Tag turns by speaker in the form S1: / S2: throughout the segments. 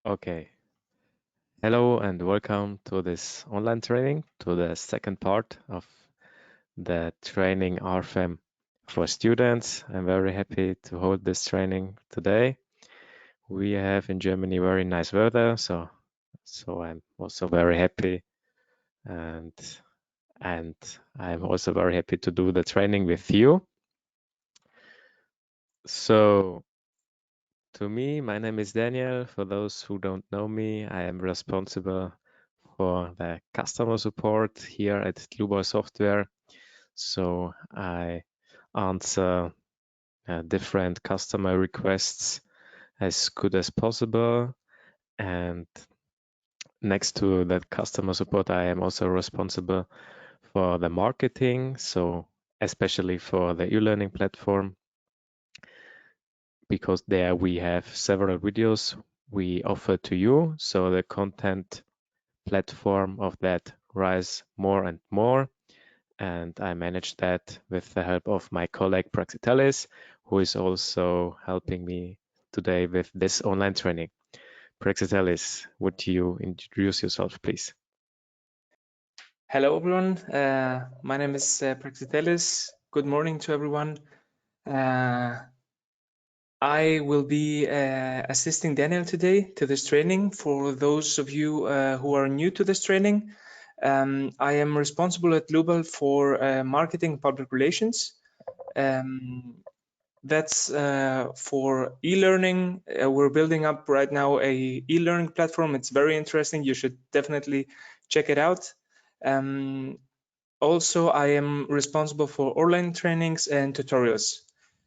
S1: Okay. Hello and welcome to this online training, to the second part of the training RFEM for students. I'm very happy to hold this training today. We have in Germany very nice weather, so I'm also very happy and and I'm also very happy to do the training with you. So to me, my name is Daniel. For those who don't know me, I am responsible for the customer support here at Dlubal Software. So I answer different customer requests as good as possible. And next to that customer support, I am also responsible for the marketing. So especially for the e-learning platform, because there we have several videos we offer to you. So the content platform of that rise more and more. And I manage that with the help of my colleague Praxitelis, who is also helping me today with this online training. Praxitelis, would you introduce yourself, please?
S2: Hello, everyone. My name is Praxitelis. Good morning to everyone. I will be assisting Daniel today to this training. For those of you who are new to this training, I am responsible at Dlubal for marketing and public relations. That's for e-learning. We're building up right now a e-learning platform. It's very interesting. You should definitely check it out. Also, I am responsible for online trainings and tutorials.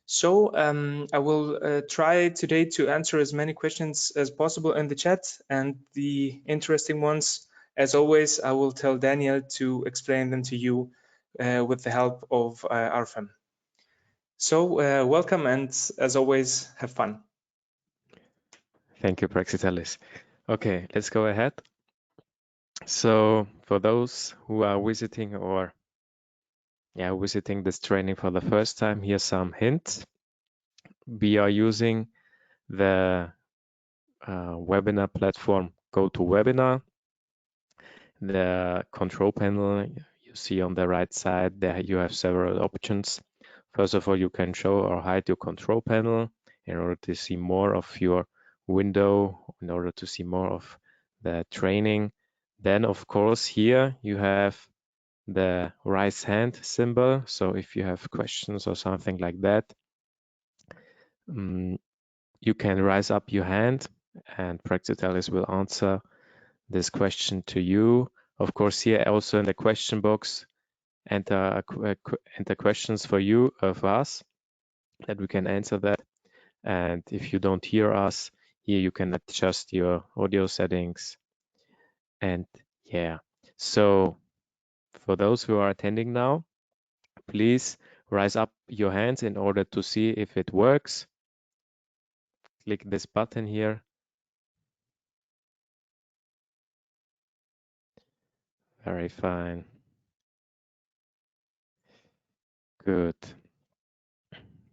S2: So I will try today to answer as many questions as possible in the chat, and the interesting ones, as always, I will tell Daniel to explain them to you with the help of RFEM. So welcome, and as always, have fun.
S1: Thank you, Praxitelis. Okay, let's go ahead. So for those who are visiting or visiting this training for the first time, here's some hints. We are using the webinar platform GoToWebinar. The control panel you see on the right side, there you have several options. First of all, you can show or hide your control panel in order to see more of your window, in order to see more of the training. Then, of course, here you have the raise hand symbol. So if you have questions or something like that, you can raise up your hand and Praxitelis will answer this question to you. Of course, here also in the question box, enter questions for you, for us, that we can answer that. And if you don't hear us, here you can adjust your audio settings. And yeah, so for those who are attending now, please raise up your hands in order to see if it works. Click this button here. Very fine. Good.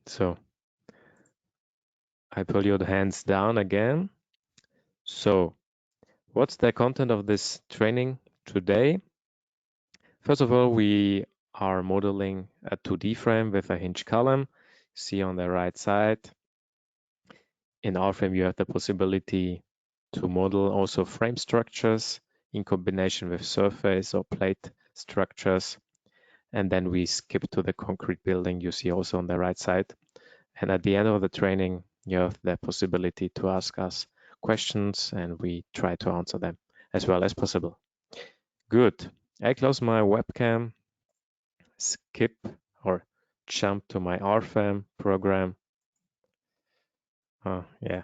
S1: So I pull your hands down again. So what's the content of this training today? First of all, we are modeling a 2D frame with a hinge column. See on the right side. In RFEM, you have the possibility to model also frame structures in combination with surface or plate structures. And then we skip to the concrete building you see also on the right side. And at the end of the training, you have the possibility to ask us questions and we try to answer them as well as possible. Good. I close my webcam, skip or jump to my RFEM program. Yeah,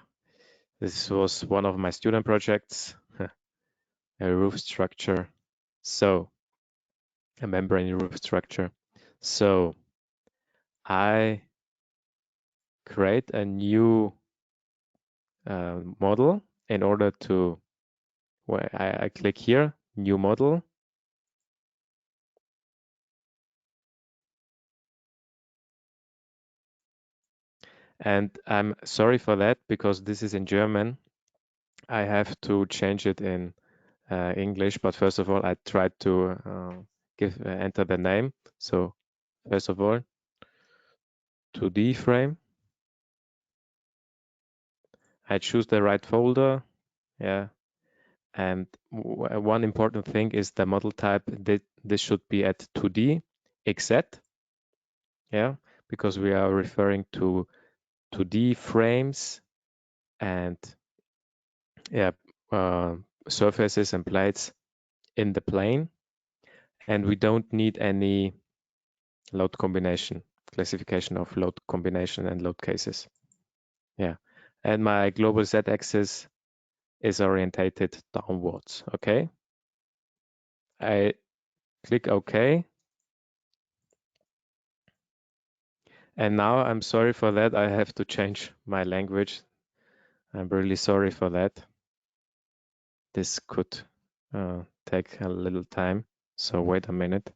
S1: this was one of my student projects, a roof structure. So, a membrane roof structure. So, I create a new model in order to, where I click here, new model. And I'm sorry for that because this is in German. I have to change it in English, but first of all, I tried to enter the name. So first of all, 2D frame. I choose the right folder. Yeah. And one important thing is the model type. This should be at 2D exact. Yeah, because we are referring to 2D frames and yeah, surfaces and plates in the plane. And we don't need any load combination, classification of load combination and load cases. Yeah. And my global z-axis is orientated downwards. Okay. I click OK. And now I'm sorry for that. I have to change my language. I'm really sorry for that. This could take a little time. So wait a minute.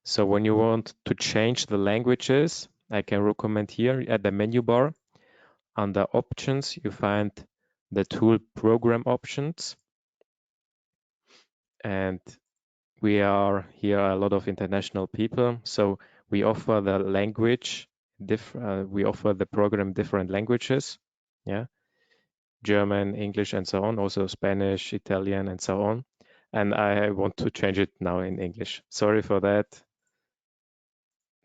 S1: So when you want to change the languages, I can recommend here at the menu bar, under options, you find the tool program options. And we are here a lot of international people. So we offer the language, we offer the program different languages. Yeah. German, English, and so on, also Spanish, Italian, and so on. And I want to change it now in English. Sorry for that.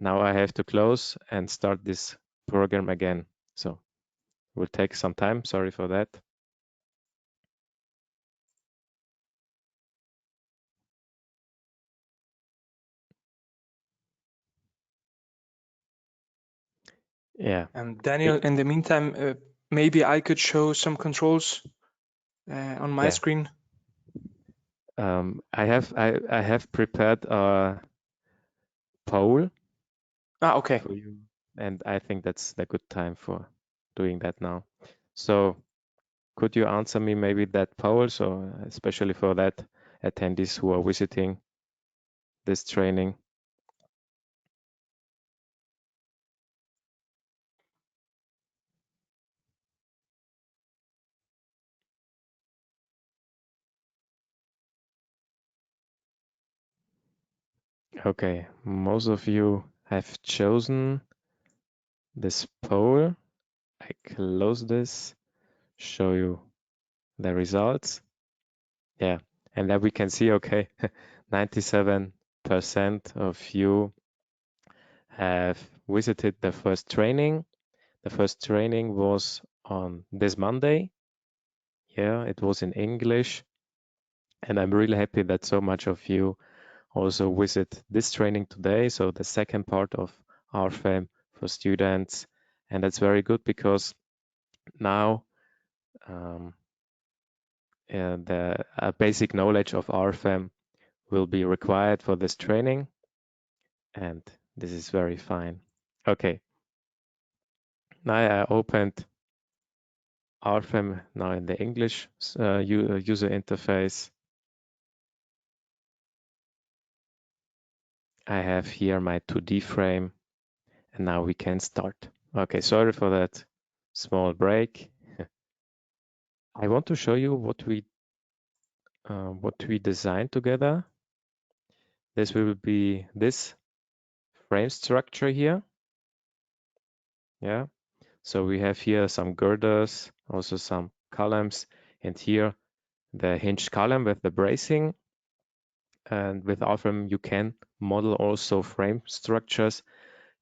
S1: Now I have to close and start this program again. So it will take some time. Sorry for that. Yeah.
S2: Daniel, in the meantime, maybe I could show some controls on my screen.
S1: I have prepared a poll.
S2: Okay.
S1: For you, and I think that's the good time for doing that now. So could you answer me maybe that poll? So especially for that attendees who are visiting this training. Okay, most of you have chosen this poll. I close this, show you the results. Yeah, and then we can see, okay, 97% of you have visited the first training. The first training was on this Monday. Yeah, it was in English. And I'm really happy that so much of you also visit this training today. So the second part of RFEM for students. And that's very good because now the basic knowledge of RFEM will be required for this training. And this is very fine. Okay. Now I opened RFEM now in the English user interface. I have here my 2D frame, and now we can start. Okay, sorry for that small break. I want to show you what we designed together. This will be this frame structure here. Yeah, so we have here some girders, also some columns, and here the hinged column with the bracing. And with RFEM, you can model also frame structures.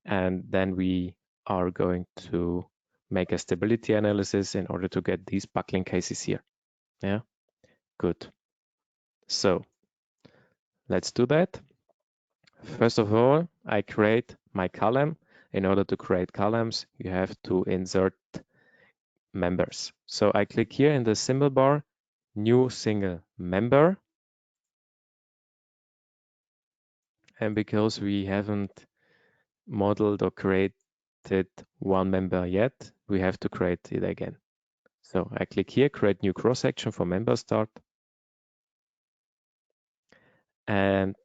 S1: And then we are going to make a stability analysis in order to get these buckling cases here. Yeah, good. So let's do that. First of all, I create my column. In order to create columns, you have to insert members. So I click here in the symbol bar, new single member. And because we haven't modeled or created one member yet, we have to create it again. So I click here, create new cross section for member start. And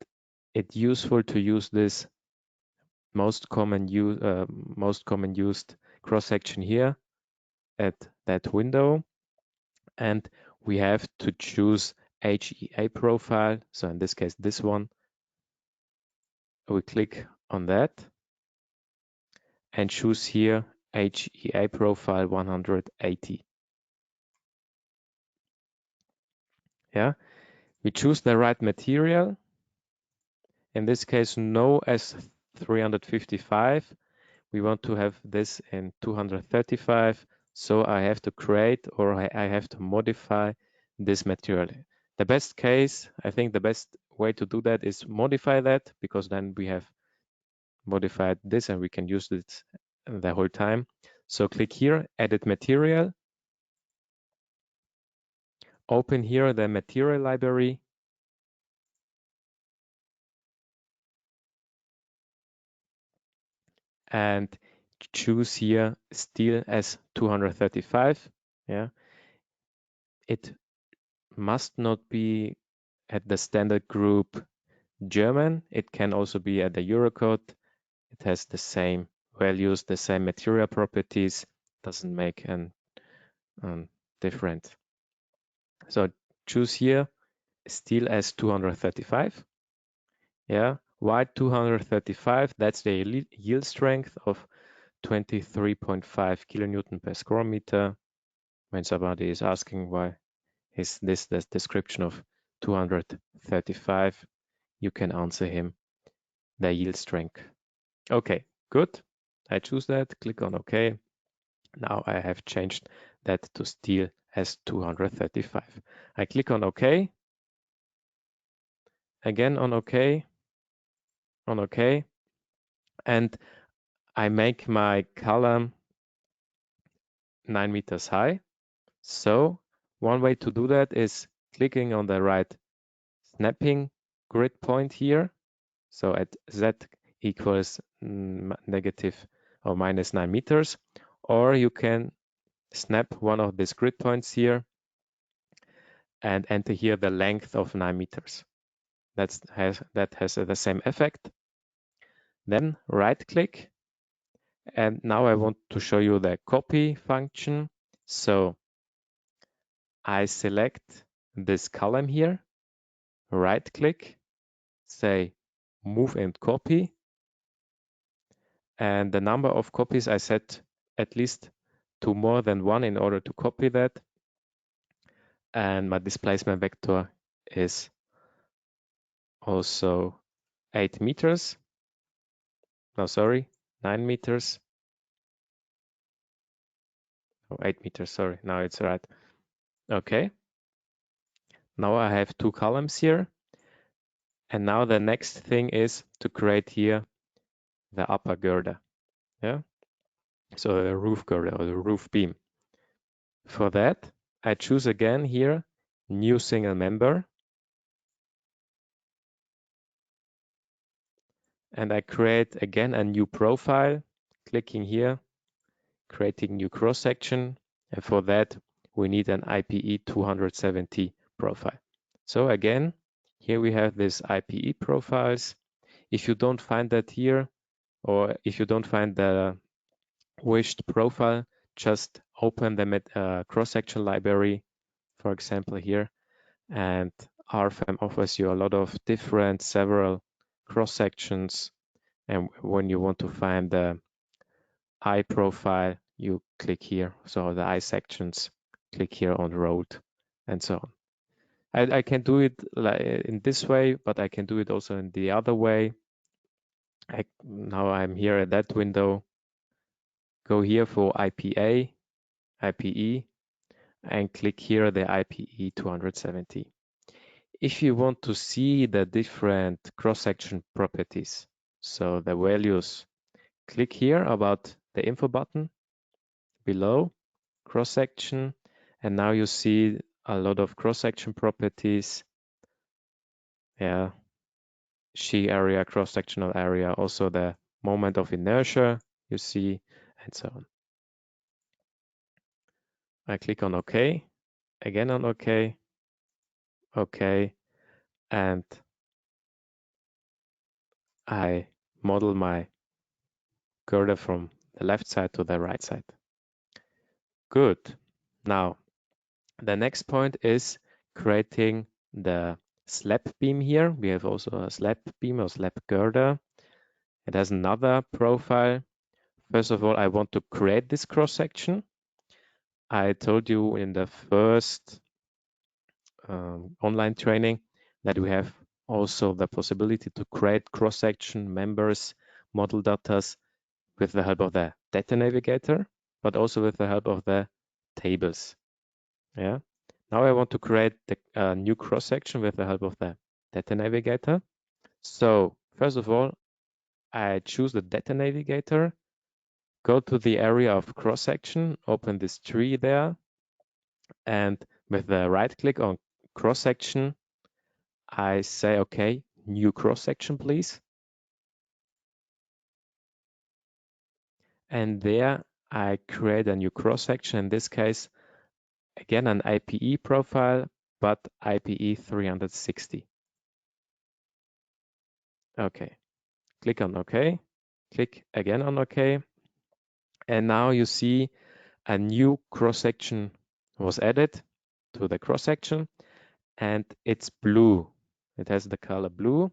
S1: it's useful to use this most common used cross-section here at that window, and we have to choose HEA profile. So in this case, this one. We click on that and choose here HEA profile 180. Yeah, we choose the right material. In this case, no S355. We want to have this in 235. So I have to create, or I have to modify this material. The best case, I think the best way to do that is modify that, because then we have modified this and we can use it the whole time. So click here, edit material. Open here the material library. And choose here steel as 235. Yeah. It must not be at the standard group German. It can also be at the Eurocode. It has the same values, the same material properties. Doesn't make an difference. So choose here steel as 235. Yeah. Why 235? That's the yield strength of 23.5 kilonewton per square meter. When somebody is asking why is this the description of 235, you can answer him the yield strength. Okay, good. I choose that, click on OK. Now I have changed that to steel as 235. I click on OK. Again on OK. On OK. And I make my column 9 meters high. So one way to do that is clicking on the right snapping grid point here. So at Z equals negative or minus 9 meters, or you can snap one of these grid points here and enter here the length of 9 meters. That has the same effect. Then right click. And now I want to show you the copy function. So I select this column here, right click, say move and copy. And the number of copies I set at least to more than one in order to copy that. And my displacement vector is also 8 meters. No, sorry, 9 meters. Oh, 8 meters, sorry, now it's right. Okay. Now I have two columns here. And now the next thing is to create here the upper girder. Yeah. So the roof girder or the roof beam. For that, I choose again here, new single member. And I create again a new profile, clicking here, creating new cross section. And for that, we need an IPE 270 profile. So again, here we have this IPE profiles. If you don't find that here, or if you don't find the wished profile, just open the cross-section library, for example here, and RFEM offers you a lot of different, several cross-sections. And when you want to find the eye profile, you click here. So the eye sections, click here on road and so on. I can do it like in this way, but I can do it also in the other way. Now I'm here at that window. Go here for IPA, IPE, and click here the IPE 270. If you want to see the different cross-section properties, so the values, click here about the info button below, cross-section, and now you see a lot of cross-section properties. Yeah, shear area, cross-sectional area, also the moment of inertia you see, and so on. I click on OK, again on OK, OK, and I model my girder from the left side to the right side. Good. Now, the next point is creating the slab beam here. We have also a slab beam or slab girder. It has another profile. First of all, I want to create this cross section. I told you in the first online training that we have also the possibility to create cross-section members, model datas with the help of the data navigator, but also with the help of the tables. Yeah. Now I want to create the new cross-section with the help of the data navigator. So first of all, I choose the data navigator, go to the area of cross-section, open this tree there, and with the right click on cross-section, I say, okay, new cross-section, please. And there I create a new cross-section. In this case, again, an IPE profile, but IPE 360. Okay, click on OK, click again on OK. And now you see a new cross-section was added to the cross-section, and it's blue. It has the color blue.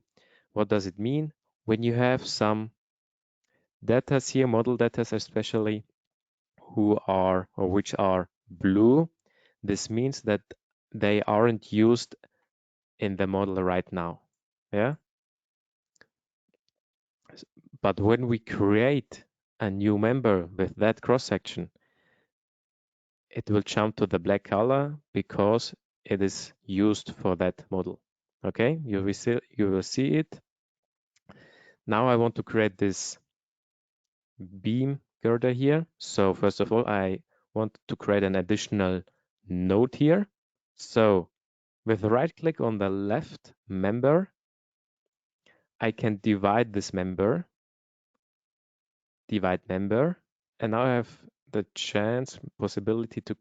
S1: What does it mean? When you have some data here, model data especially, who are or which are blue, this means that they aren't used in the model right now. Yeah. But when we create a new member with that cross section, it will jump to the black color because it is used for that model. Okay, you will see it. Now I want to create this beam girder here. So first of all, I want to create an additional node here. So with the right click on the left member, I can divide this member, and now I have the possibility to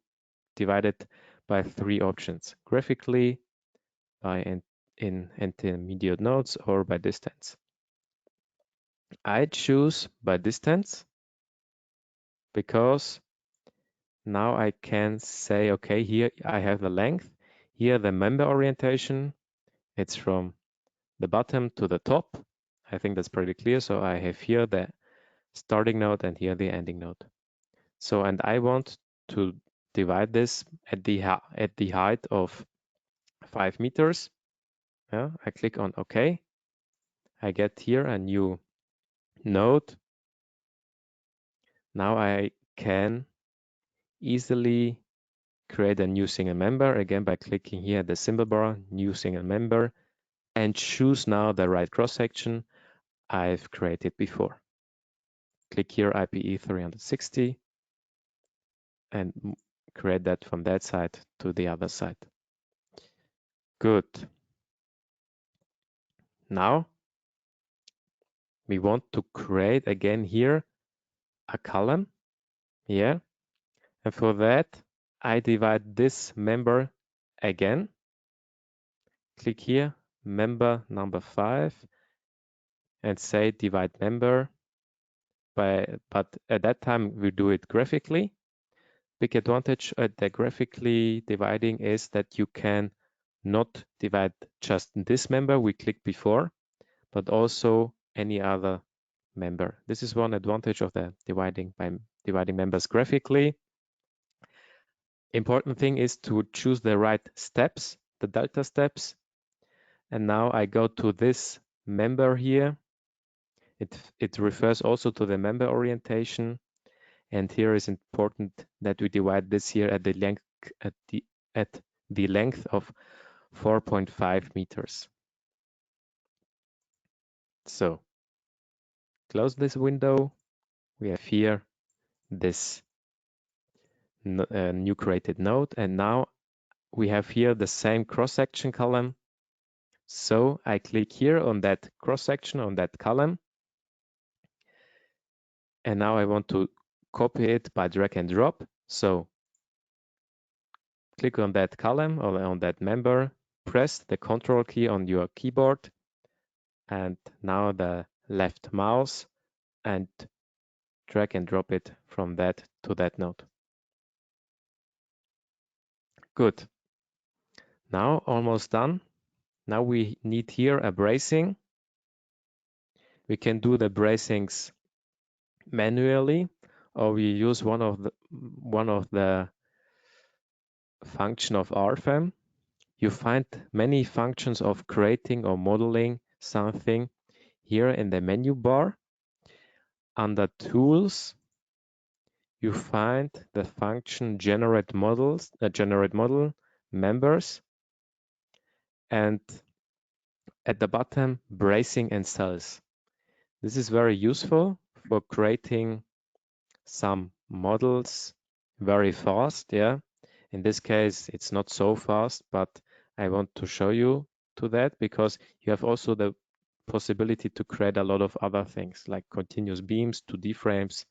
S1: divide it by 3 options: graphically, by in intermediate nodes, or by distance. I choose by distance because now I can say, okay, here I have the length, here the member orientation, it's from the bottom to the top. I think that's pretty clear. So I have here the starting node and here the ending node. So, and I want to divide this at the height of 5 meters. Yeah, I click on OK. I get here a new node. Now I can easily create a new single member, again by clicking here at the symbol bar, new single member, and choose now the right cross section I've created before. Click here IPE 360 and create that from that side to the other side. Good. Now we want to create again here a column. Yeah. And for that, I divide this member again. Click here, member number 5, and say divide member. But at that time, we do it graphically. Big advantage at the graphically dividing is that you can not divide just this member we clicked before, but also any other member. This is one advantage of the dividing members graphically. Important thing is to choose the right steps, the delta steps. And now I go to this member here. It refers also to the member orientation. And here is important that we divide this here at the length of 4.5 meters. So close this window. We have here this new created node, and now we have here the same cross-section column. So I click here on that cross-section on that column, and now I want to copy it by drag and drop. So click on that column or on that member, press the Control key on your keyboard, and now the left mouse, and drag and drop it from that to that node. Good. Now almost done. Now we need here a bracing. We can do the bracings manually, or we use one of the function of RFEM. You find many functions of creating or modeling something here in the menu bar. Under Tools, you find the function Generate Model Members, and at the bottom, Bracing and Cells. This is very useful for creating some models very fast. Yeah, in this case, it's not so fast, but I want to show you to that because you have also the possibility to create a lot of other things like continuous beams, 2D frames,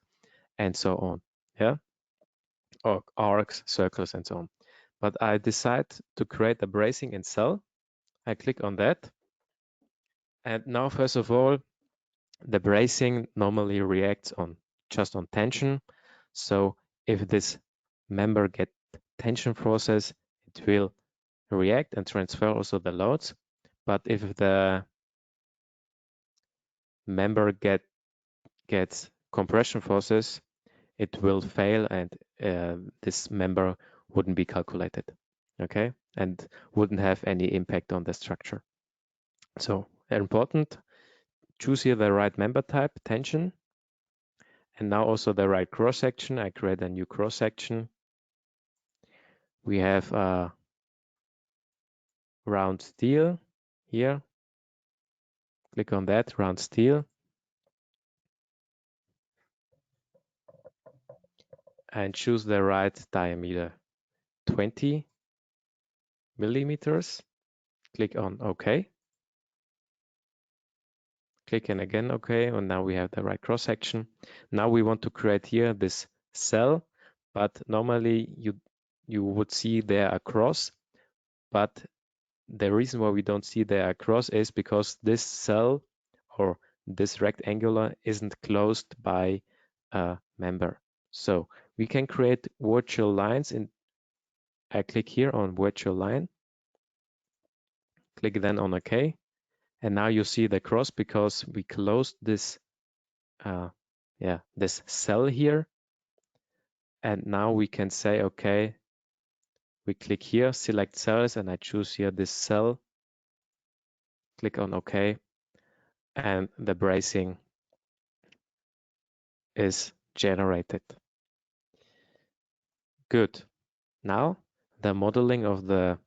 S1: and so on. Yeah, or arcs, circles, and so on. But I decide to create a bracing in cell. I click on that. And now, first of all, the bracing normally reacts just on tension. So if this member gets tension forces, it will react and transfer also the loads. But if the member gets compression forces, it will fail and this member wouldn't be calculated, okay? And wouldn't have any impact on the structure. So important, choose here the right member type, tension, and now also the right cross-section. I create a new cross-section. We have a round steel here. Click on that, round steel. And choose the right diameter, 20 millimeters. Click on OK. Click and again OK, and now we have the right cross-section. Now we want to create here this cell, but normally you would see there a cross, but the reason why we don't see there a cross is because this cell or this rectangular isn't closed by a member. So we can create virtual lines. I click here on virtual line, click then on OK, and now you see the cross because we closed this this cell here. And now we can say, okay, we click here, select cells, and I choose here this cell, click on OK, and the bracing is generated. Good. Now the modeling of the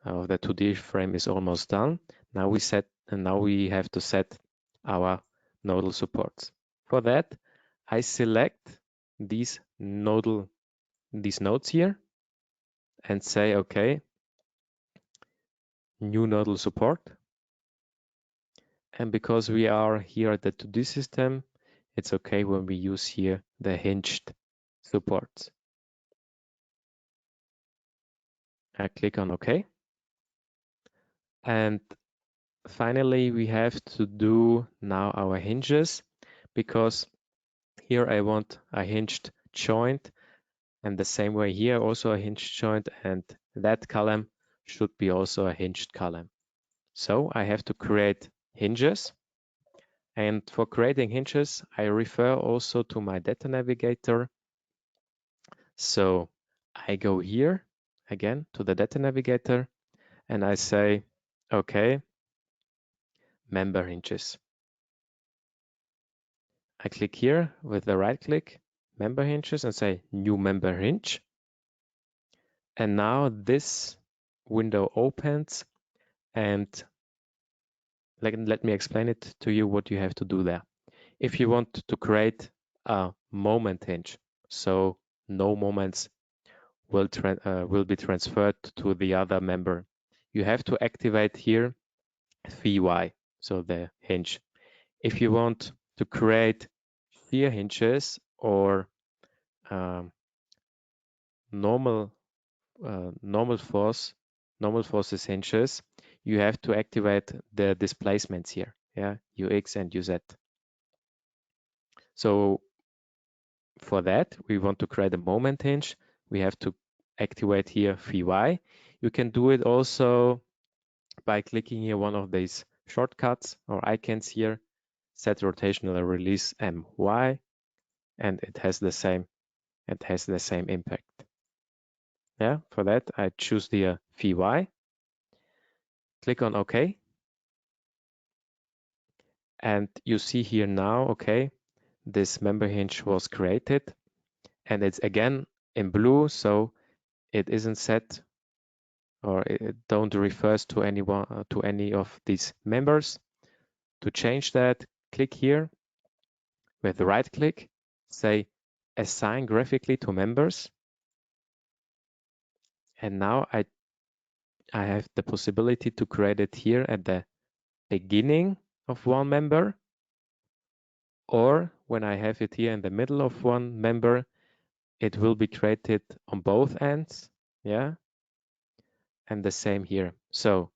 S1: 2D frame is almost done. Now we have to set our nodal supports. For that, I select these nodes here and say, okay, new nodal support. And because we are here at the 2D system, it's okay when we use here the hinged supports. I click on OK. And finally, we have to do now our hinges because here I want a hinged joint, and the same way here also a hinged joint, and that column should be also a hinged column. So I have to create hinges. And for creating hinges, I refer also to my data navigator. So I go here again to the data navigator and I say, okay, member hinges. I click here with the right click, member hinges, and say new member hinge. And now this window opens, and let me explain it to you what you have to do there. If you want to create a moment hinge, so no moments will be transferred to the other member, you have to activate here VY, so the hinge. If you want to create shear hinges or normal forces hinges, you have to activate the displacements here, yeah, UX and UZ. So for that, we want to create a moment hinge. We have to activate here VY. You can do it also by clicking here one of these shortcuts or icons here, set rotational release MY, and it has the same impact. Yeah, for that I choose the VY, click on OK, and you see here now, okay, this member hinge was created, and it's again in blue, so it isn't set or it don't refers to anyone to any of these members. To change that, click here with the right click, say assign graphically to members, and now I have the possibility to create it here at the beginning of one member, or when I have it here in the middle of one member, it will be created on both ends, yeah, and the same here. So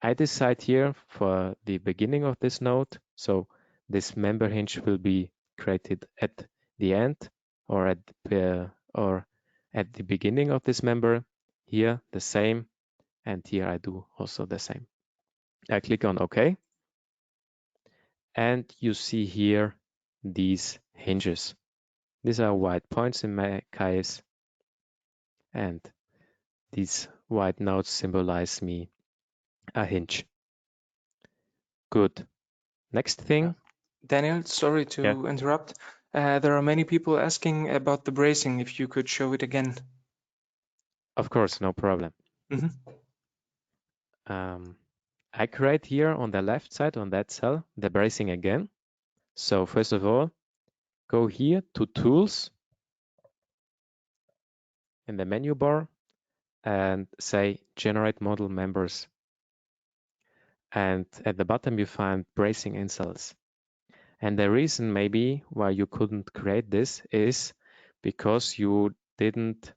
S1: I decide here for the beginning of this node, so this member hinge will be created at the end or at the beginning of this member. Here the same, and here I do also the same. I click on OK, and you see here these hinges. These are white points in my case, and these white nodes symbolize me a hinge. Good. Next thing.
S2: Daniel, sorry to interrupt. There are many people asking about the bracing, if you could show it again.
S1: Of course, no problem. I create here on the left side on that cell the bracing again. So first of all, go here to Tools in the menu bar and say Generate Model Members. And at the bottom you find bracing in cells. And the reason maybe why you couldn't create this is because you didn't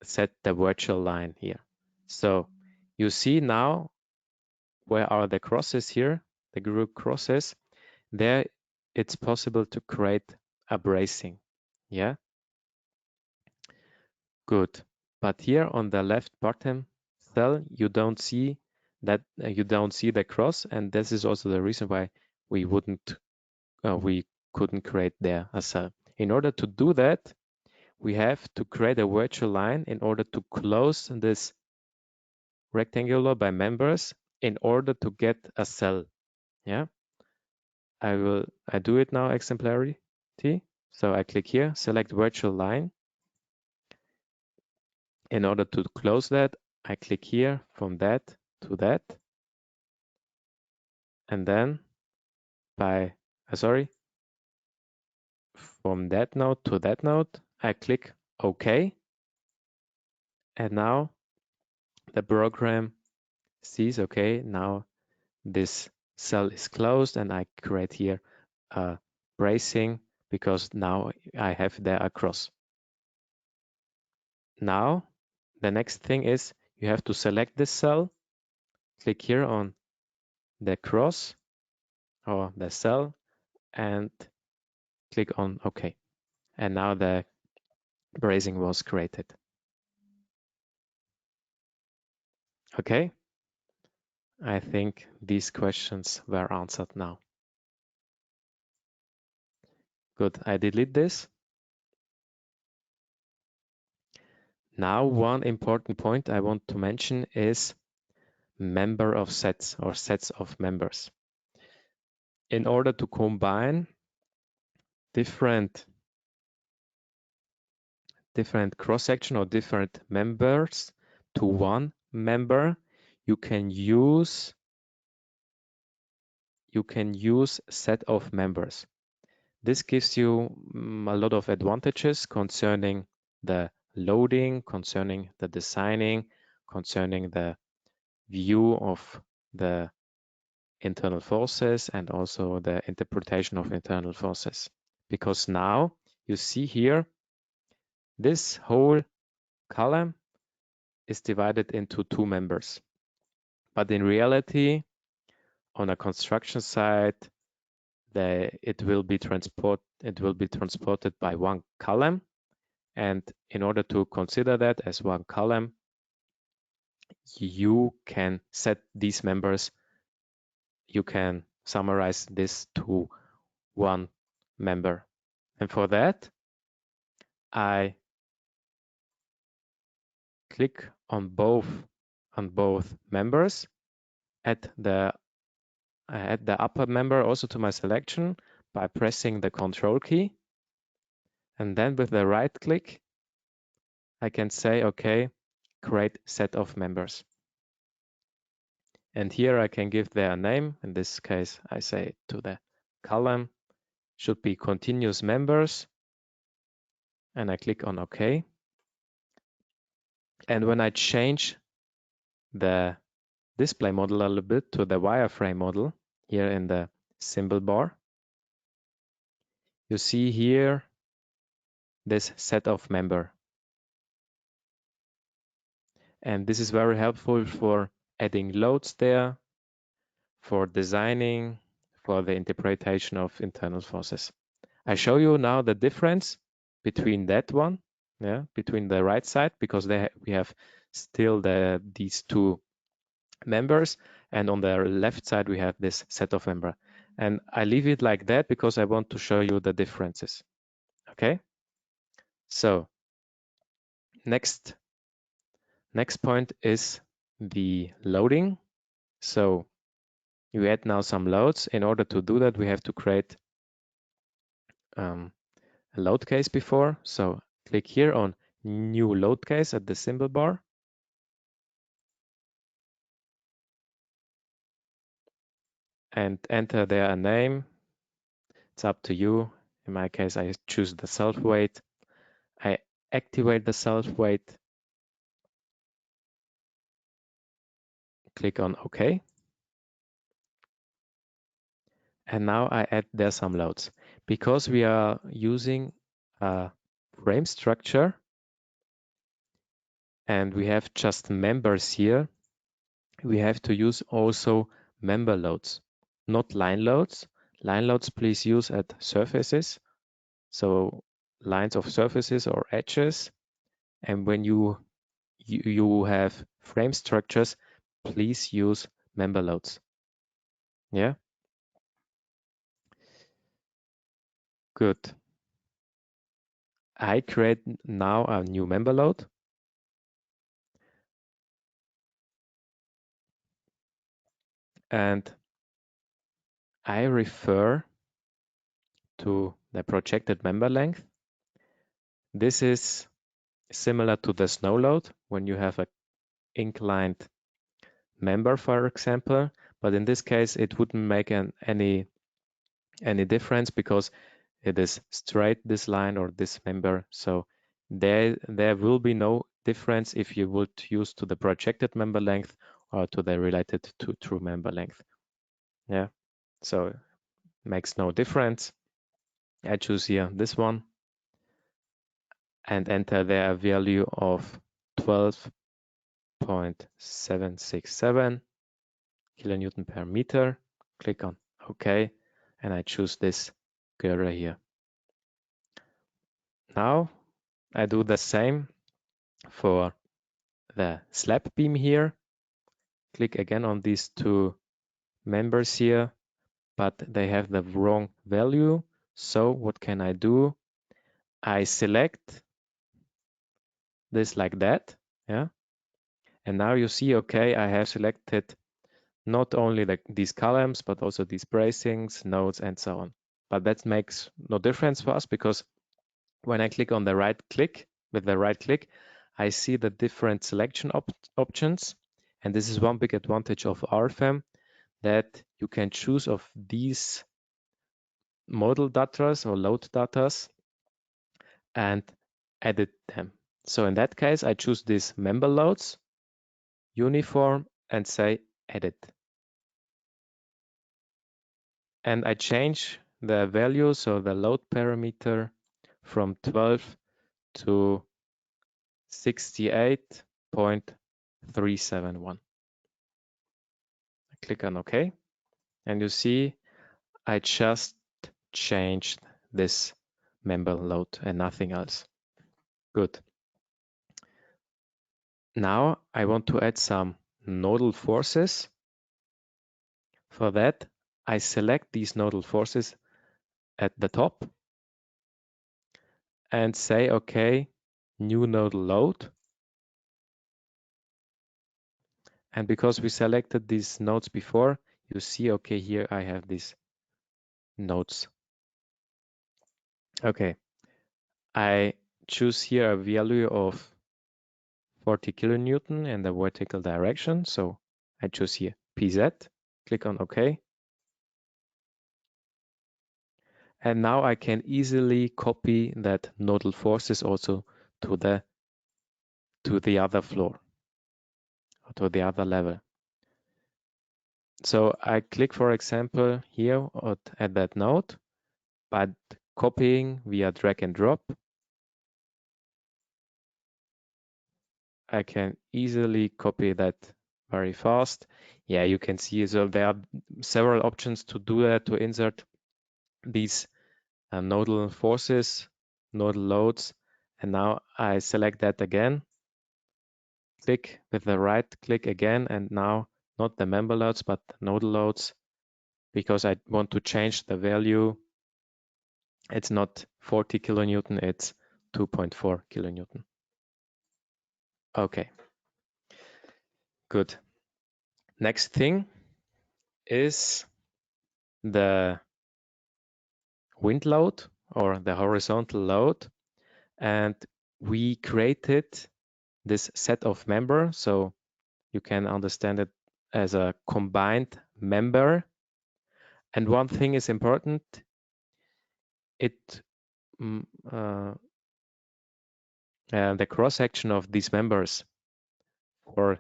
S1: set the virtual line here. So you see now where are the crosses here, the group crosses. There it's possible to create a bracing. Yeah, good. But here on the left bottom cell, you don't see that you don't see the cross, and this is also the reason why we couldn't create there a cell. In order to do that, we have to create a virtual line in order to close this rectangular by members in order to get a cell. Yeah, I do it now exemplarity. So I click here, select virtual line. In order to close that, I click here from that to that. And then from that node to that node, I click OK. And now the program sees, okay, now this cell is closed and I create here a bracing because now I have there a cross. Now, the next thing is you have to select this cell, click here on the cross or the cell and click on OK. And now the bracing was created. Okay. I think these questions were answered now. Good. I delete this. Now, one important point I want to mention is member of sets or sets of members. In order to combine different cross-section or different members to one member, you can use set of members. This gives you a lot of advantages concerning the loading, concerning the designing, concerning the view of the internal forces and also the interpretation of internal forces. Because now you see here, this whole column is divided into two members. But in reality, on a construction site, it will be transported by one column. And in order to consider that as one column, you can set these members. You can summarize this to one member. And for that, I click on both members, add the upper member also to my selection by pressing the Control key. And then with the right click, I can say, okay, create set of members. And here I can give their name. In this case, I say to the column should be continuous members. And I click on OK. And when I change the display model a little bit to the wireframe model here in the symbol bar, you see here this set of member. And this is very helpful for adding loads there, for designing, for the interpretation of internal forces. I show you now the difference between that one, between the right side, because we have still these two members, and on the left side we have this set of member. And I leave it like that because I want to show you the differences. Okay. So next point is the loading. So you add now some loads. In order to do that, we have to create a load case before. So click here on new load case at the symbol bar. And enter there a name. It's up to you. In my case, I choose the self-weight. I activate the self-weight. Click on OK. And now I add there some loads. Because we are using a frame structure and we have just members here, we have to use also member loads, not line loads. Line loads please use at surfaces. So lines of surfaces or edges. And when you have frame structures, please use member loads. Yeah. Good. I create now a new member load. And I refer to the projected member length. This is similar to the snow load when you have an inclined member, for example. But in this case, it wouldn't make any difference because it is straight, this line or this member. So there will be no difference if you would use to the projected member length or to the related to true member length. Yeah, so it makes no difference. I choose here this one and enter there a value of 12.767 kilonewton per meter. Click on OK, and I choose this girder here. Now I do the same for the slab beam here. Click again on these two members here, but they have the wrong value. So what can I do? I select this like that, yeah. And now you see, okay, I have selected not only these columns, but also these bracings, nodes, and so on. But that makes no difference for us because when I click on the right click, with the right click, I see the different selection options. And this is one big advantage of RFEM, that you can choose of these model datas or load datas and edit them. So in that case, I choose these member loads, uniform, and say edit. And I change the value, so the load parameter from 12 to 68.371. I click on OK, and you see I just changed this member load and nothing else. Good. Now I want to add some nodal forces. For that, I select these nodal forces at the top and say, okay, new nodal load. And because we selected these nodes before, you see, okay, here I have these nodes. Okay, I choose here a value of 40 kilonewton in the vertical direction. So I choose here PZ, click on OK. And now I can easily copy that nodal forces also to the other floor, or to the other level. So I click, for example, here at that node, but copying via drag and drop, I can easily copy that very fast. Yeah, you can see, so there are several options to do that, to insert these nodal forces, nodal loads. And now I select that again, click with the right click again, and now not the member loads, but nodal loads, because I want to change the value. It's not 40 kilonewton, it's 2.4 kilonewton. Okay, good. Next thing is the wind load or the horizontal load. And we created this set of member, so you can understand it as a combined member. And one thing is important, the cross-section of these members for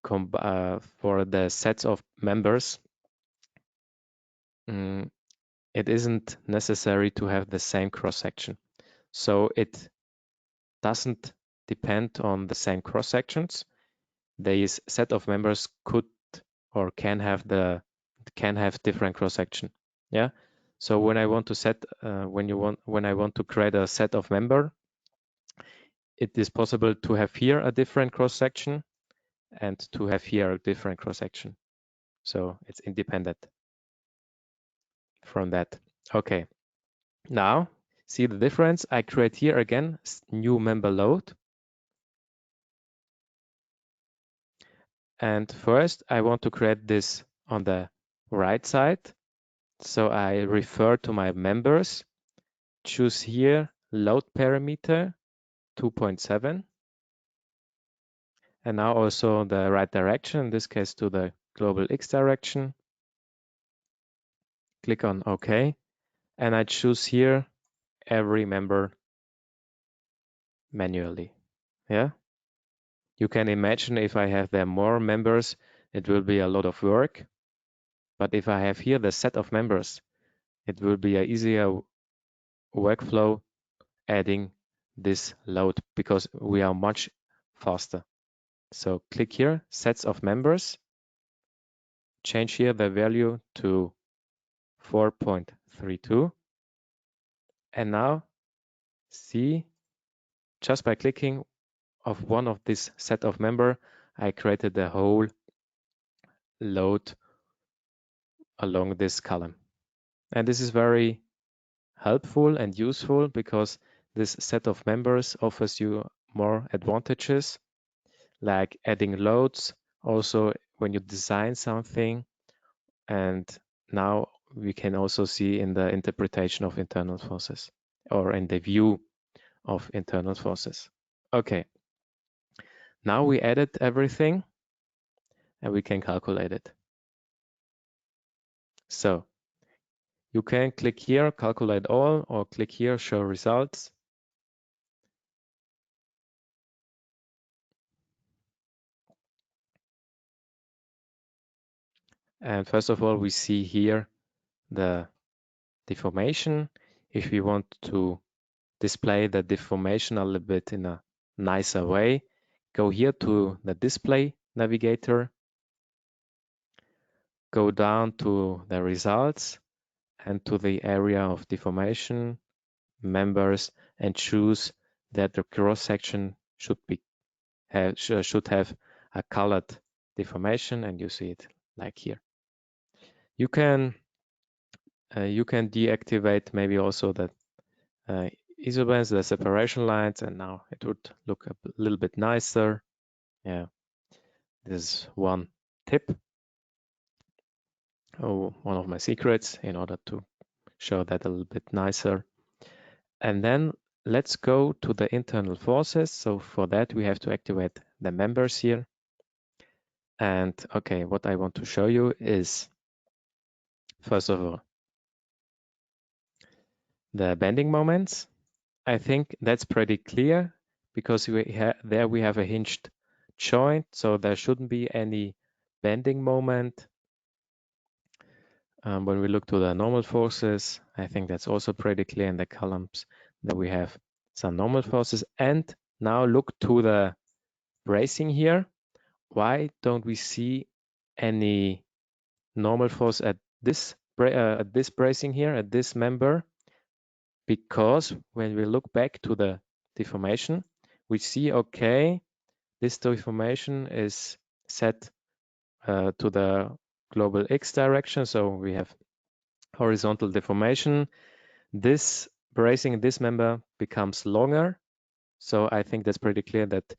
S1: the sets of members, it isn't necessary to have the same cross-section. So it doesn't depend on the same cross-sections. This set of members could or can have different cross-section. Yeah. So when I want to when I want to create a set of member, it is possible to have here a different cross-section and to have here a different cross-section. So it's independent from that. Okay. Now see the difference. I create here again new member load. And first I want to create this on the right side. So I refer to my members, choose here load parameter 2.7. And now also the right direction, in this case to the global X direction. Click on OK. And I choose here every member manually. Yeah. You can imagine if I have there more members, it will be a lot of work. But if I have here the set of members, it will be an easier workflow adding this load because we are much faster. So click here, sets of members, change here the value to 4.32. And now see, just by clicking of one of this set of member, I created the whole load along this column. And this is very helpful and useful because this set of members offers you more advantages like adding loads, also when you design something. And now we can also see in the interpretation of internal forces or in the view of internal forces. Okay, now we added everything and we can calculate it. So you can click here, calculate all, or click here, show results. And first of all, we see here the deformation. If we want to display the deformation a little bit in a nicer way, go here to the display navigator, go down to the results, and to the area of deformation, members, and choose that the cross section should have a colored deformation, and you see it like here. You can deactivate maybe also the isobands, the separation lines, and now it would look a little bit nicer. Yeah, this is one tip. One of my secrets in order to show that a little bit nicer. And then let's go to the internal forces. So for that, we have to activate the members here. And okay, what I want to show you is, first of all, the bending moments. I think that's pretty clear because there we have a hinged joint, so there shouldn't be any bending moment. When we look to the normal forces, I think that's also pretty clear in the columns that we have some normal forces. And now look to the bracing here. Why don't we see any normal force at this bracing here, at this member? Because when we look back to the deformation, we see, okay, this deformation is set to the global X direction. So we have horizontal deformation. This bracing, this member becomes longer. So I think that's pretty clear that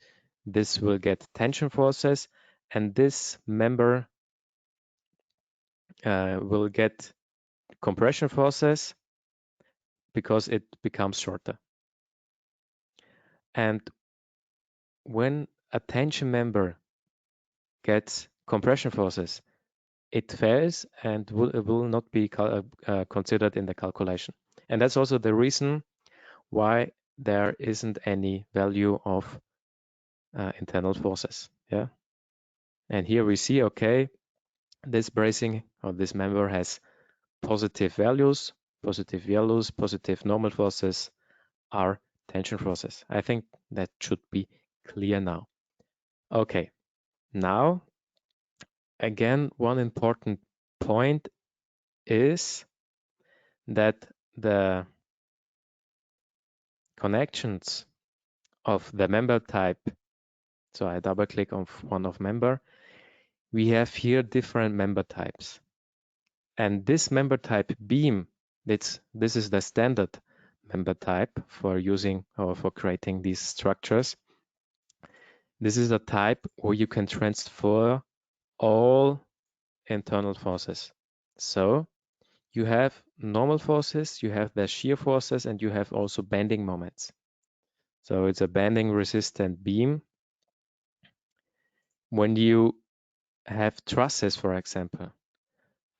S1: this will get tension forces, and this member will get compression forces because it becomes shorter. And when a tension member gets compression forces, it fails and will not be considered in the calculation. And that's also the reason why there isn't any value of internal forces. Yeah. And here we see, okay, this bracing or this member has positive values, positive normal forces are tension forces. I think that should be clear now. Okay, now, again, one important point is that the connections of the member type, so I double click on one of member, we have here different member types. And this member type beam, this is the standard member type for using or for creating these structures. This is a type where you can transfer all internal forces. So you have normal forces, you have the shear forces, and you have also bending moments. So it's a bending resistant beam. When you have trusses, for example,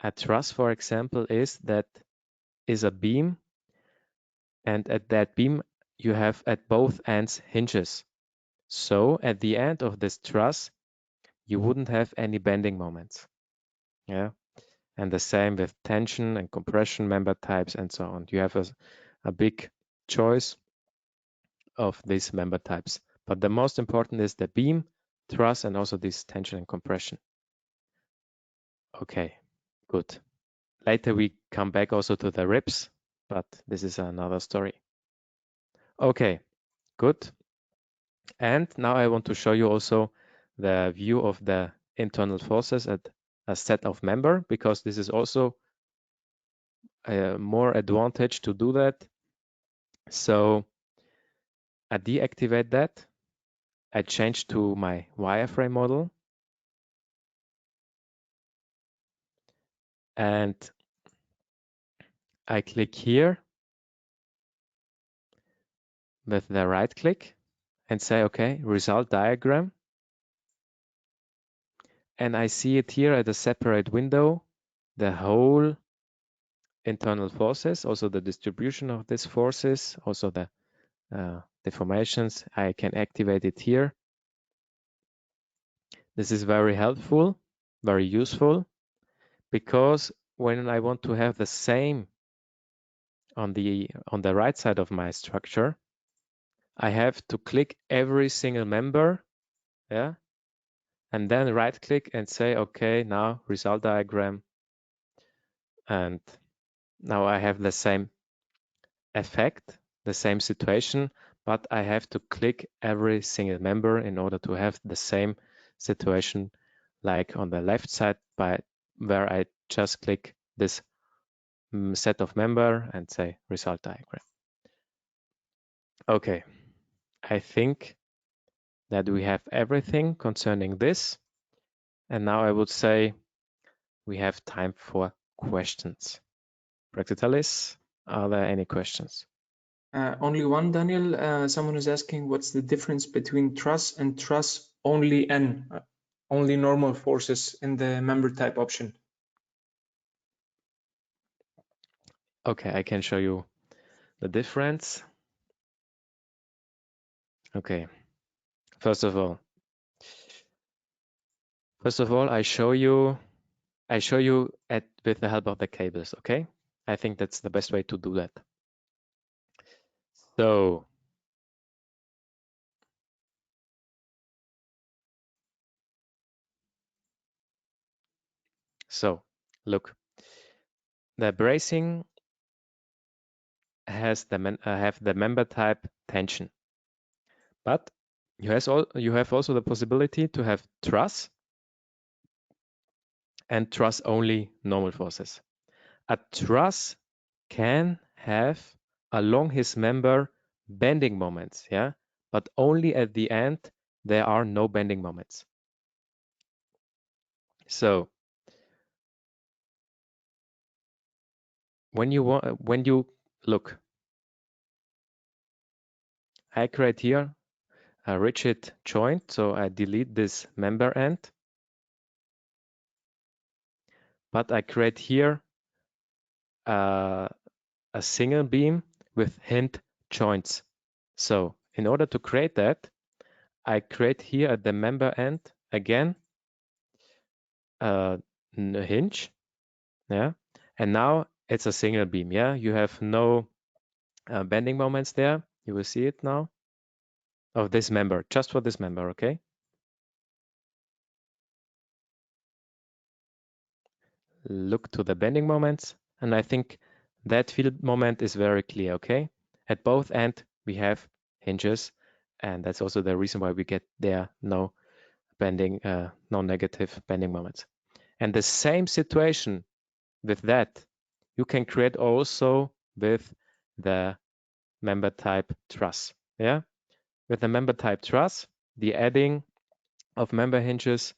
S1: a truss, for example, is a beam, and at that beam you have at both ends hinges. So at the end of this truss, you wouldn't have any bending moments. Yeah. And the same with tension and compression member types and so on. You have a big choice of these member types. But the most important is the beam, truss, and also this tension and compression. Okay, good. Later we come back also to the ribs, but this is another story. Okay, good. And now I want to show you also the view of the internal forces at a set of member, because this is also a more advantage to do that. So I deactivate that. I change to my wireframe model. And I click here with the right click and say, okay, result diagram. And I see it here at a separate window, the whole internal forces, also the distribution of these forces, also the deformations. I can activate it here. This is very helpful, very useful, because when I want to have the same on the right side of my structure, I have to click every single member, yeah, and then right click and say, okay, now result diagram. And Now I have the same effect, the same situation, but I have to click every single member in order to have the same situation like on the left side by where I just click this set of member and say result diagram. Okay, I think that we have everything concerning this. And now I would say we have time for questions. Praxitalis, are there any questions?
S2: Only one, Daniel. Someone is asking what's the difference between truss and truss only N, only normal forces in the member type option.
S1: Okay, I can show you the difference. Okay, first of all, I show you with the help of the cables, okay? I think that's the best way to do that. So look, the bracing has have the member type tension, but you have also the possibility to have truss and truss only normal forces. A truss can have along his member bending moments, yeah, but only at the end there are no bending moments. So when you look, I create here a rigid joint, so I delete this member end, but I create here a single beam with hinge joints. So in order to create that, I create here at the member end again a hinge, yeah, and now it's a single beam, yeah. You have no bending moments there. You will see it now of this member, just for this member, okay? Look to the bending moments, and I think that field moment is very clear, okay? At both ends we have hinges, and that's also the reason why we get there no bending, no negative bending moments. And the same situation with that, you can create also with the member type truss, yeah? With the member type truss, the adding of member hinges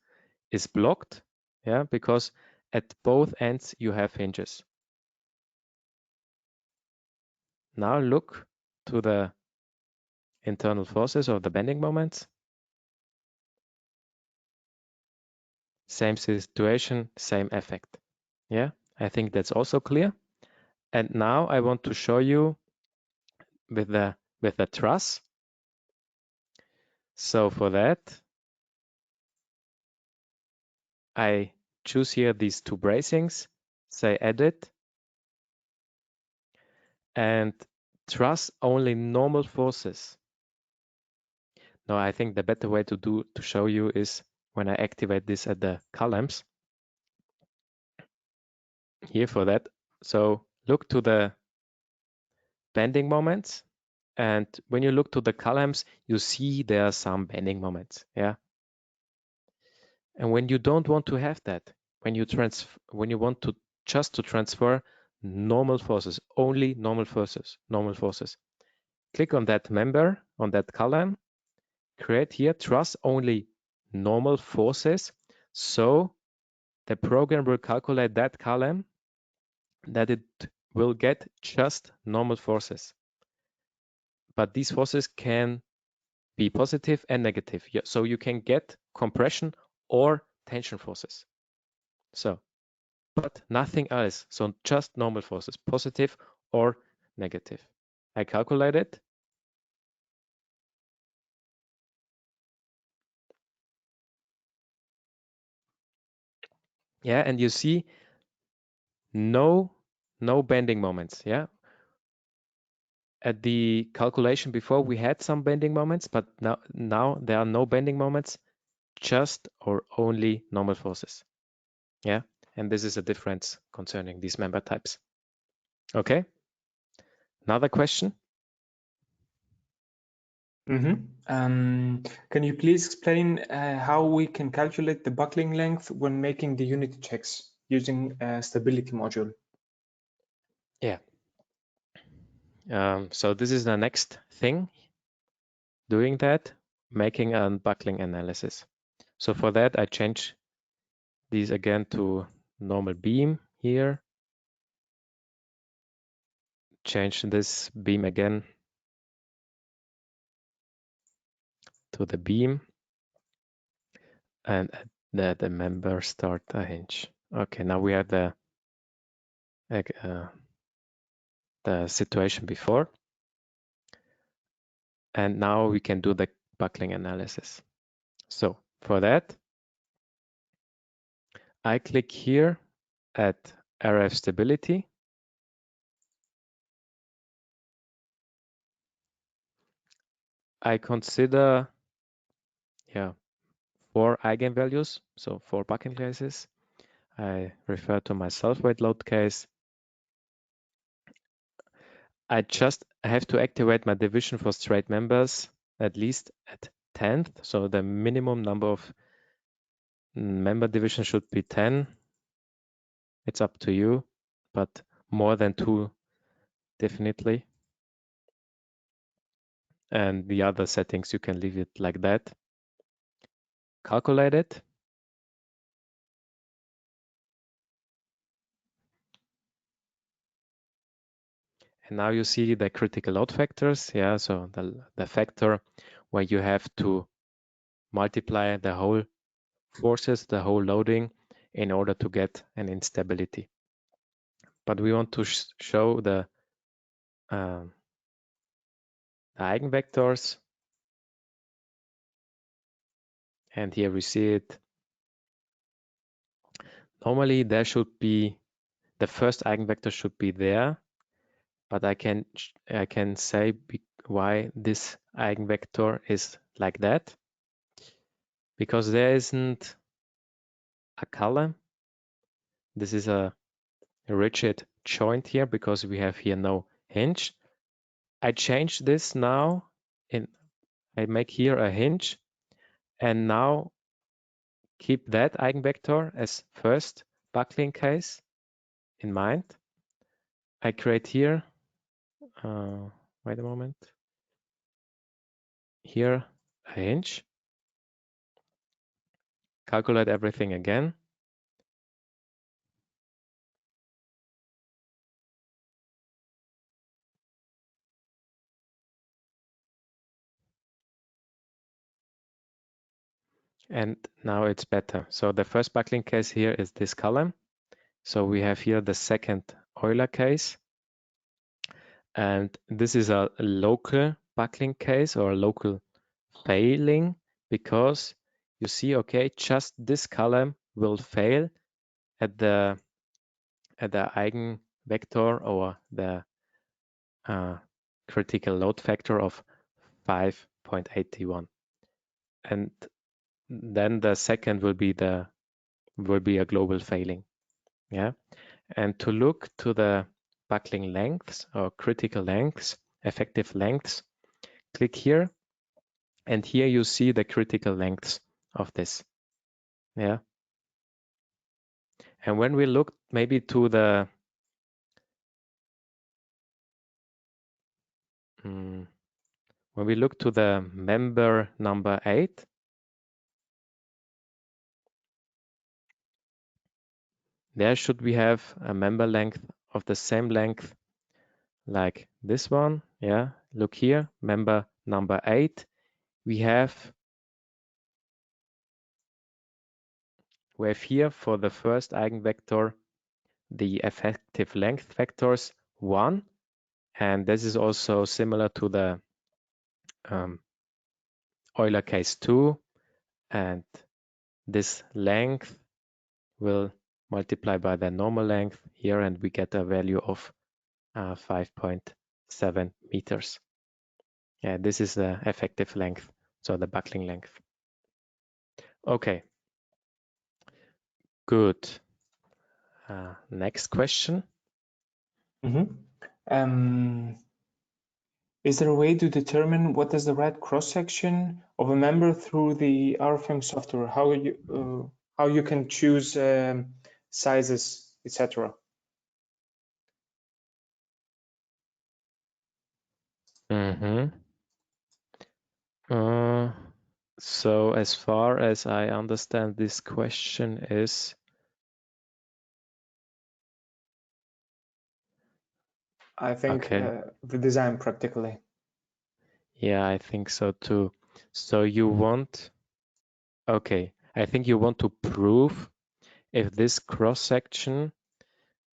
S1: is blocked, yeah, because at both ends you have hinges. Now look to the internal forces of the bending moments. Same situation, same effect. Yeah, I think that's also clear. And now I want to show you with the truss. So for that, I choose here these two bracings, say edit, and truss only normal forces. Now I think the better way to show you is when I activate this at the columns. Here for that. So look to the bending moments, and when you look to the columns, you see there are some bending moments, yeah. And when you don't want to have that, when you want to just to transfer normal forces, only normal forces, click on that member, on that column, create here truss only normal forces. So the program will calculate that column that it will get just normal forces. But these forces can be positive and negative. So you can get compression or tension forces. So, but nothing else. So just normal forces, positive or negative. I calculate it. Yeah, and you see no bending moments. Yeah. At the calculation before we had some bending moments, but now there are no bending moments, just or only normal forces. Yeah, and this is a difference concerning these member types. Okay. Another question?
S2: Can you please explain how we can calculate the buckling length when making the unit checks using a stability module?
S1: Yeah. So this is the next thing, doing that, making a buckling analysis. So for that, I change these again to normal beam here. Change this beam again to the beam, and the member start a hinge. Okay, now we have the situation before, and now we can do the buckling analysis. So for that, I click here at RF stability. I consider 4 eigenvalues, so 4 buckling cases. I refer to my self-weight load case. I just have to activate my division for straight members at least at 10th. So the minimum number of member division should be 10. It's up to you, but more than 2 definitely. And the other settings, you can leave it like that. Calculate it. And now you see the critical load factors. Yeah, so the factor where you have to multiply the whole forces, the whole loading, in order to get an instability. But we want to show the eigenvectors. And here we see it. Normally there should be, the first eigenvector should be there, but I can say why this eigenvector is like that. Because there isn't a column. This is a rigid joint here because we have here no hinge. I change this now, I make here a hinge, and now keep that eigenvector as first buckling case in mind. I create here, wait a moment, here a hinge, calculate everything again. And now it's better. So the first buckling case here is this column. So we have here the second Euler case. And this is a local buckling case or a local failing, because you see, okay, just this column will fail at the eigenvector or the critical load factor of 5.81. And then the second will be a global failing. Yeah. And to look to the buckling lengths or critical lengths, effective lengths, click here. And here you see the critical lengths of this. Yeah. And when we look maybe to the when we look to the member number 8, there should we have a member length of the same length like this one. Yeah, look here, member number 8. We have here for the first eigenvector the effective length vectors 1, and this is also similar to the Euler case 2, and this length will multiply by the normal length here, and we get a value of 5.7 meters. Yeah, this is the effective length, so the buckling length. Okay, good. Next question.
S2: Is there a way to determine what is the right cross-section of a member through the RFEM software? How you can choose sizes, etc.?
S1: So as far as I understand, this question is,
S2: I think
S1: okay.
S2: the design practically.
S1: Yeah, I think so too. So you want, okay, I think you want to prove if this cross-section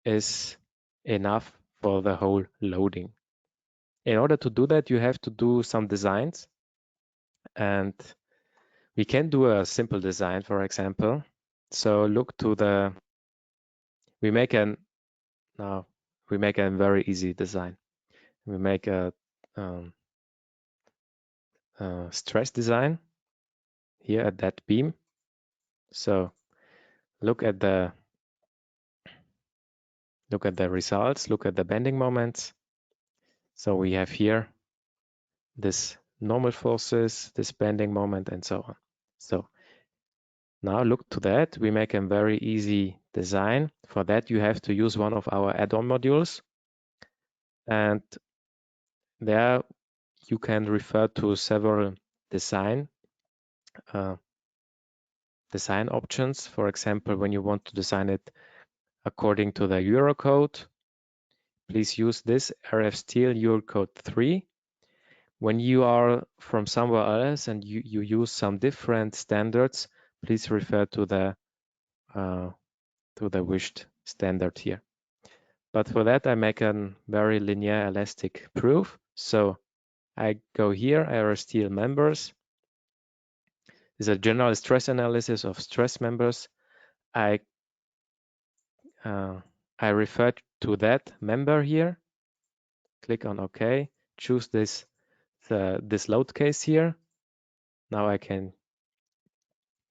S1: is enough for the whole loading. In order to do that, you have to do some designs, and we can do a simple design, for example. So look to the, we make a very easy design. We make a stress design here at that beam. So look at the results, look at the bending moments. So we have here this normal forces, this bending moment, and so on. So now look to that. We make a very easy design. For that, you have to use one of our add-on modules. And there you can refer to several design options. For example, when you want to design it according to the Eurocode, please use this RF Steel Eurocode 3. When you are from somewhere else and you use some different standards, please refer to the wished standard here. But for that, I make a very linear elastic proof. So I go here, RF Steel members. This is a general stress analysis of stress members. I refer to that member here. Click on OK. Choose this load case here. Now I can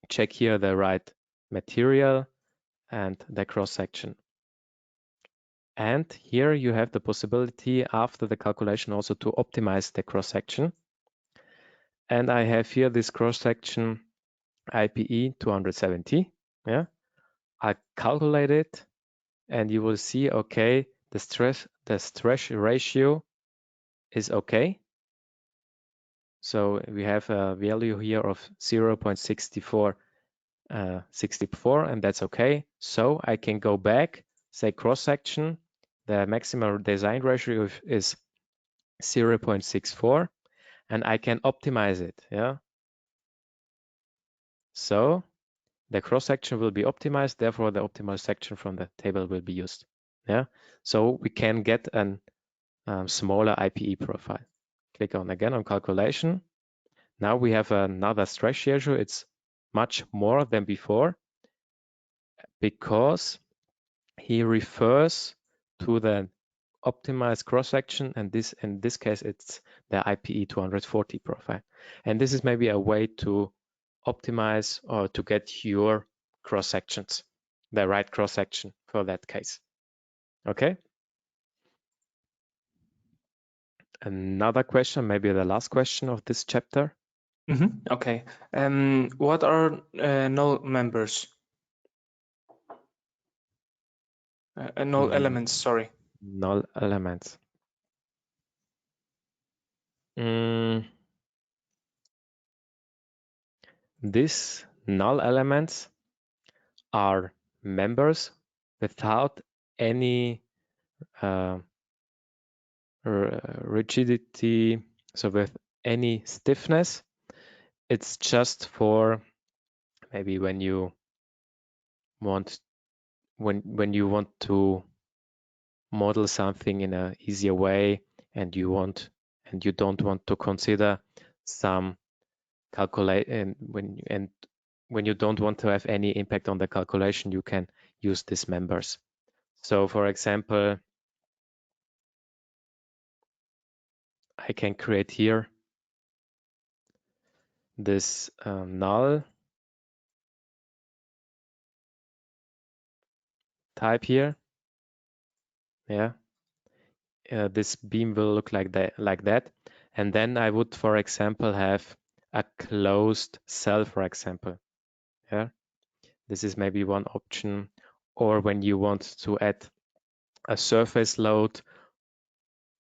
S1: check here the right material and the cross section. And here you have the possibility after the calculation also to optimize the cross section. And I have here this cross section IPE 270. Yeah, I calculate it, and you will see, okay, the stress ratio is okay. So we have a value here of 0.64, and that's okay. So I can go back, say cross section, the maximum design ratio is 0.64, and I can optimize it. Yeah. So the cross section will be optimized, therefore the optimal section from the table will be used. Yeah. So we can get a smaller IPE profile. Click on again on calculation. Now we have another stress ratio. It's much more than before because he refers to the optimized cross section, and this in this case it's the IPE 240 profile. And this is maybe a way to optimize or to get your cross sections, the right cross section for that case. Okay. Another question, maybe the last question of this chapter.
S2: Okay. What are null members? Null elements, sorry.
S1: Null elements. These null elements are members without any rigidity, so with any stiffness. It's just for maybe when you want to model something in an easier way, and you don't want to consider some calculate, and when you don't want to have any impact on the calculation, you can use these members. So for example, I can create here this null type here. Yeah. this beam will look like that. And then I would, for example, have a closed cell, for example. Yeah, this is maybe one option. Or when you want to add a surface load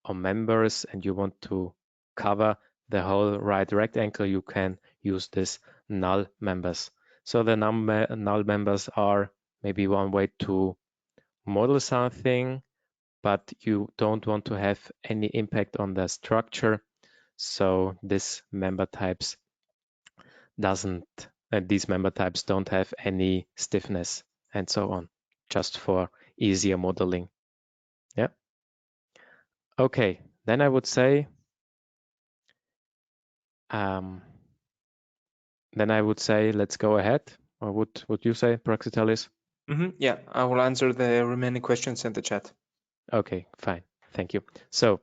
S1: or members and you want to cover the whole right rectangle, you can use this null members. So the null members are maybe one way to model something, but you don't want to have any impact on the structure. So this member types these member types don't have any stiffness and so on, just for easier modeling. Yeah. Okay, then I would say let's go ahead. Or would you say, Praxiteles?
S2: Yeah, I will answer the remaining questions in the chat.
S1: Okay, fine. Thank you. So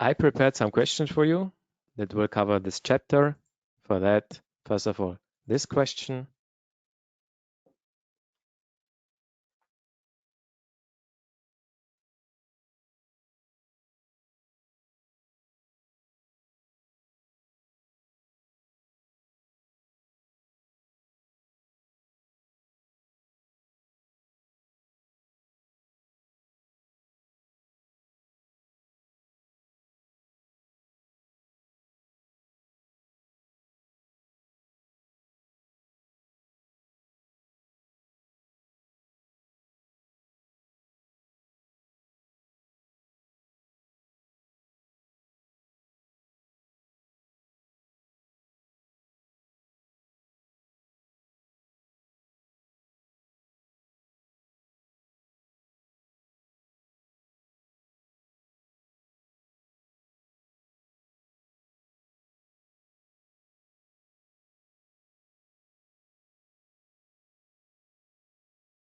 S1: I prepared some questions for you that will cover this chapter. For that, first of all, this question.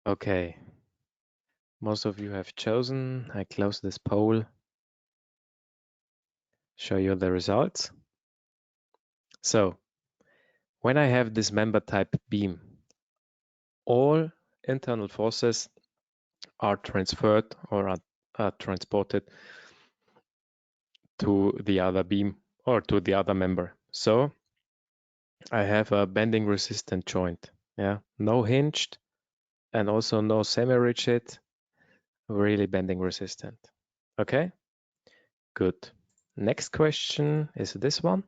S1: Okay, most of you have chosen. I close this poll. Show you the results. So when I have this member type beam, all internal forces are transferred or are transported to the other beam or to the other member. So I have a bending resistant joint. Yeah, no hinged and also no semi-rigid, really bending resistant. Okay, good. Next question is this one.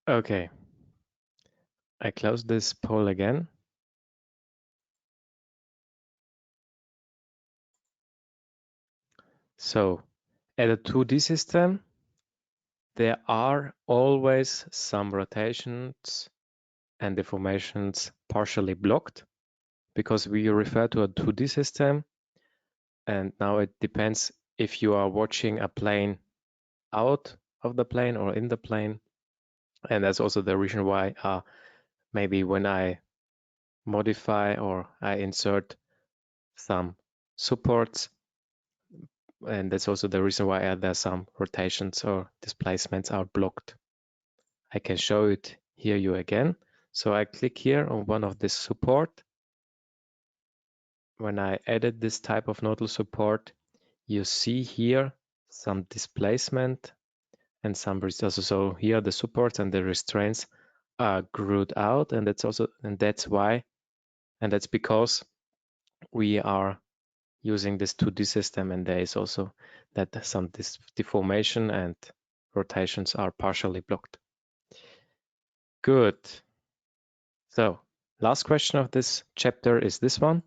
S1: Okay, I close this poll again. So at a 2D system, there are always some rotations and deformations partially blocked because we refer to a 2D system. And now it depends if you are watching a plane out of the plane or in the plane. And that's also the reason why maybe when I modify or I insert some supports, and that's also the reason why there are some rotations or displacements are blocked. I can show it here you again. So I click here on one of this support. When I added this type of nodal support, you see here some displacement and some resistance. So here the supports and the restraints are grooved out, and that's why, and that's because we are using this 2D system, and there is also that some deformation and rotations are partially blocked. Good. So last question of this chapter is this one.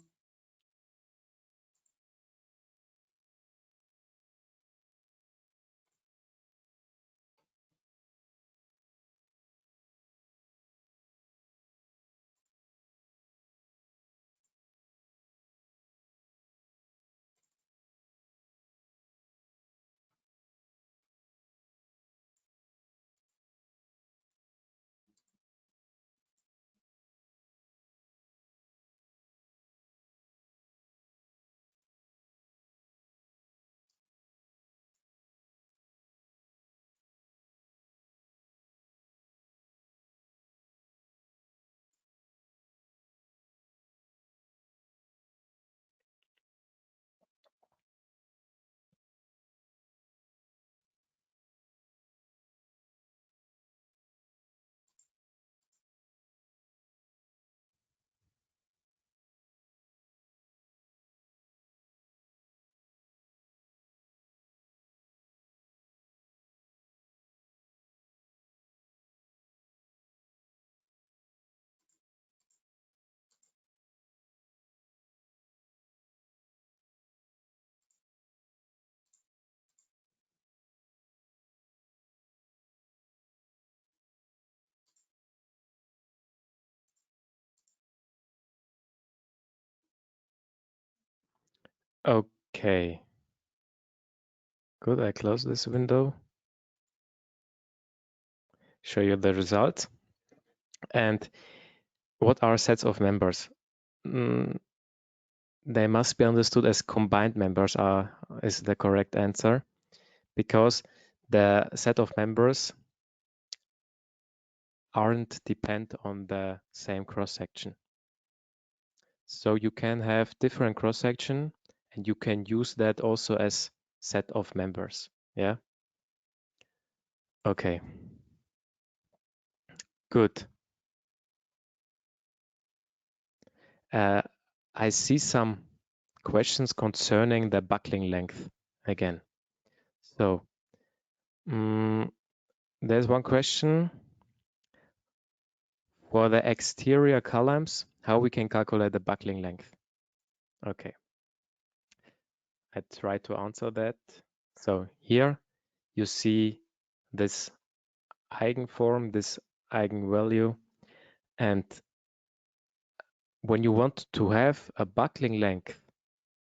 S1: Okay. Good, I close this window. Show you the results. And what are sets of members? They must be understood as combined members is the correct answer, because the set of members aren't depend on the same cross-section. So you can have different cross-section and you can use that also as set of members. Yeah. Okay. Good. I see some questions concerning the buckling length again. So there's one question for the exterior columns, how we can calculate the buckling length. Okay. I try to answer that. So here you see this eigenform, this eigenvalue, and when you want to have a buckling length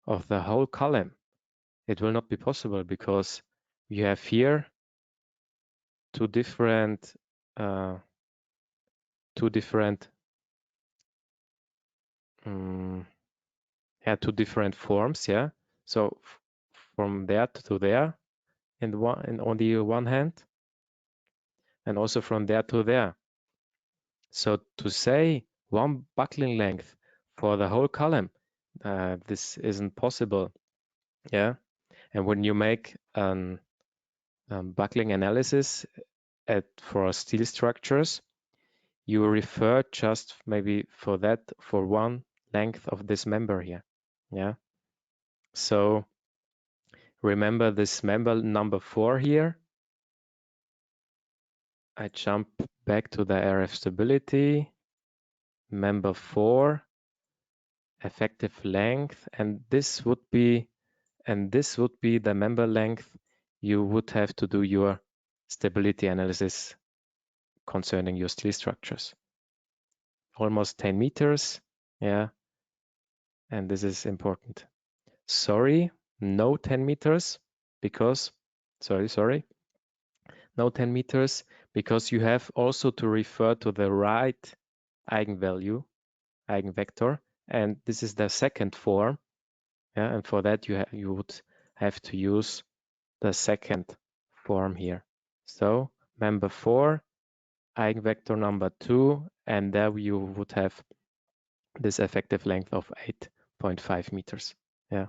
S1: of the whole column, it will not be possible because you have here two different two different forms. Yeah, so from there to there on the one hand, and also from there to there. So to say one buckling length for the whole column, this isn't possible. Yeah, and when you make buckling analysis for steel structures, you refer just maybe for one length of this member here. Yeah. So remember this member number 4 here. I jump back to the RF stability, member 4, effective length, and this would be the member length you would have to do your stability analysis concerning your steel structures. Almost 10 meters, yeah, and this is important. Sorry, no 10 meters because, sorry, no 10 meters because you have also to refer to the right eigenvalue, eigenvector, and this is the second form, yeah, and for that you would have to use the second form here. So member 4, eigenvector number 2, and there you would have this effective length of 8.5 meters. Yeah.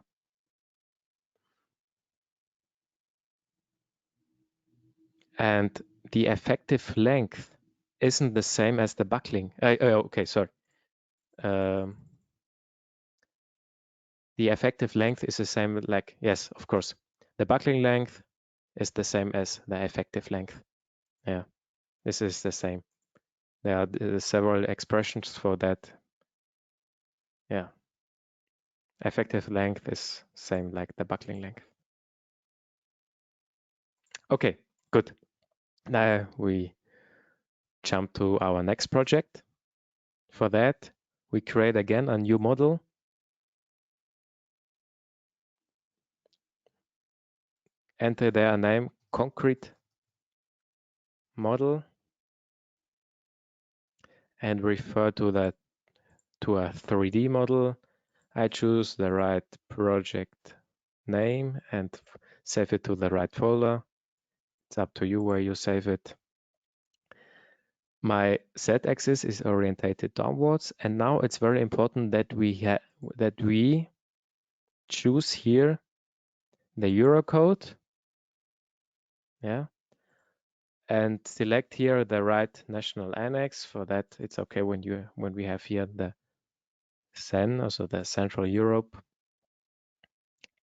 S1: And the effective length isn't the same as the buckling. Okay, sorry. The effective length is the same, like, yes, of course. The buckling length is the same as the effective length. Yeah, this is the same. There are several expressions for that. Yeah, effective length is same like the buckling length. Okay, good. Now we jump to our next project. For that, we create again a new model. Enter their name, concrete model, and refer to a 3D model. I choose the right project name and save it to the right folder. It's up to you where you save it. My z-axis is orientated downwards, and now it's very important that we choose here the Eurocode, yeah, and select here the right national annex. For that, it's okay when we have here the CEN, also the Central Europe,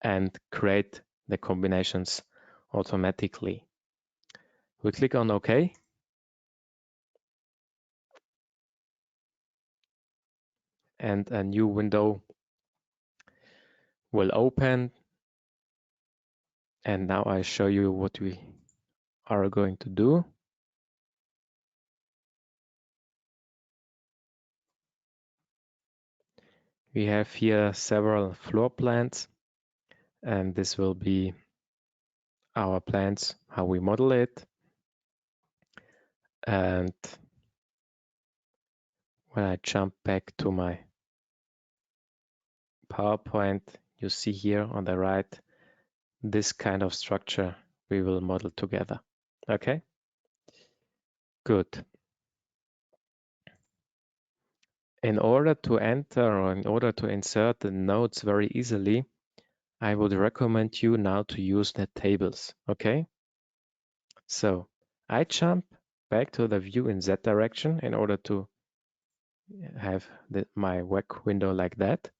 S1: and create the combinations automatically. We click on OK. And a new window will open. And now I show you what we are going to do. We have here several floor plans, and this will be our plans, how we model it. And when I jump back to my PowerPoint, you see here on the right, this kind of structure we will model together. Okay, good. In order to enter or in order to insert the nodes very easily, I would recommend you now to use the tables, okay? So I jump back to the view in Z direction in order to have my WEC window like that.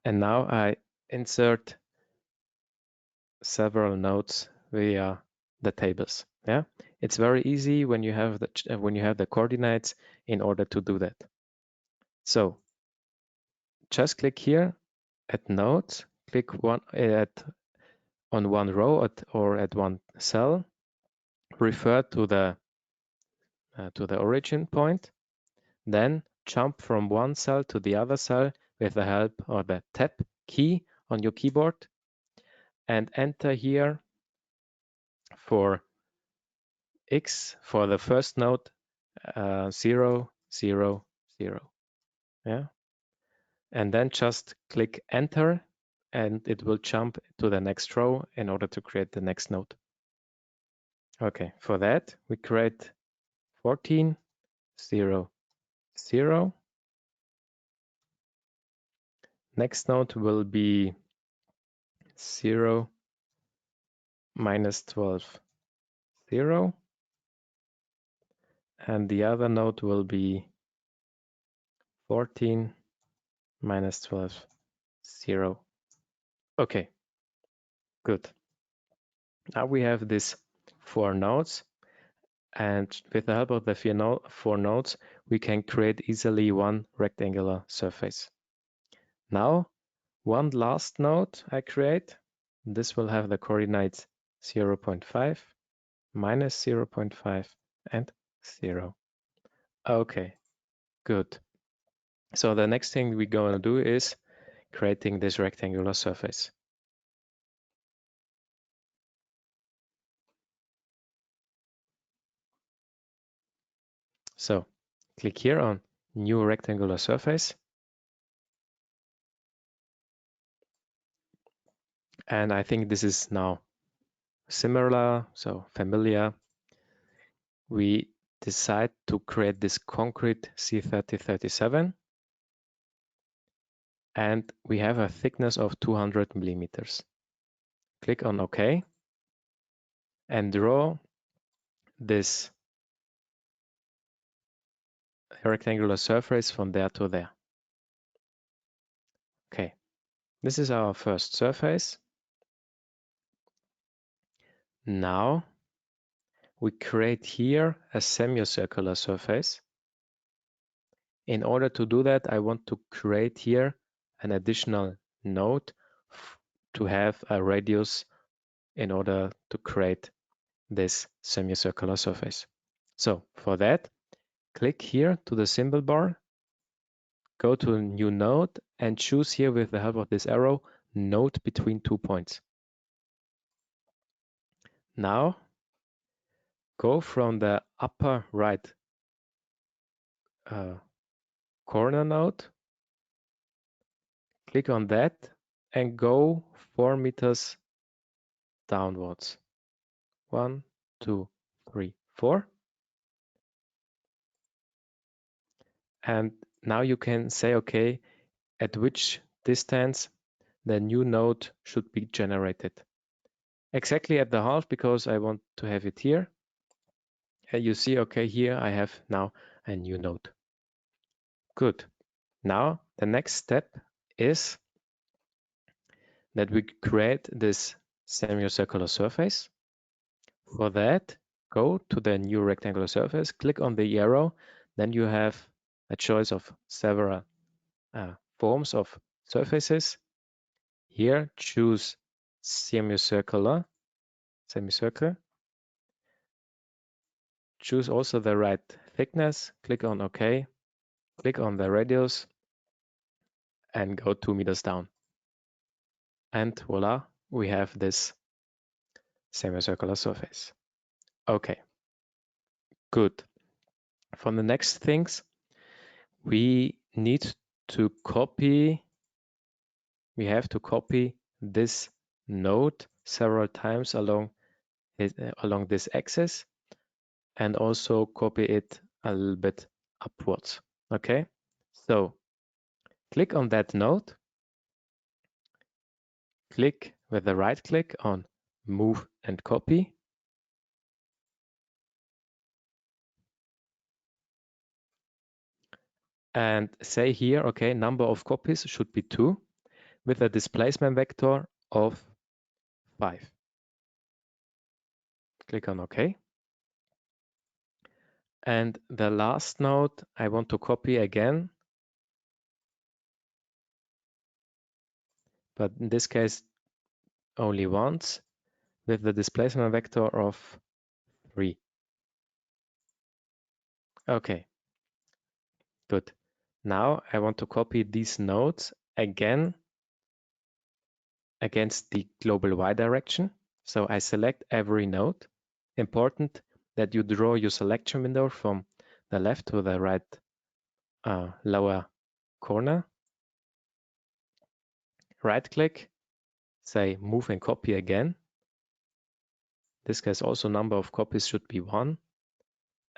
S1: And now I insert several nodes via the tables. Yeah, it's very easy when you have the coordinates in order to do that. So just click here at nodes, click on one row or at one cell, refer to the origin point, then jump from one cell to the other cell with the help of the tab key on your keyboard, and enter here for X for the first node 0, 0, 0. Yeah, and then just click enter, and it will jump to the next row in order to create the next node. Okay, for that we create 14, 0, 0. Next node will be 0, minus 12, 0. And the other node will be 14, minus 12, 0. Okay, good. Now we have these 4 nodes. And with the help of the 4 nodes, we can create easily one rectangular surface. Now, one last node I create. This will have the coordinates 0.5, minus 0.5, and 0. Okay, good. So the next thing we're going to do is creating this rectangular surface. So click here on New Rectangular Surface. And I think this is now similar, so familiar. We decide to create this concrete C3037. And we have a thickness of 200 millimeters. Click on OK and draw this rectangular surface from there to there. Okay, this is our first surface. Now we create here a semicircular surface. In order to do that, I want to create here an additional node to have a radius in order to create this semicircular surface. So for that, click here to the symbol bar, go to a new node and choose here with the help of this arrow, node between 2 points. Now go from the upper right corner node, click on that and go 4 meters downwards. 1, 2, 3, 4. And now you can say, okay, at which distance the new node should be generated. Exactly at the half, because I want to have it here. And you see, okay, here I have now a new node. Good. Now the next step is that we create this semicircular surface. For that, go to the new rectangular surface, click on the arrow, then you have a choice of several forms of surfaces. Here, choose semicircle. Choose also the right thickness, click on OK, click on the radius, and go 2 meters down. And voila, we have this semicircular surface. Okay, good. For the next things, we need to copy, we have to copy this node several times along this axis, and also copy it a little bit upwards. Okay, so click on that node, click with the right click on move and copy. And say here, okay, number of copies should be 2 with a displacement vector of 5. Click on OK. And the last node I want to copy again, but in this case only once, with the displacement vector of 3. Okay, good. Now I want to copy these nodes again against the global Y direction. So I select every node. Important that you draw your selection window from the left to the right lower corner. Right click, say move and copy again. This case also number of copies should be 1.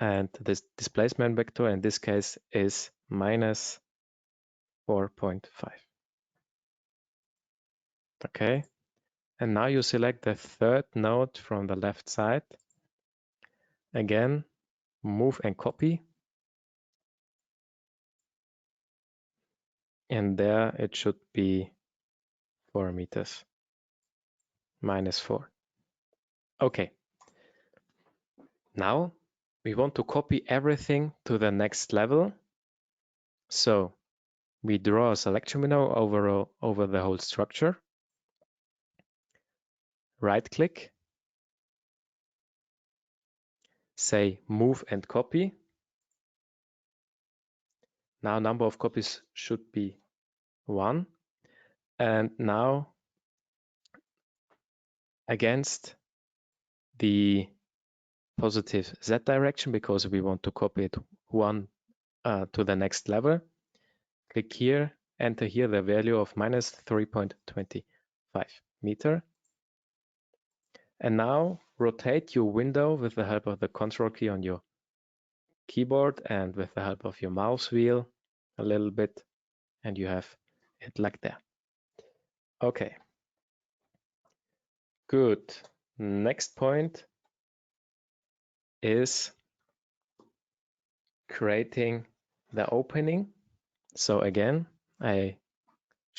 S1: And this displacement vector in this case is minus 4.5. Okay. And now you select the third node from the left side. Again, move and copy. And there it should be 4 meters, minus 4. Okay. Now we want to copy everything to the next level. So we draw a selection window over the whole structure. Right click. Say move and copy. Now number of copies should be 1. And now against the positive Z direction, because we want to copy it 1 to the next level, click here, enter here the value of minus 3.25 meter. And now rotate your window with the help of the control key on your keyboard and with the help of your mouse wheel a little bit, and you have it like that. Okay. Good. Next point is creating the opening. So again, I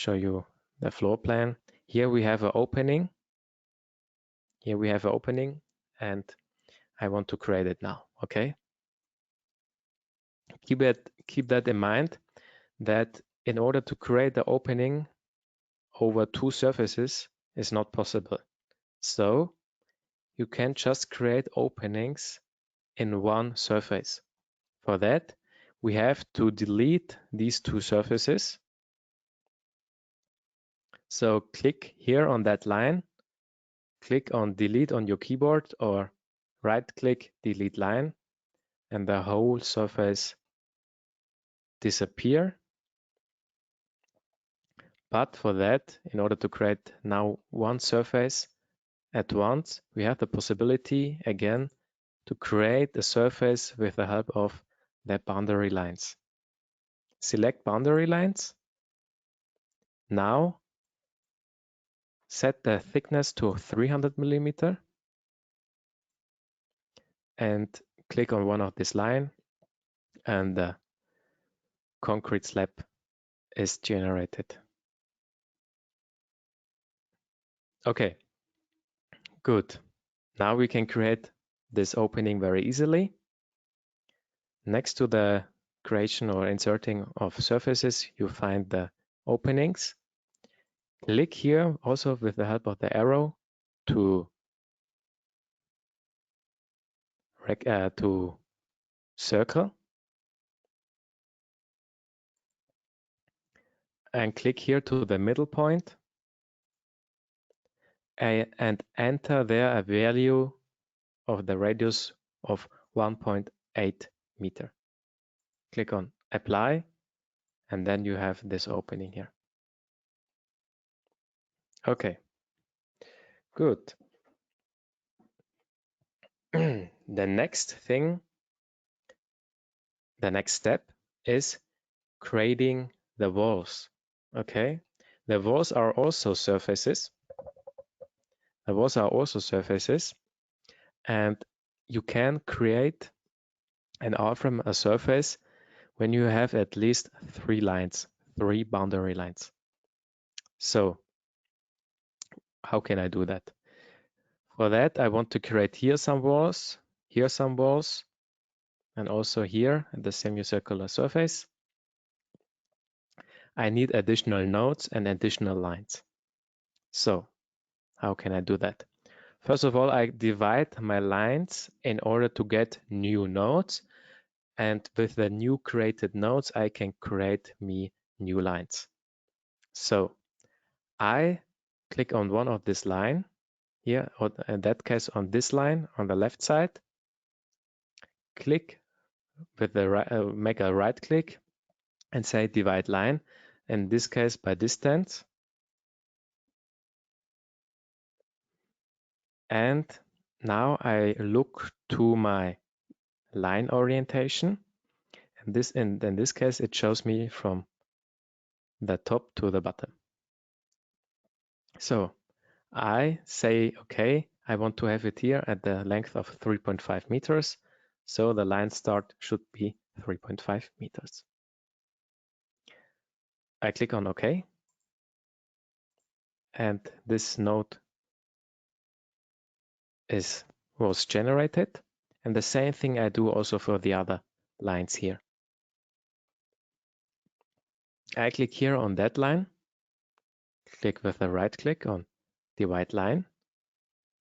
S1: show you the floor plan. Here we have an opening. Here we have an opening, and I want to create it now. Okay. Keep that in mind, that in order to create the opening over two surfaces is not possible. So you can just create openings in one surface. For that, we have to delete these two surfaces. So click here on that line, click on delete on your keyboard, or right click delete line, and the whole surface disappear. But for that, in order to create now one surface at once, we have the possibility again to create a surface with the help of the boundary lines. Select boundary lines. Now set the thickness to 300 millimeter and click on one of this line, and the concrete slab is generated. Okay, good. Now we can create this opening very easily. Next to the creation or inserting of surfaces, you find the openings. Click here also with the help of the arrow to circle, and click here to the middle point and enter there a value of the radius of 1.8 meter. Click on apply, and then you have this opening here. Okay, good. The next step is creating the walls. Okay, the walls are also surfaces. The walls are also surfaces, and you can create an R-frame, a surface, when you have at least 3 lines, 3 boundary lines. So how can I do that? For that, I want to create here some walls, and also here the semicircular surface. I need additional nodes and additional lines. So how can I do that? First of all, I divide my lines in order to get new nodes. And with the new created nodes, I can create me new lines. So I click on one of this line here, or in that case on this line on the left side. Click with the right, make a right click and say divide line. In this case by distance. And now I look to my line orientation. And in this case, it shows me from the top to the bottom. So I say, okay, I want to have it here at the length of 3.5 meters. So the line start should be 3.5 meters. I click on OK. And this node was generated. And the same thing I do also for the other lines here. I click here on that line. Click with the right click on divide line.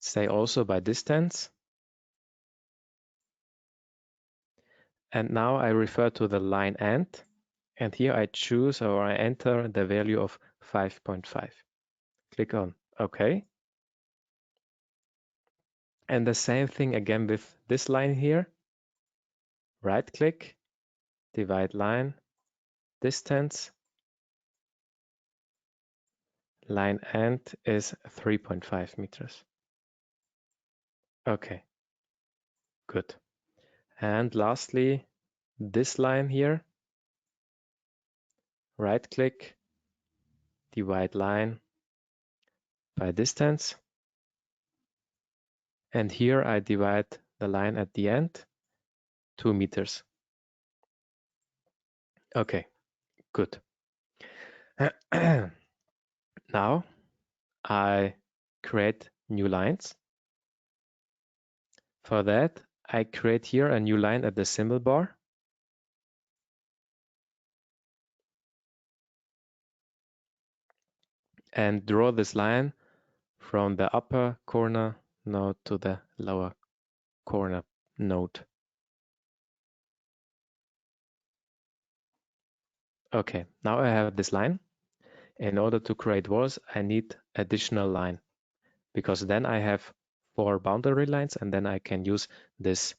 S1: Say also by distance. And now I refer to the line end. And here I choose or I enter the value of 5.5. Click on OK. And the same thing again with this line here. Right click, divide line, distance. Line end is 3.5 meters. Okay, good. And lastly, this line here. Right click, divide line by distance. And here I divide the line at the end, 2 meters. Okay, good. Now I create new lines. For that, I create here a new line at the symbol bar. And draw this line from the upper corner node to the lower corner node. Okay, now I have this line. In order to create walls, I need additional line, because then I have 4 boundary lines, and then I can use this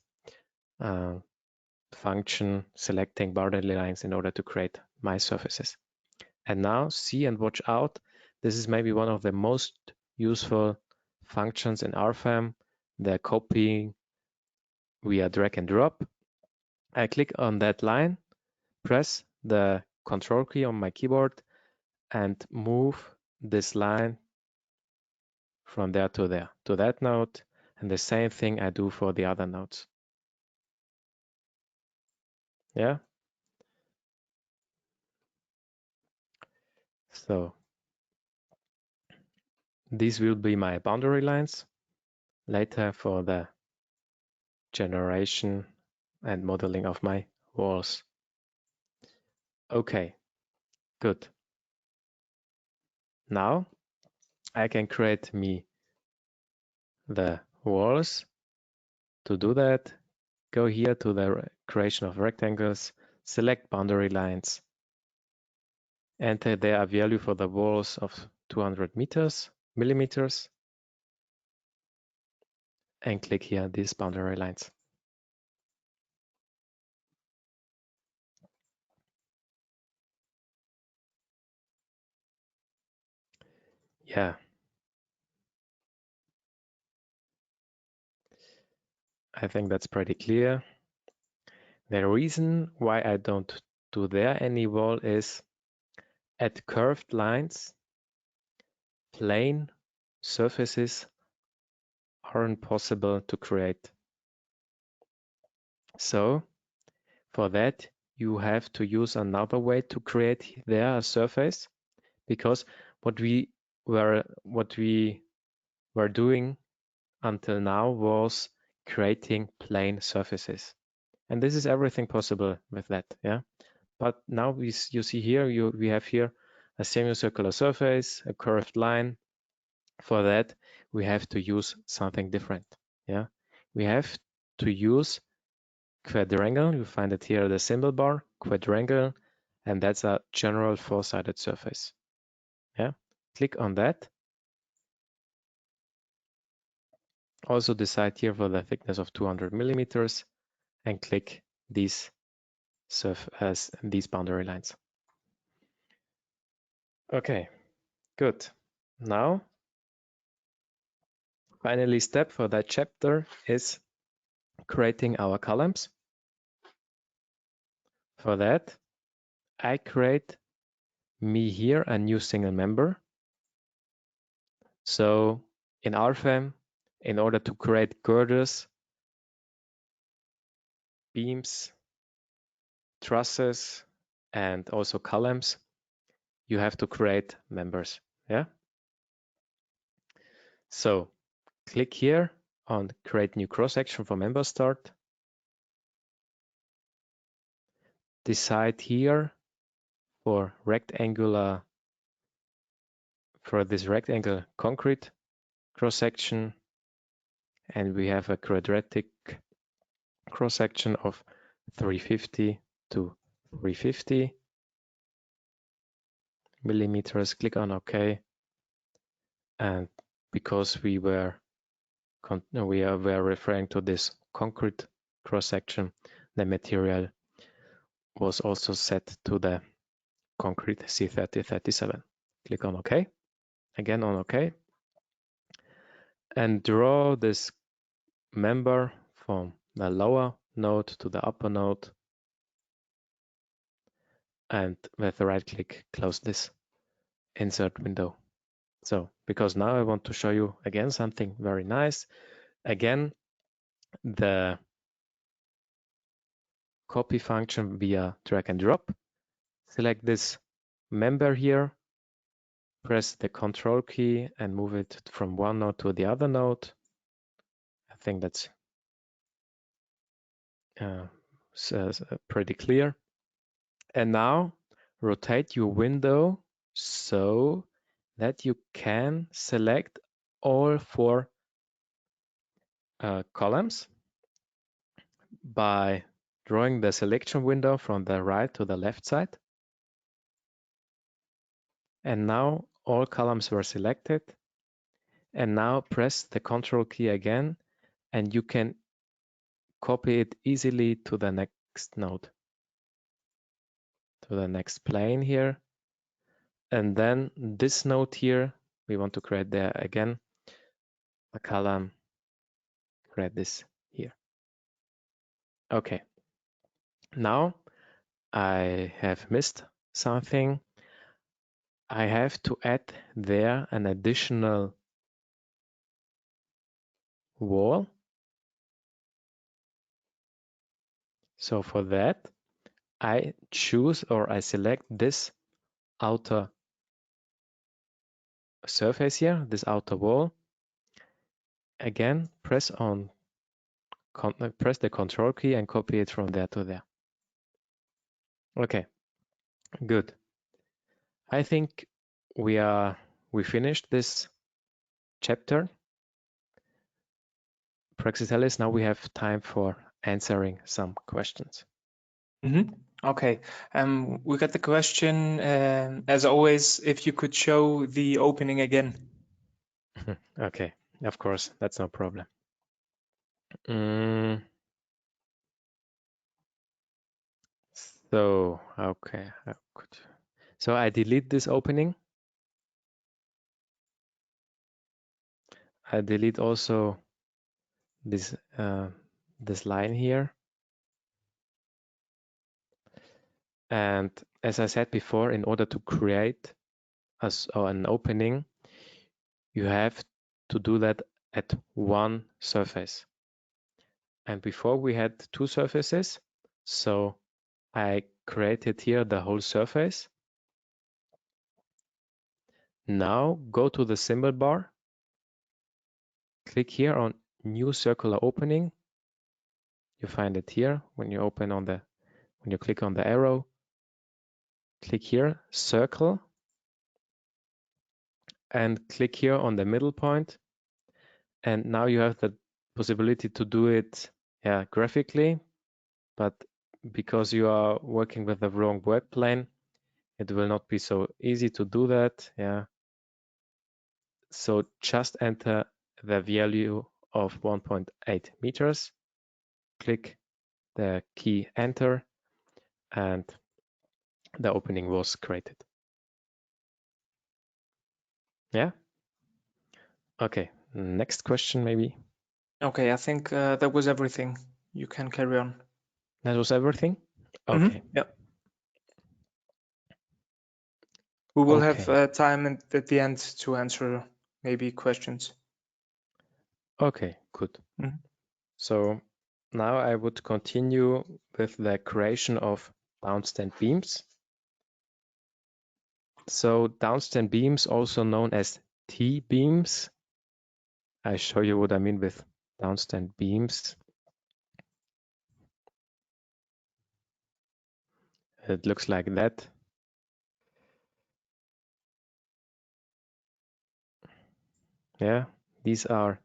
S1: function selecting boundary lines in order to create my surfaces. And now see and watch out. This is maybe one of the most useful functions in RFEM, the copying via drag and drop. I click on that line, press the Control key on my keyboard, and move this line from there to that node. And the same thing I do for the other nodes. Yeah. So these will be my boundary lines later for the generation and modeling of my walls. Okay, good. Now I can create me the walls. To do that, go here to the creation of rectangles, select boundary lines, enter there a value for the walls of 200 millimeters, and click here these boundary lines. Yeah. I think that's pretty clear. The reason why I don't do there any wall is at curved lines, plane surfaces aren't possible to create. So for that, you have to use another way to create there a surface, because what we were doing until now was creating plane surfaces. And this is everything possible with that, yeah. But now you see here, we have here a semicircular surface, a curved line. For that, we have to use something different, yeah. We have to use quadrangle. You find it here, the symbol bar, quadrangle, and that's a general 4-sided surface, yeah. Click on that. Also decide here for the thickness of 200 millimeters and click these boundary lines. Okay, good. Now, finally, step for that chapter is creating our columns. For that, I create me here a new single member. So in RFEM, in order to create girders, beams, trusses, and also columns, you have to create members, yeah? So click here on create new cross-section for member start. Decide here for this rectangle concrete cross-section, and we have a quadratic cross-section of 350 to 350 millimeters. Click on OK. And because we were referring to this concrete cross-section, the material was also set to the concrete C3037. Click on OK. Again on OK. And draw this member from the lower node to the upper node. And with the right click, close this insert window. So, because now I want to show you again something very nice. Again, the copy function via drag and drop. Select this member here, press the Control key and move it from one node to the other node. I think that's pretty clear. And now rotate your window so that you can select all 4 columns by drawing the selection window from the right to the left side. And now all columns were selected. And now press the Control key again, and you can copy it easily to the next node, to the next plane here. And then this node here, we want to create there again a column, create this here. Okay. Now I have missed something. I have to add there an additional wall. So for that, I choose or I select this outer surface here, this outer wall. Again, press the Control key and copy it from there to there. Okay, good. I think we finished this chapter. Praxitelis, now we have time for answering some questions.
S2: Okay, we got the question, as always, if you could show the opening again.
S1: Okay, of course, that's no problem. So, okay, so I delete this opening. I delete also this this line here. And as I said before, in order to create an opening, you have to do that at one surface. And before we had 2 surfaces, so I created here the whole surface. Now go to the symbol bar, click here on New Circular Opening. You find it here when you click on the arrow. Click here, Circle, and click here on the middle point. And now you have the possibility to do it, graphically, but because you are working with the wrong work plane, it will not be so easy to do that. So just enter the value of 1.8 meters, click the key Enter, and the opening was created. Yeah? Okay, next question maybe.
S2: Okay, I think that was everything. You can carry on.
S1: That was everything? Okay.
S2: Yeah. We will have time at the end to answer maybe questions.
S1: Okay, good. So now I would continue with the creation of downstand beams. So downstand beams, also known as T-beams. I show you what I mean with downstand beams. It looks like that. Yeah, these are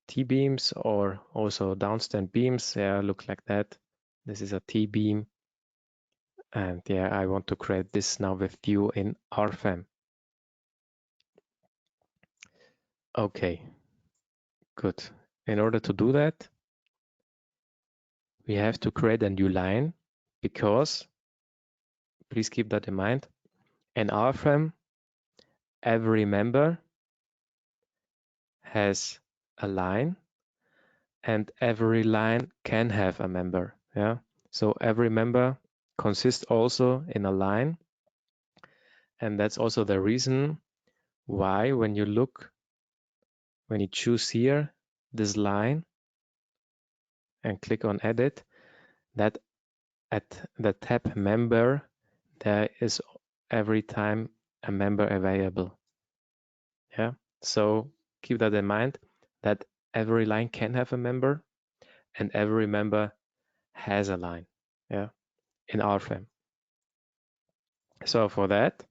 S1: T-beams or also downstand beams. Yeah, look like that. This is a T-beam. And yeah, I want to create this now with you in RFEM. Okay, good. In order to do that, we have to create a new line because, please keep that in mind, in RFEM, every member has a line and every line can have a member. Yeah, so every member consists also in a line. And that's also the reason why when you choose here this line and click on edit, that at the tab member, there is every time a member available. Yeah, so keep that in mind that every line can have a member and every member has a line, yeah, in RFEM. So for that,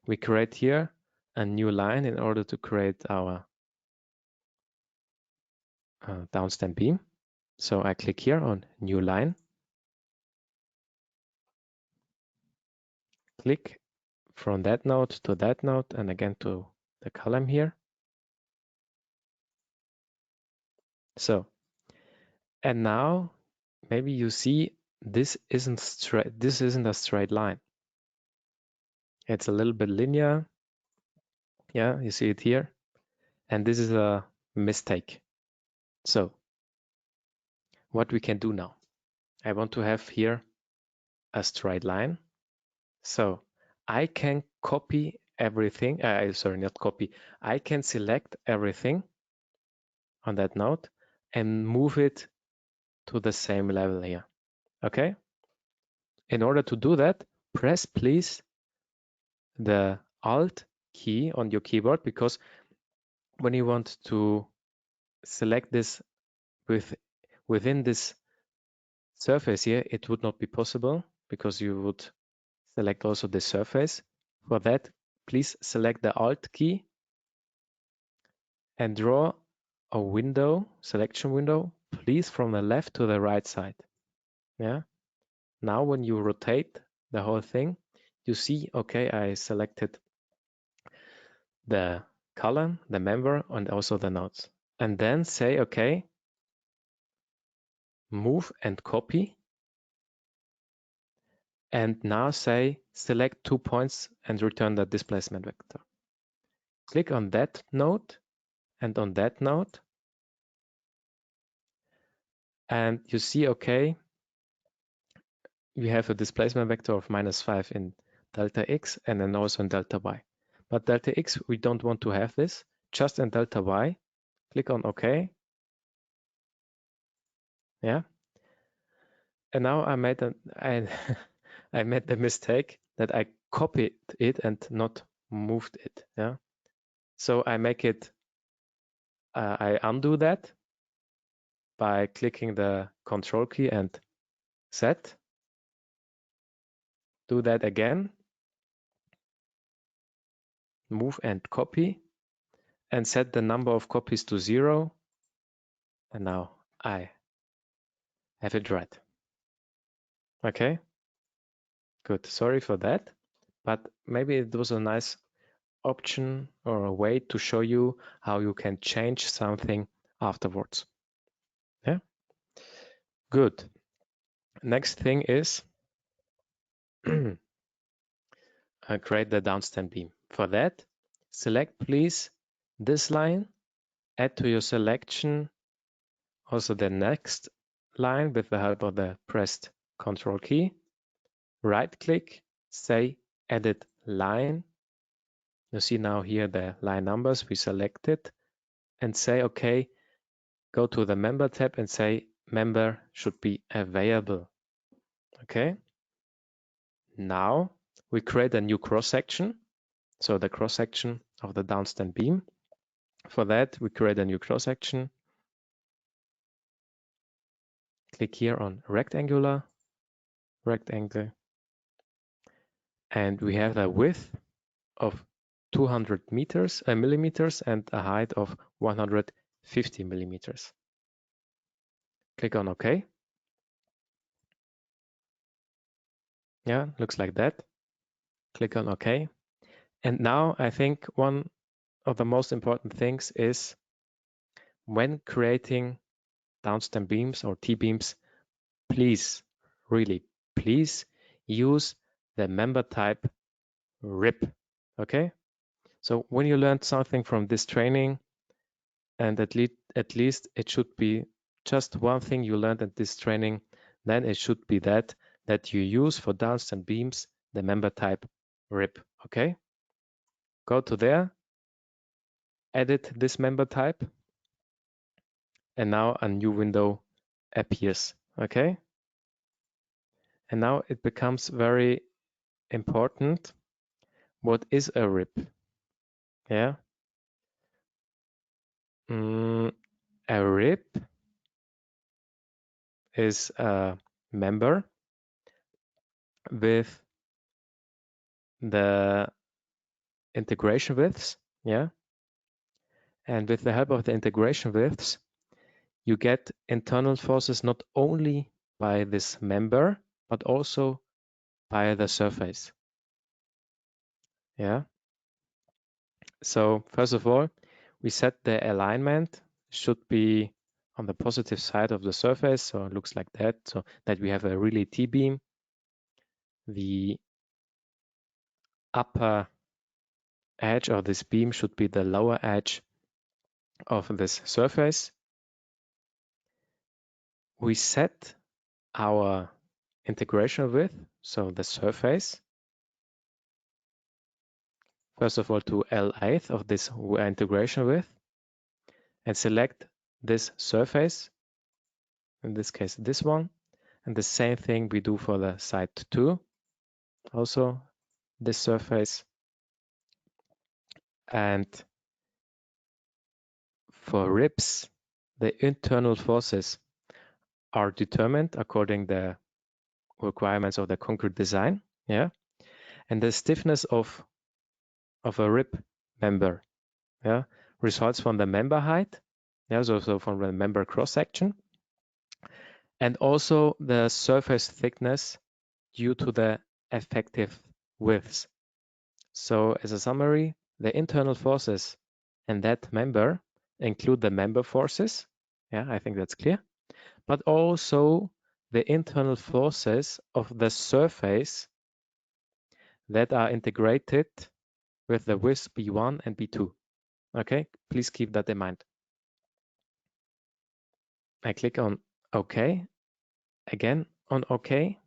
S1: we create here a new line in order to create our downstem beam. So I click here on new line, click from that node to that node and again to the column here. So, and now maybe you see this isn't straight, this isn't a straight line. It's a little bit linear. Yeah, you see it here. And this is a mistake. So what we can do now, I want to have here a straight line. So I can copy everything. Sorry, not copy. I can select everything on that node and move it to the same level here. Okay. In order to do that, press please the Alt key on your keyboard, because when you want to select this within this surface here, it would not be possible because you would select also the surface. For that, please select the Alt key and draw a window, selection window, please from the left to the right side. Yeah. Now when you rotate the whole thing, you see, okay, I selected the column, the member, and also the nodes. And then say, okay, move and copy. And now say, select 2 points and return the displacement vector. Click on that node and on that node. And you see, okay, we have a displacement vector of -5 in delta x and then also in delta y. But delta x, we don't want to have this, just in delta y. Click on OK. Yeah. And now I made I made the mistake that I copied it and not moved it. Yeah. So I make it, I undo that by clicking the Control key and set. Do that again. Move and copy and set the number of copies to 0. And now I have it right. Okay. Good. Sorry for that. But maybe it was a nice option or a way to show you how you can change something afterwards. Yeah. Good. Next thing is create the downstem beam. For that, select please this line, add to your selection also the next line with the help of the pressed Control key. Right click, say edit line. You see now here the line numbers we selected and say, okay, go to the member tab and say member should be available. Okay. Now we create a new cross section. So the cross section of the downstem beam. For that, we create a new cross section. Click here on rectangle. And we have a width of 200 millimeters and a height of 150 millimeters. Click on OK. Yeah, looks like that. Click on OK. And now I think one of the most important things is when creating downstem beams or T-beams, please, really, please use the member type RIP. Okay? So when you learned something from this training, and at least it should be just one thing you learned at this training, then it should be that you use for downstem beams the member type RIP. Okay? Go to there, edit this member type, and now a new window appears. Okay? And now it becomes very important. What is a rib? Yeah. A rib is a member with the integration widths, yeah. And with the help of the integration widths, you get internal forces not only by this member, but also by the surface. Yeah. So first of all, we set the alignment should be on the positive side of the surface. So it looks like that. So that we have a really T-beam. The upper edge of this beam should be the lower edge of this surface. We set our integration width, so the surface, first of all to L8 of this integration width, and select this surface, in this case this one, and the same thing we do for the side 2, also this surface. And for ribs, the internal forces are determined according to the requirements of the concrete design, yeah, and the stiffness of a rib member, yeah, results from the member height, yeah, so from the member cross section, and also the surface thickness due to the effective widths. So as a summary, the internal forces in that member include the member forces, yeah, I think that's clear, but also the internal forces of the surface that are integrated with the widths B1 and B2. Okay, please keep that in mind. I click on OK, again on OK.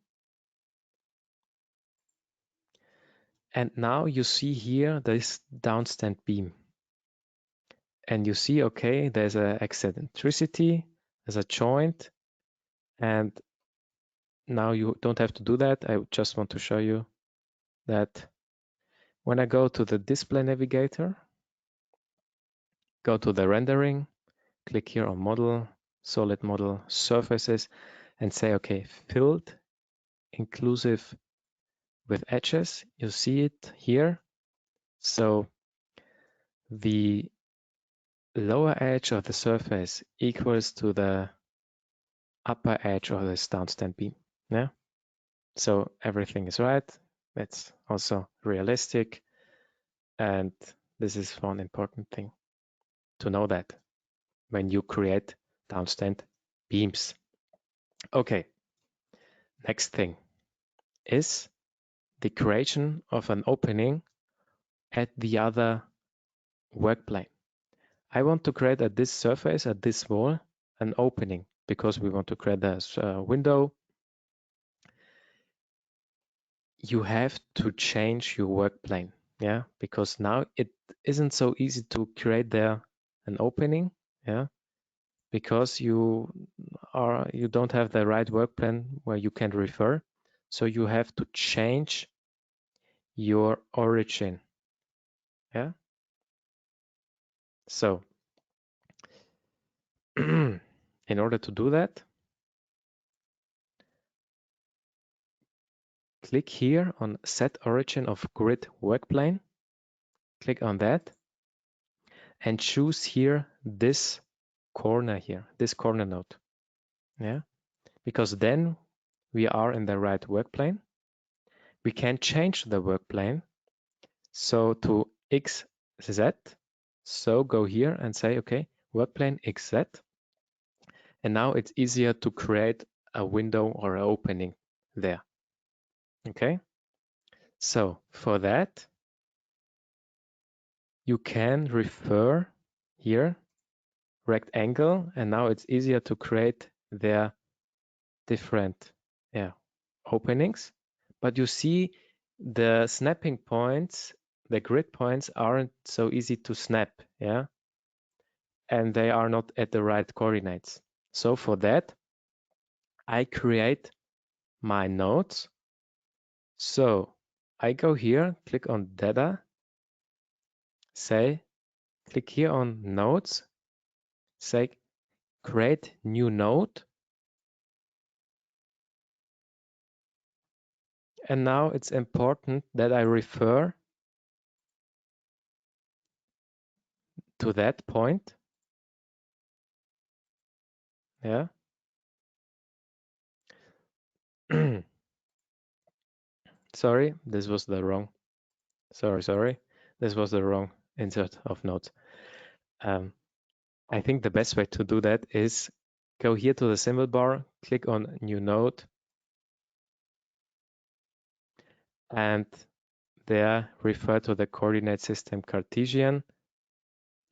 S1: And now you see here this downstand beam. And you see, okay, there's an eccentricity, there's a joint. And now you don't have to do that. I just want to show you that when I go to the display navigator, go to the rendering, click here on model, solid model, surfaces, and say, okay, filled, inclusive with edges. You see it here. So the lower edge of the surface equals to the upper edge of this downstand beam. Yeah. So everything is right. That's also realistic. And this is one important thing to know that when you create downstand beams. Okay. Next thing is the creation of an opening at the other work plane. I want to create at this surface, at this wall, an opening because we want to create a window. You have to change your work plane, yeah, because now it isn't so easy to create there an opening, yeah, because you don't have the right work plane where you can refer, so you have to change your origin, yeah. So in order to do that, click here on set origin of grid work plane, click on that and choose here this corner here, this corner node, yeah, because then we are in the right work plane. We can change the work plane, so to XZ, so go here and say, okay, work plane XZ, and now it's easier to create a window or an opening there. Okay, so for that, you can refer here rectangle, and now it's easier to create their different openings. But you see the snapping points, the grid points aren't so easy to snap, yeah, and they are not at the right coordinates. So for that, I create my nodes. So I go here, click on data, click here on nodes, say create new node. And now it's important that I refer to that point. Yeah. Sorry, this was the wrong. Sorry. This was the wrong insert of nodes. I think the best way to do that is go here to the symbol bar, click on new node, and there refer to the coordinate system Cartesian.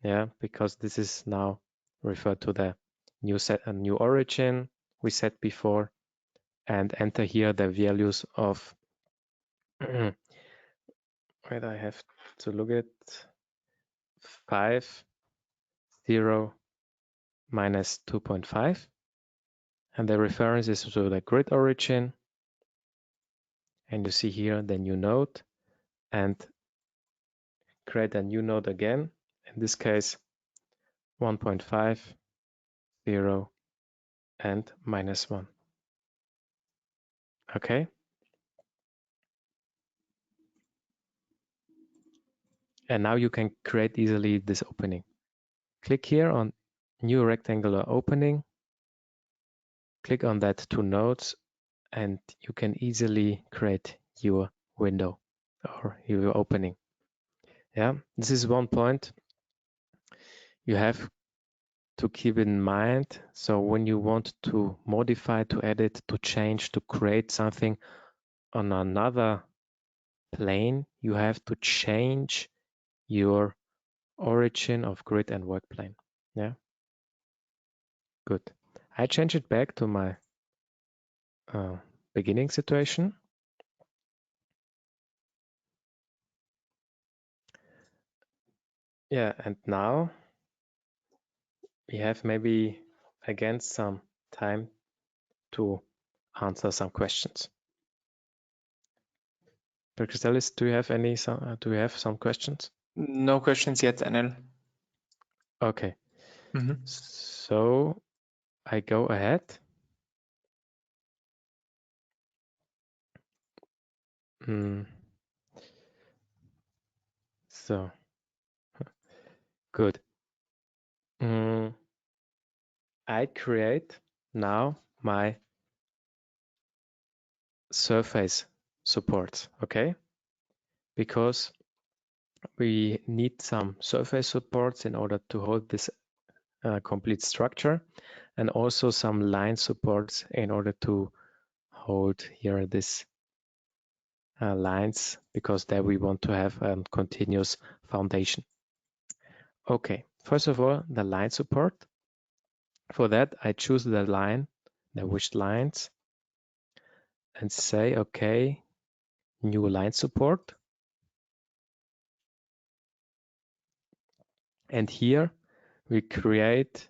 S1: Yeah, because this is now referred to the new origin we set before, and enter here the values of wait, I have to look at 5, 0, minus 2.5, and the reference is to the grid origin, and you see here the new node, and create a new node again, in this case 1.5, 0, and minus 1. Okay. And now you can create easily this opening. Click here on new rectangular opening, click on that two nodes, and you can easily create your window or your opening. Yeah, this is one point you have to keep in mind. So when you want to modify, to edit, to change, to create something on another plane, you have to change your origin of grid and work plane. Yeah, good. I change it back to my beginning situation. Yeah, and now we have maybe again some time to answer some questions. Dr. Stellis, do you have some questions?
S2: No questions yet, Anil.
S1: Okay. So I go ahead. So good. I create now my surface supports, okay? Because we need some surface supports in order to hold this complete structure, and also some line supports in order to hold here this lines, because there we want to have a continuous foundation. Okay, first of all, the line support. For that, I choose the line, the wished lines, and say, okay, new line support. And here we create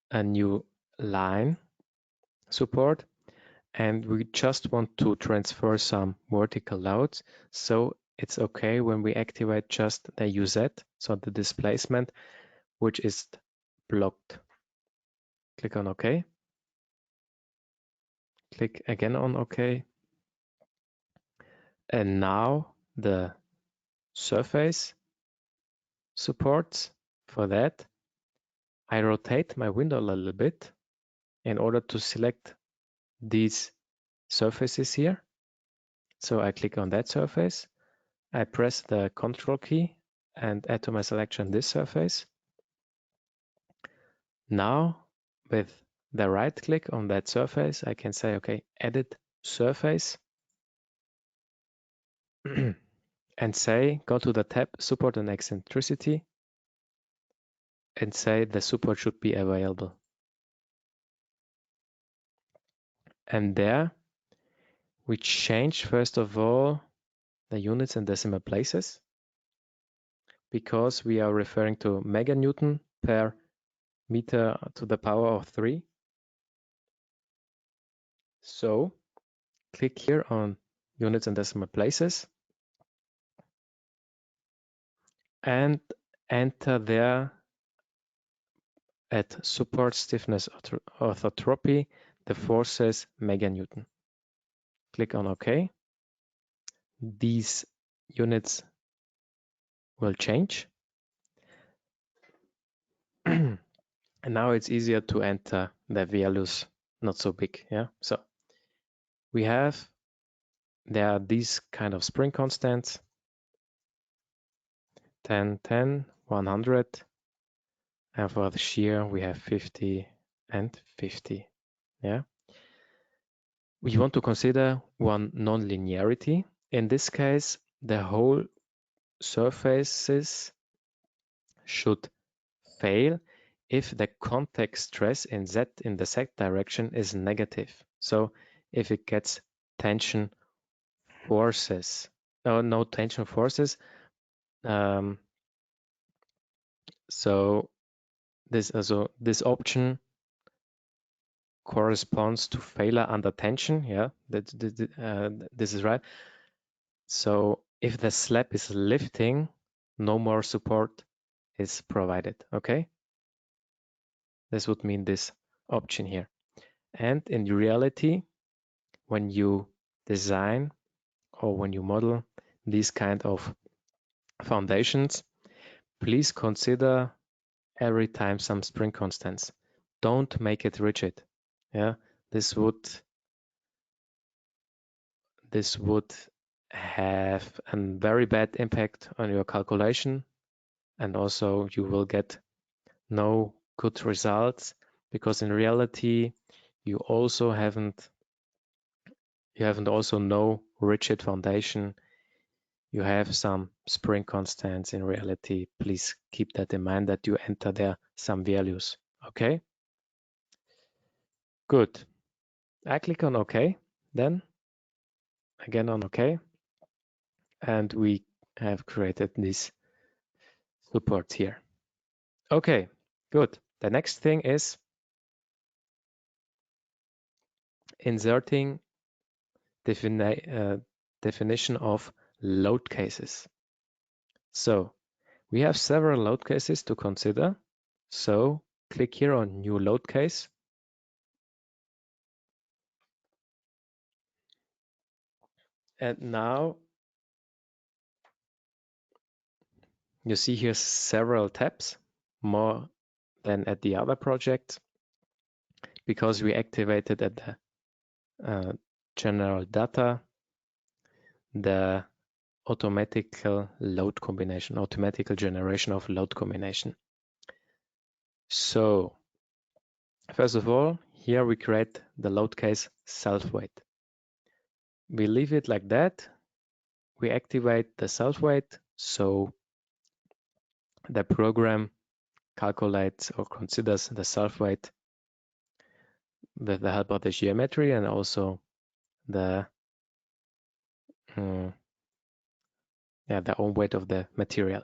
S1: a new line support, and we just want to transfer some vertical loads. So it's okay when we activate just the UZ, so the displacement, which is blocked. Click on OK. Click again on OK. And now the surface supports. For that, I rotate my window a little bit in order to select these surfaces here. So I click on that surface. I press the Control key and add to my selection this surface. Now, with the right click on that surface, I can say, okay, edit surface, and say, go to the tab support and eccentricity, and say the support should be available. And there we change, first of all, the units and decimal places, because we are referring to meganewton per meter to the power of 3. So click here on units and decimal places and enter there at support stiffness orthotropy the forces meganewton. Click on OK. These units will change. And now it's easier to enter the values, not so big. Yeah. So there are these kind of spring constants, 10, 10, 100. And for the shear, we have 50 and 50. Yeah. We want to consider one non-linearity. In this case, the whole surfaces should fail if the contact stress in the Z direction is negative. So if it gets tension forces, no tension forces. So this option corresponds to failure under tension. Yeah, this is right. So if the slab is lifting, no more support is provided. Okay, this would mean this option here. And in reality, when you design or when you model these kind of foundations, please consider every time some spring constants. Don't make it rigid. Yeah, this would have a very bad impact on your calculation, and also you will get no good results, because in reality you haven't also no rigid foundation. You have some spring constants in reality. Please keep that in mind, that you enter there some values. Okay, good. I click on OK, then again on OK, and we have created this support here. Okay, good. The next thing is inserting definition of load cases. So we have several load cases to consider. So click here on new load case. And now you see here several tabs, more than at the other project, because we activated at the general data the automatical generation of load combination. So first of all, here we create the load case self-weight. We leave it like that. We activate the self-weight, so the program calculates or considers the self-weight with the help of the geometry and also the own weight of the material,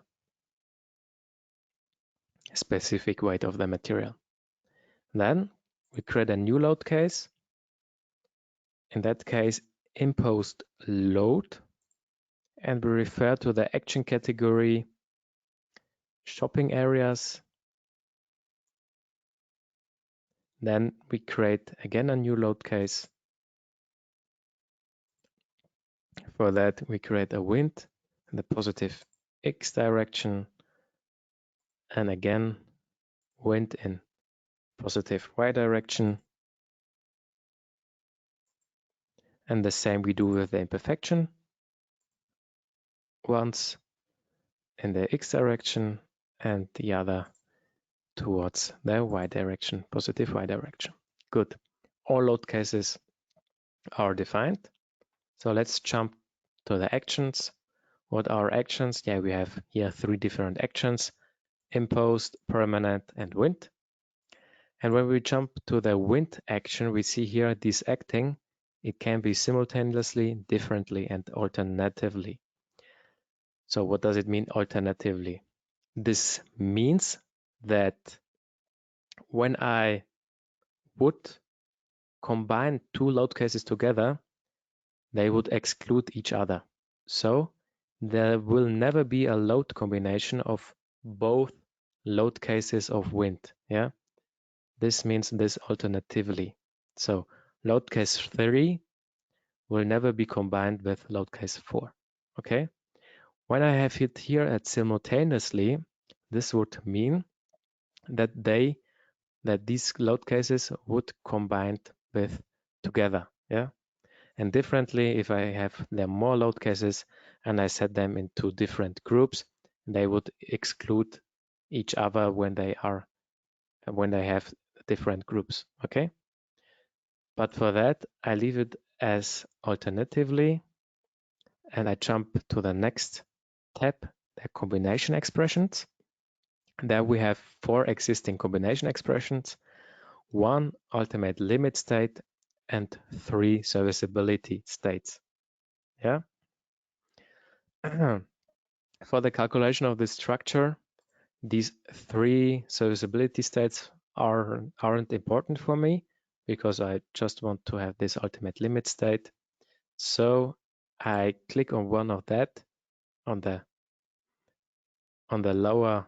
S1: specific weight of the material. Then we create a new load case. In that case, imposed load, and we refer to the action category shopping areas. Then we create again a new load case. For that, we create a wind in the positive X direction, and again wind in positive Y direction. And the same we do with the imperfection. Once in the X direction and the other towards the Y direction, positive Y direction. Good. All load cases are defined. So let's jump to the actions. What are actions? Yeah, we have here 3 different actions: imposed, permanent, and wind. And when we jump to the wind action, we see here this acting. It can be simultaneously, differently, and alternatively. So what does it mean alternatively? This means that when I would combine two load cases together, they would exclude each other. So there will never be a load combination of both load cases of wind. Yeah, this means this alternatively. So load case 3 will never be combined with load case 4. Okay. When I have it here at simultaneously, this would mean that these load cases would combine with together. Yeah. And differently, if I have there more load cases and I set them into different groups, they would exclude each other when they have different groups. Okay. But for that, I leave it as alternatively, and I jump to the next tab, the combination expressions. There we have 4 existing combination expressions, 1 ultimate limit state, and 3 serviceability states. Yeah. For the calculation of this structure, these 3 serviceability states aren't important for me because I just want to have this ultimate limit state. So I click on one of that on the lower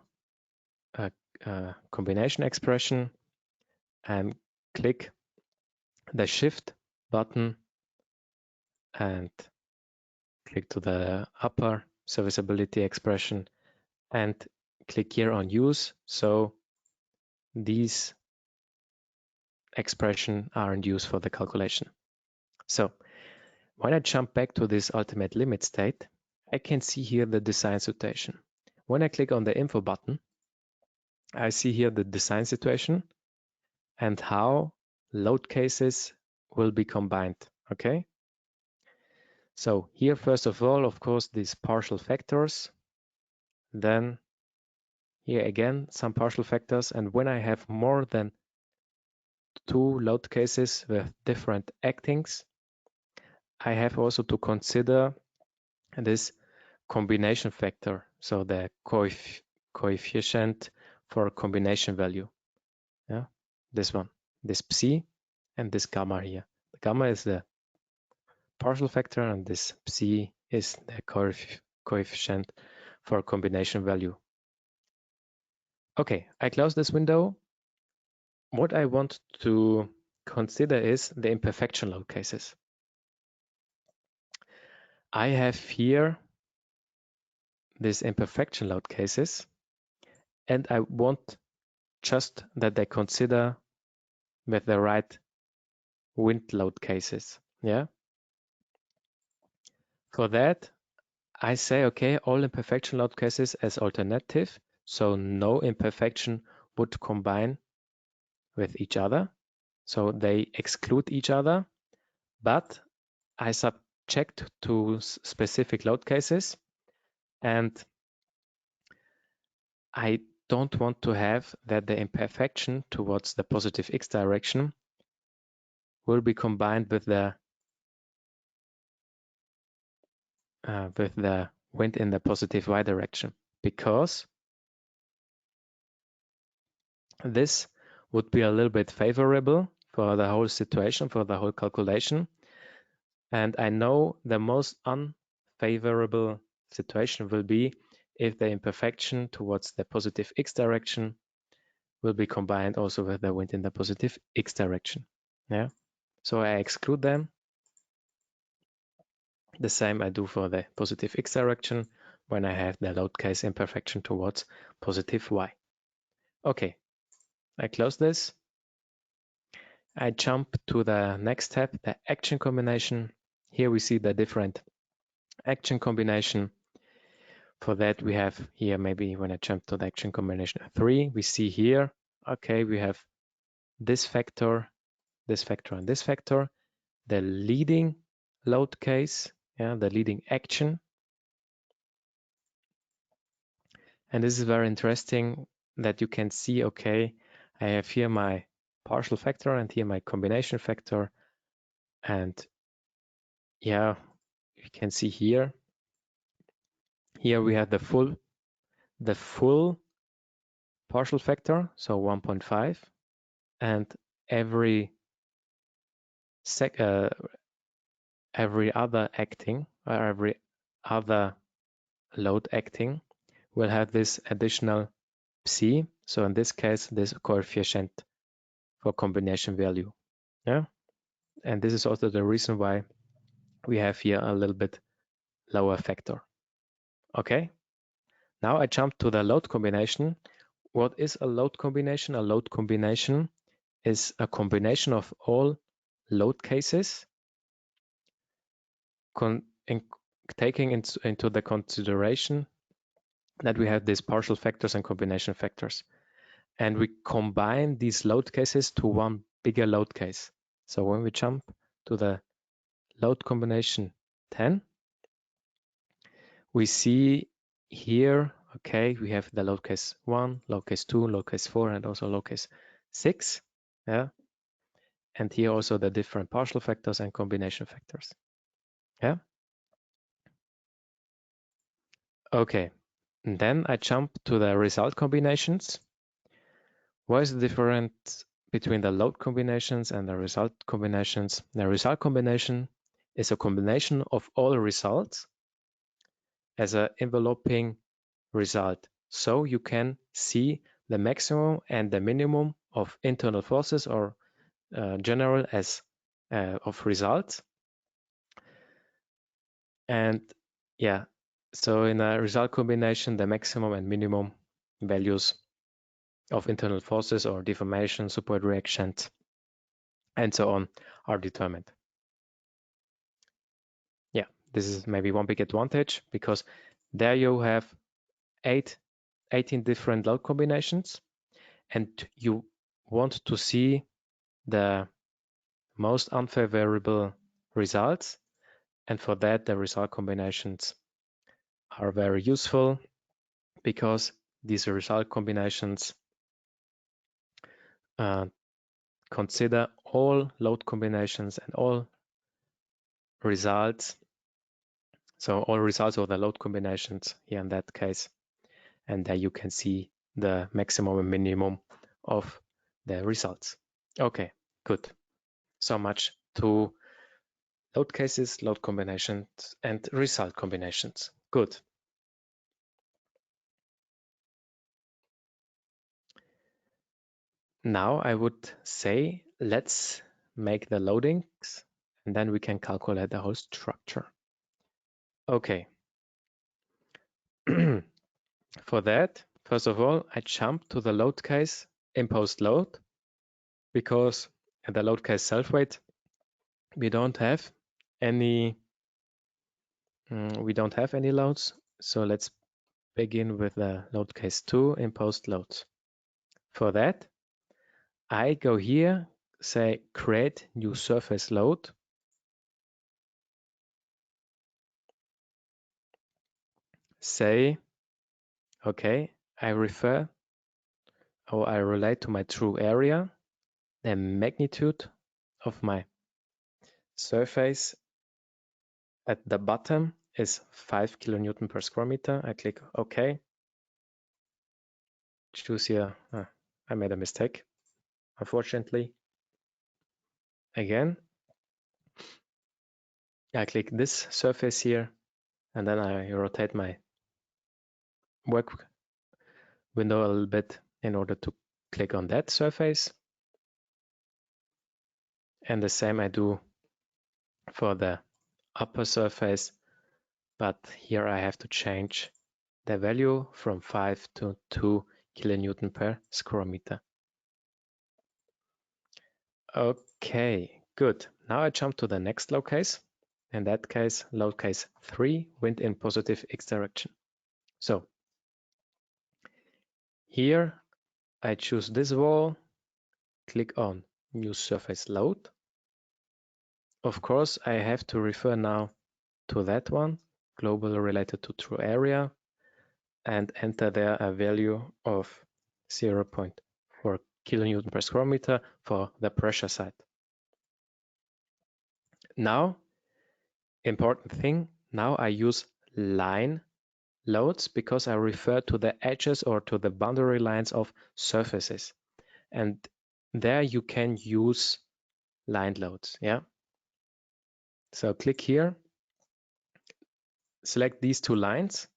S1: combination expression and click the Shift button and click to the upper serviceability expression and click here on Use. So these expressions aren't used for the calculation. So when I jump back to this ultimate limit state, I can see here the design situation. When I click on the Info button, I see here the design situation and how load cases will be combined. Okay. So here, first of all, of course, these partial factors. Then here again, some partial factors. And when I have more than 2 load cases with different actings, I have also to consider this combination factor. So the coefficient for combination value. Yeah, this one, this psi and this gamma here. The gamma is the partial factor and this psi is the coefficient for combination value. Okay, I close this window. What I want to consider is the imperfection load cases. I have here these imperfection load cases, and I want just that they consider with the right wind load cases. Yeah. For that, I say, okay, all imperfection load cases as alternative. So no imperfection would combine with each other. So they exclude each other, but I subject to specific load cases, and I don't want to have that the imperfection towards the positive x direction will be combined with the wind in the positive y direction, because this would be a little bit favorable for the whole situation, for the whole calculation. And I know the most unfavorable situation will be if the imperfection towards the positive x direction will be combined also with the wind in the positive x direction. Yeah. So I exclude them. The same I do for the positive x direction when I have the load case imperfection towards positive y. Okay, I close this. I jump to the next tab, the action combination. Here we see the different action combination. For that we have here, maybe when I jump to the action combination 3, we see here, okay, we have this factor, and this factor, the leading load case, yeah, the leading action. And this is very interesting that you can see, okay, I have here my partial factor and here my combination factor. And yeah, you can see here we have the full partial factor, so 1.5, and every every other acting or every other load acting will have this additional psi. So in this case, this coefficient for combination value. Yeah. And this is also the reason why we have here a little bit lower factor. Okay. Now I jump to the load combination. What is a load combination? A load combination is a combination of all load cases taking into the consideration that we have these partial factors and combination factors. And we combine these load cases to one bigger load case. So when we jump to the load combination 10, we see here, okay, we have the load case 1, load case 2, load case 4, and also load case 6. Yeah. And here also the different partial factors and combination factors. Yeah. Okay. And then I jump to the result combinations. What is the difference between the load combinations and the result combinations? The result combination is a combination of all results as an enveloping result. So you can see the maximum and the minimum of internal forces or general as of results. And yeah, so in a result combination, the maximum and minimum values of internal forces or deformation, support reactions, and so on are determined. Yeah, this is maybe one big advantage because there you have 18 different load combinations and you want to see the most unfavorable results. And for that, the result combinations are very useful because these result combinations consider all load combinations and all results. So all results of the load combinations here in that case. And there you can see the maximum and minimum of the results. Okay, good. So much to load cases, load combinations, and result combinations. Good. Now I would say let's make the loadings and then we can calculate the whole structure. Okay. For that, first of all, I jump to the load case imposed load because at the load case self-weight, we don't have any loads. So let's begin with the load case 2 imposed loads. For that, I go here, say create new surface load. Say, okay, I refer or I relate to my true area, the magnitude of my surface at the bottom is 5 kilonewton per square meter. I click OK. Choose here. I made a mistake, unfortunately. Again, I click this surface here, and then I rotate my work window a little bit in order to click on that surface. And the same I do for the upper surface, but here I have to change the value from 5 to 2 kilonewton per square meter. Okay, good. Now I jump to the next load case. In that case, load case 3, wind in positive x direction. So here I choose this wall, click on new surface load. Of course, I have to refer now to that one, global related to true area, and enter there a value of 0.4 kilonewton per square meter for the pressure side. Now, important thing, now I use line loads because I refer to the edges or to the boundary lines of surfaces. And there you can use line loads, yeah? So click here, select these two lines,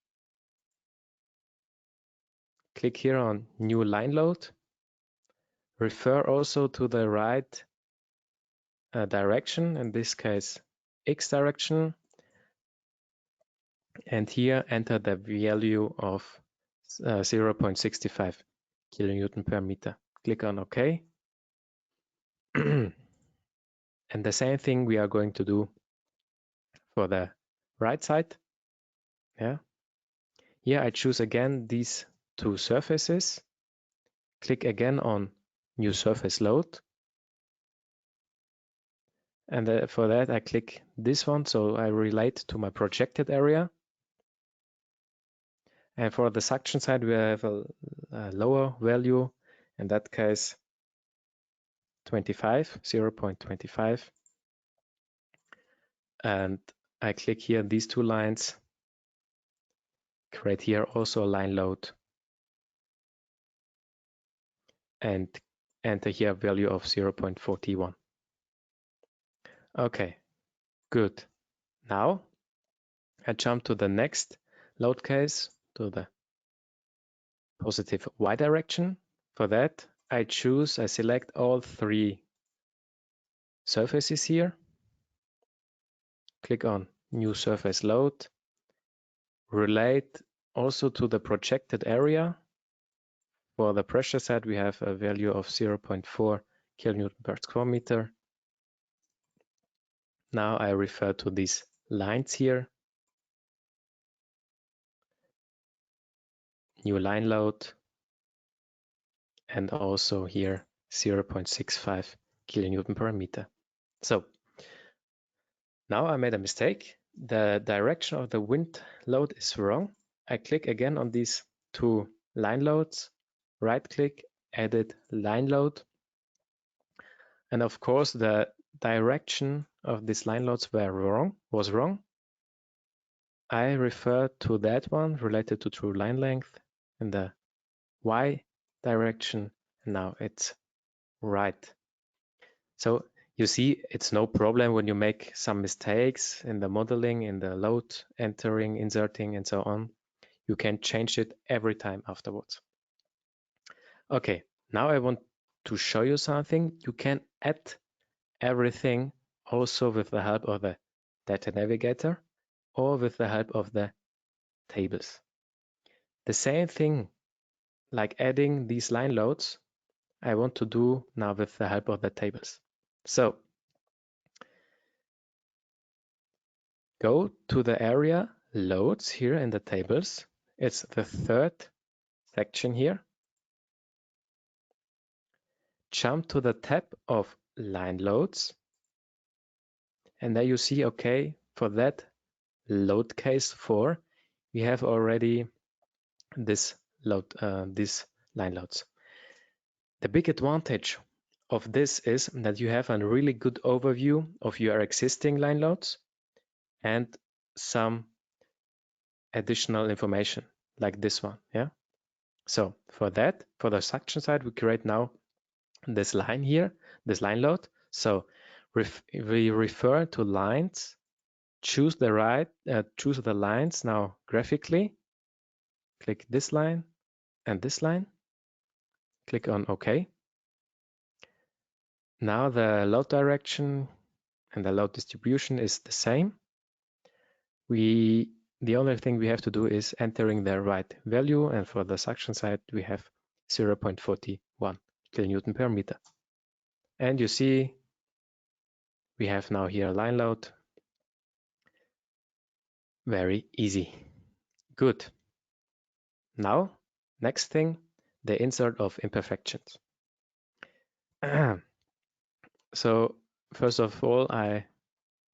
S1: click here on new line load, refer also to the right direction, in this case X direction, and here enter the value of 0.65 kilonewton per meter. Click on OK. And the same thing we are going to do for the right side. Yeah. Here I choose again these two surfaces. Click again on new surface load. And for that I click this one, so I relate to my projected area. And for the suction side we have a lower value, in that case 0.25. And I click here these two lines, create here also a line load, and enter here value of 0.41. Okay, good. Now I jump to the next load case, to the positive Y direction. For that I select all three surfaces here, click on new surface load, relate also to the projected area. For the pressure side we have a value of 0.4 kilonewton per square meter. Now I refer to these lines here, new line load, and also here 0.65 kilonewton per meter. So now I made a mistake. The direction of the wind load is wrong. I click again on these two line loads, right click, edit line load. And of course the direction of these line loads was wrong. I refer to that one related to true line length in the Y direction. Now it's right. So you see, it's no problem when you make some mistakes in the modeling, in the load entering, inserting, and so on. You can change it every time afterwards. Okay, now I want to show you something. You can add everything also with the help of the data navigator or with the help of the tables. The same thing like adding these line loads, I want to do now with the help of the tables. So go to the area loads here in the tables. It's the third section here. Jump to the tab of line loads. And there you see, okay, for that load case 4, we have already this these line loads. The big advantage of this is that you have a really good overview of your existing line loads and some additional information like this one. Yeah. So for that, for the suction side, we create now this line here, this line load. So we refer to lines, choose the lines now graphically. Click this line and this line. Click on OK. Now the load direction and the load distribution is the same. The only thing we have to do is entering the right value, and for the suction side we have 0.41 kilonewton per meter. And you see we have now here a line load. Very easy. Good. Now, next thing, the insert of imperfections. So first of all, I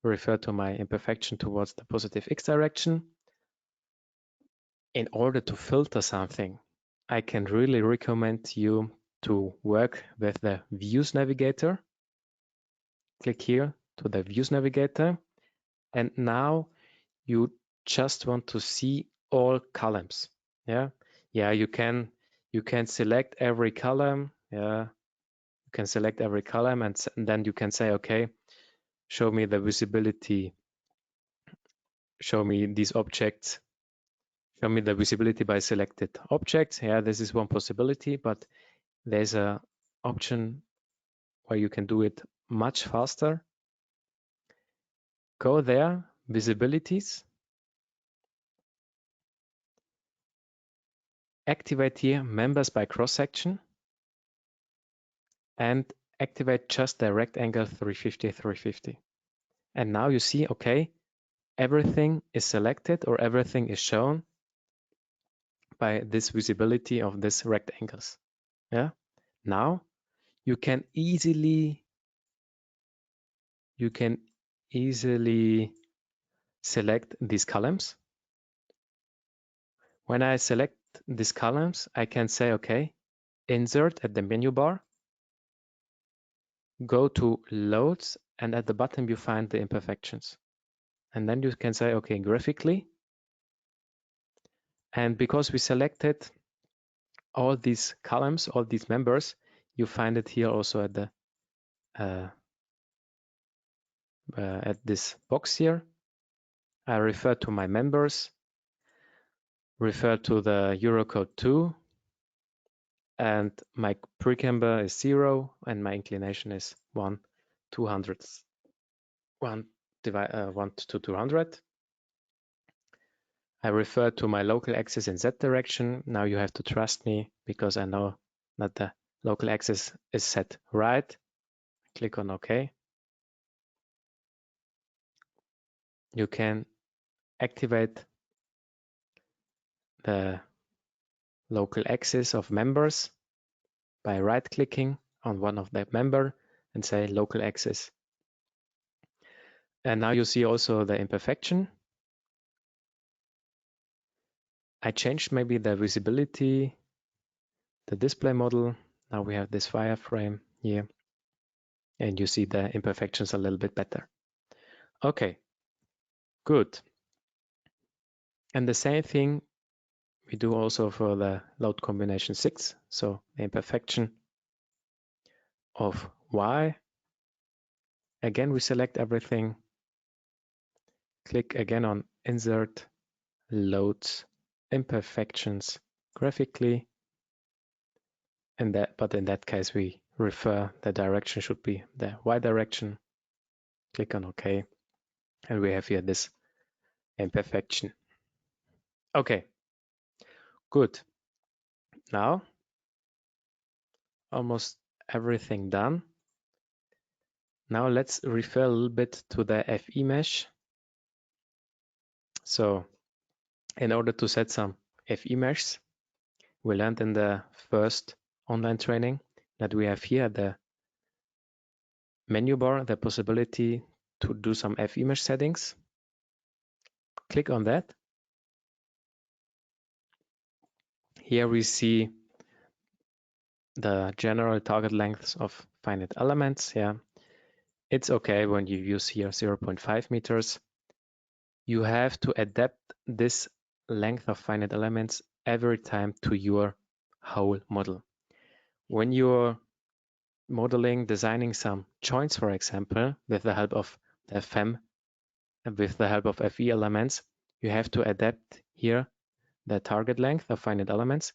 S1: refer to my imperfection towards the positive X direction. In order to filter something, I can really recommend you to work with the Views Navigator. Click here to the Views Navigator, and now you just want to see all columns. Yeah, you can select every column. Yeah, you can select every column, and then you can say, okay, show me the visibility, show me these objects, show me the visibility by selected objects. Yeah, this is one possibility, but there's a option where you can do it much faster. Go there, visibilities, activate here members by cross-section, and activate just the rectangle 350-350. And now you see, okay, everything is selected or everything is shown by this visibility of these rectangles. Yeah. Now you can easily select these columns. When I select these columns, I can say, okay, insert at the menu bar, go to loads, and at the bottom you find the imperfections. And then you can say, okay, graphically. And because we selected all these columns, all these members, you find it here also at the at this box here. I refer to my members, refer to the Eurocode 2, and my precamber is 0, and my inclination is 1/200. 1 to 200. I refer to my local axis in Z direction. Now you have to trust me because I know that the local axis is set right. Click on OK. You can activate the local axis of members by right-clicking on one of the member and say local axis. And now you see also the imperfection. I changed maybe the visibility, the display model. Now we have this wireframe here, and you see the imperfections a little bit better. Okay, good. And the same thing we do also for the load combination 6. So the imperfection of Y. Again, we select everything. Click again on Insert, Loads, Imperfections graphically. But in that case, we refer the direction should be the Y direction. Click on OK. And we have here this imperfection. Okay, good. Now, almost everything done. Now let's refer a little bit to the FE mesh. So in order to set some FE meshes, we learned in the first online training that we have here the menu bar, the possibility to do some FE mesh settings. Click on that. Here we see the general target lengths of finite elements. Yeah, it's okay when you use here 0.5 meters. You have to adapt this length of finite elements every time to your whole model. When you're modeling, designing some joints, for example, with the help of the RFEM and with the help of FE elements, you have to adapt here the target length of finite elements,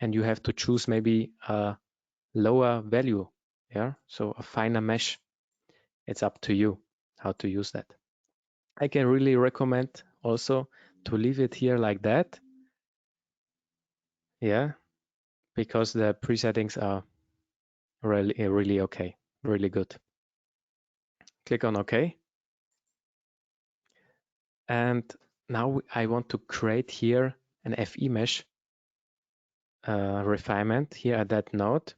S1: and you have to choose maybe a lower value, yeah, so a finer mesh. It's up to you how to use that. I can really recommend also to leave it here like that, yeah, because the presettings are really okay, really good. Click on OK. And now I want to create here an FE mesh refinement here at that node,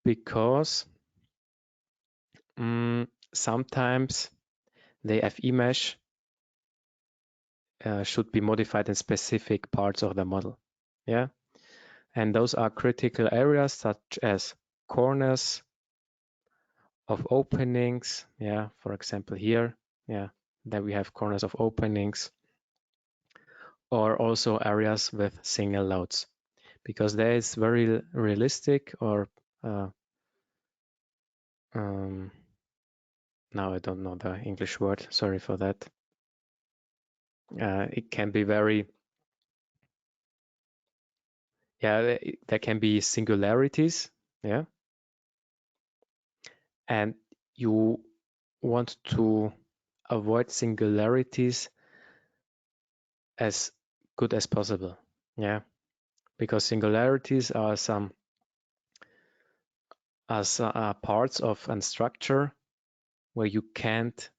S1: because sometimes the FE mesh should be modified in specific parts of the model. Yeah, and those are critical areas such as corners of openings. Yeah, for example here, yeah, then we have corners of openings, or also areas with single loads, because there is very realistic or Now I don't know the English word, sorry for that. It can be very, yeah, there can be singularities, yeah. And you want to avoid singularities as good as possible, yeah, because singularities are some parts of a structure where you can't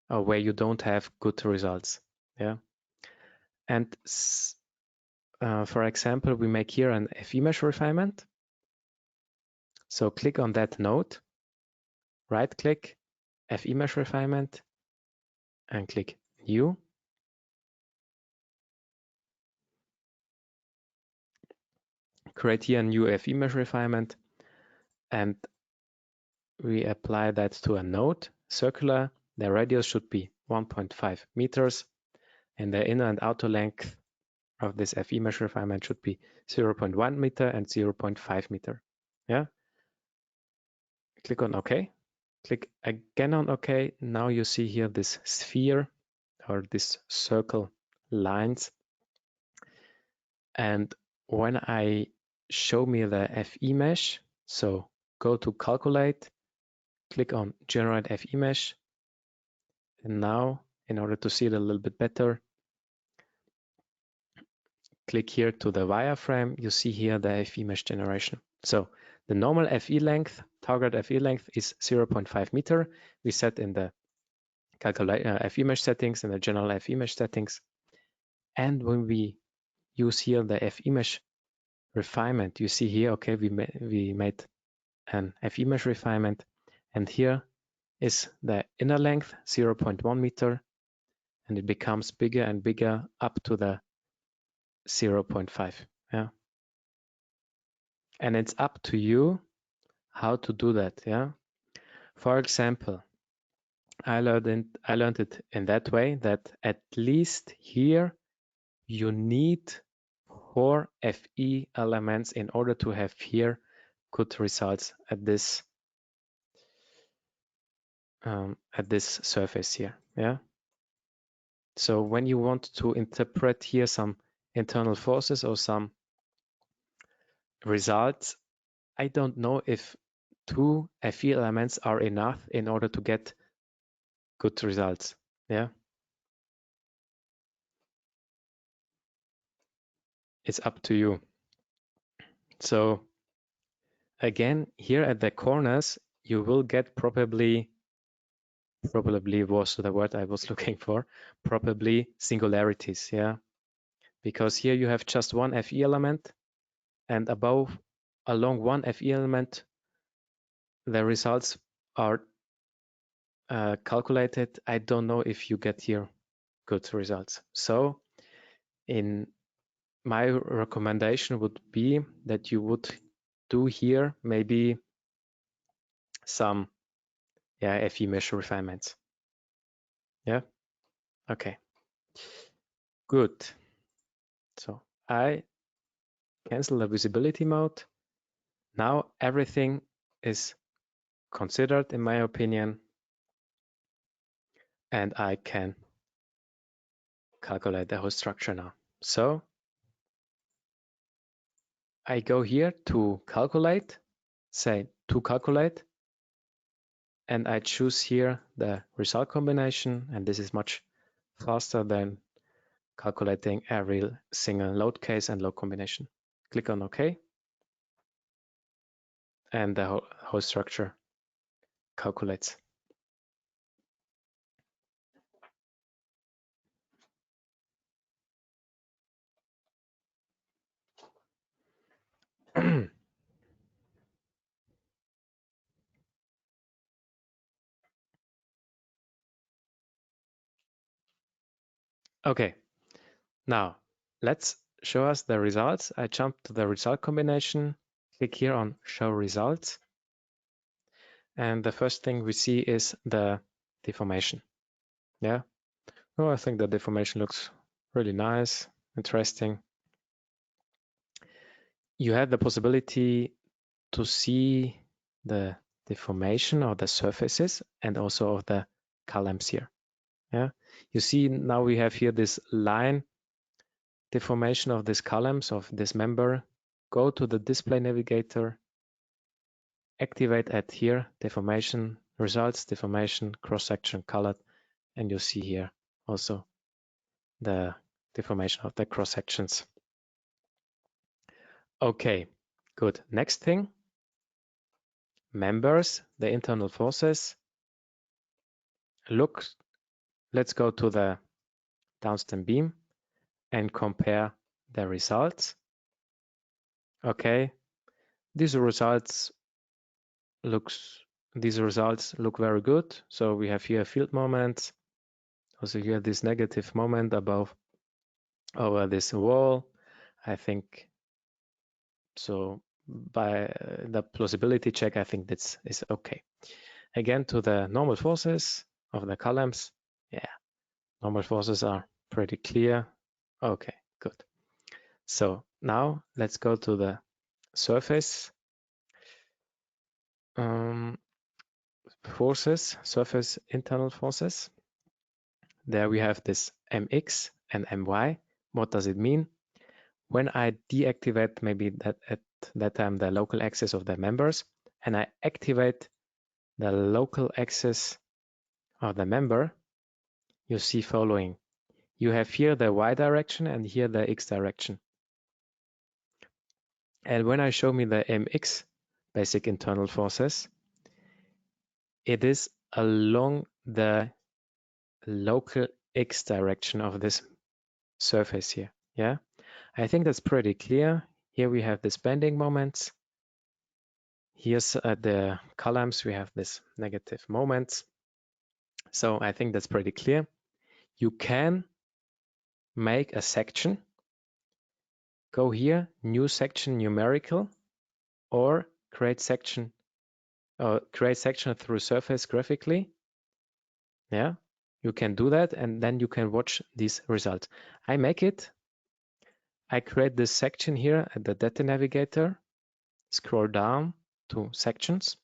S1: or where you don't have good results, yeah. And for example, we make here an FE mesh refinement. So click on that node, right click, FE mesh refinement, and click new. Create here a new FE mesh refinement, and we apply that to a node, circular. The radius should be 1.5 meters, and the inner and outer length of this FE mesh refinement should be 0.1 meter and 0.5 meter. Yeah. Click on OK. Click again on OK. Now you see here this sphere or this circle lines. And when I show me the FE mesh, so go to calculate, click on generate FE mesh. And now, in order to see it a little bit better, click here to the wireframe. You see here the FE mesh generation. So the normal FE length, target FE length is 0.5 meter. We set in the FE mesh settings and the general FE mesh settings. And when we use here the FE mesh refinement, you see here, okay, we made an FE mesh refinement, and here is the inner length 0.1 meter, and it becomes bigger and bigger up to the 0.5. Yeah, and it's up to you how to do that. Yeah, for example, I learned it in that way that at least here you need 4 FE elements in order to have here good results at this surface here. Yeah. So when you want to interpret here some internal forces or some results, I don't know if 2 FE elements are enough in order to get good results. Yeah. It's up to you. So again, here at the corners, you will get probably was the word I was looking for, probably singularities, yeah. Because here you have just one FE element, and along one FE element, the results are calculated. I don't know if you get here good results. So in my recommendation would be that you would do here maybe some FE mesh refinements. Yeah. Okay. Good. So I cancel the visibility mode. Now everything is considered, in my opinion, and I can calculate the whole structure now. So I go here to calculate, say to calculate, and I choose here the result combination, and this is much faster than calculating every single load case and load combination. Click on OK, and the whole structure calculates. Okay, now let's show us the results. I jump to the result combination, click here on show results. And the first thing we see is the deformation. Yeah. Oh, I think the deformation looks really nice, interesting. You have the possibility to see the deformation of the surfaces and also of the columns here. Yeah, you see now we have here this line deformation of these columns of this member. Go to the display navigator, activate at here deformation results, deformation, cross-section colored, and you see here also the deformation of the cross-sections. Okay, good. Next thing, members, the internal forces. Look, let's go to the downstem beam and compare the results. Okay, these results look very good. So we have here field moments. Also here this negative moment above over this wall. I think so. By the plausibility check, I think this is okay. Again, to the normal forces of the columns. Yeah, normal forces are pretty clear. Okay, good. So now let's go to the surface forces, surface internal forces. There we have this mx and my. What does it mean? When I deactivate maybe that at that time the local axis of the members and I activate the local axis of the member, you see following. You have here the y direction and here the x direction. And when I show me the mx, basic internal forces, it is along the local x direction of this surface here. Yeah, I think that's pretty clear. Here we have this bending moments. Here's the columns, we have this negative moments. So I think that's pretty clear. You can make a section. Go here, new section numerical, or create section through surface graphically. Yeah, you can do that and then you can watch these results. I make it. I create this section here at the data navigator, scroll down to sections,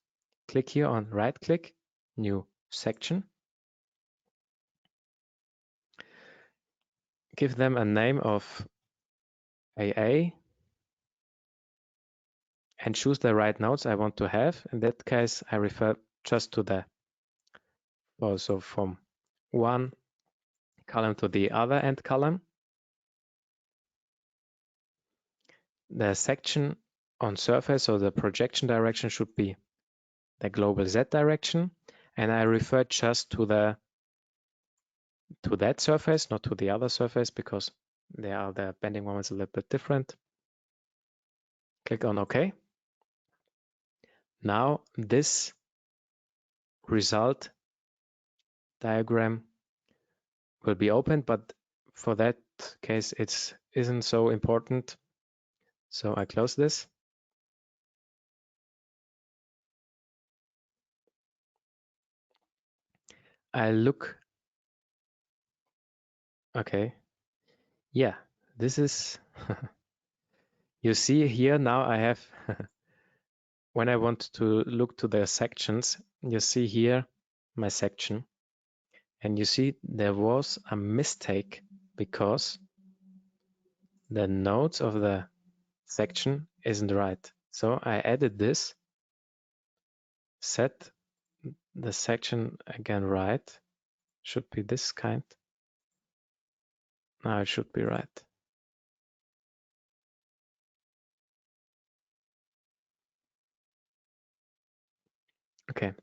S1: click here on right click, new section. Give them a name of AA and choose the right nodes I want to have. In that case, I refer just to the, also from one column to the other end column. The section on surface or the projection direction should be the global Z direction. And I refer just to that surface, not to the other surface, because the bending moments a little bit different. Click on OK. Now this result diagram will be opened, but for that case it isn't so important. So I close this. I look. Okay. Yeah, this is. You see here now I have. When I want to look to the sections, you see here my section. And you see there was a mistake because the nodes of the section isn't right. So I added this, set the section again right. Should be this kind. Now it should be right. Okay.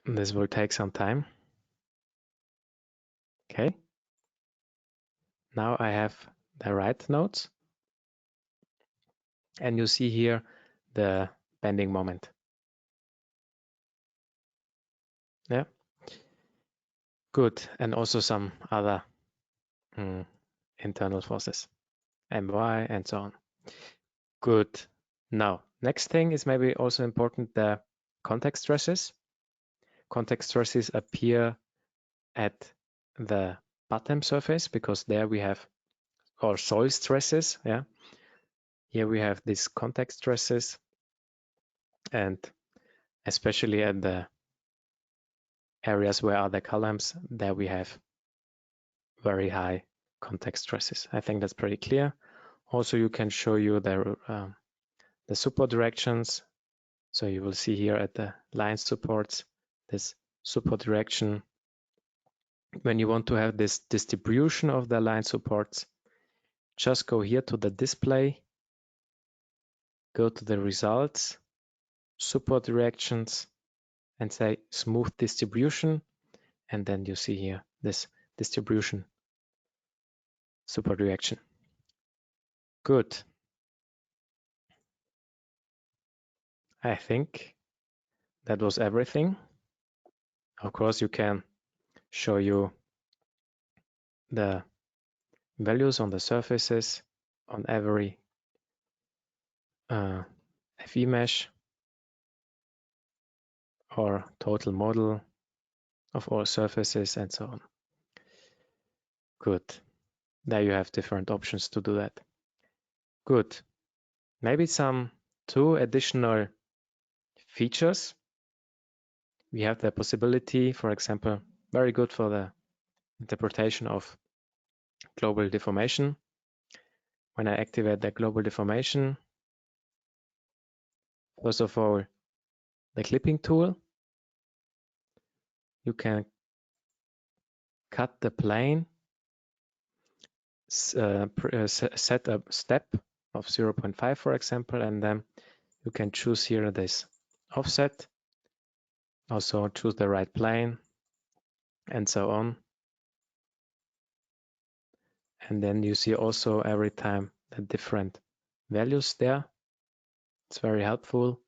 S1: This will take some time. Okay. Now I have the right nodes. And you see here the bending moment. Yeah. Good. And also some other internal forces, my and so on. Good. Now, next thing is maybe also important, the contact stresses. Contact stresses appear at the bottom surface because there we have, or soil stresses. Yeah. Here we have these contact stresses. and especially at the areas where are the columns, there we have very high context stresses. I think that's pretty clear. Also, you can show you the support directions. So you will see here at the line supports this support direction. When you want to have this distribution of the line supports, just go here to the display, go to the results, support directions, and say smooth distribution. And then you see here this distribution support direction. Good. I think that was everything. Of course, you can show you the values on the surfaces on every FE mesh or total model of all surfaces and so on. Good. There you have different options to do that. Good. Maybe some 2 additional features. We have the possibility, for example, very good for the interpretation of global deformation. When I activate the global deformation, first of all, the clipping tool, you can cut the plane, set a step of 0.5, for example, and then you can choose here this offset, also choose the right plane, and so on. And then you see also every time the different values there. It's very helpful.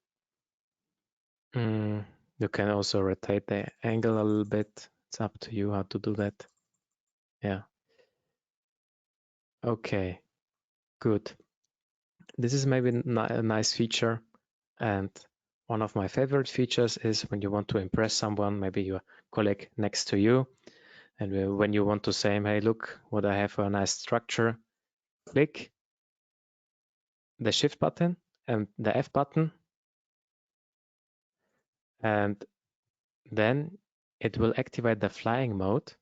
S1: You can also rotate the angle a little bit. It's up to you how to do that. Yeah. Okay, good. This is maybe a nice feature. And one of my favorite features is when you want to impress someone, maybe your colleague next to you. And when you want to say, hey, look what I have for a nice structure, click the Shift button and the F button. And then it will activate the flying mode.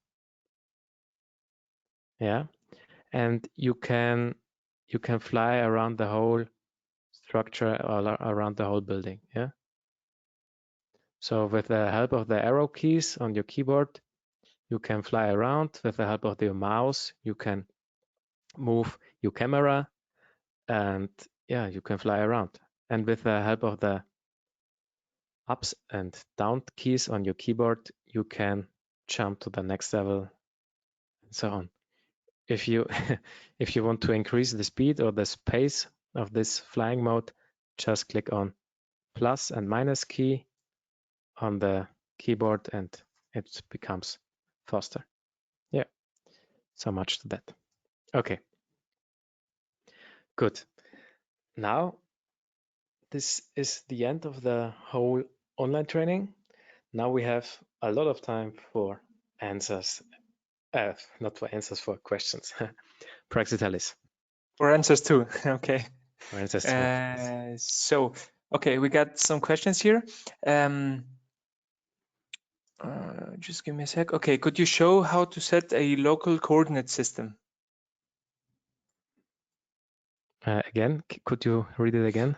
S1: Yeah. And you can fly around the whole structure or around the whole building. Yeah. So with the help of the arrow keys on your keyboard, you can fly around. With the help of your mouse, you can move your camera, and yeah, you can fly around. And with the help of the ups and down keys on your keyboard, you can jump to the next level and so on. If you if you want to increase the speed or the space of this flying mode, just click on plus and minus key on the keyboard and it becomes faster. Yeah, so much to that. Okay, good. Now, this is the end of the whole online training. Now we have a lot of time for answers, not for answers, for questions. Praxitalis.
S2: For answers too. Okay.
S1: For answers too.
S2: So, okay, we got some questions here. Just give me a sec. Okay, could you show how to set a local coordinate system?
S1: Again, could you read it again?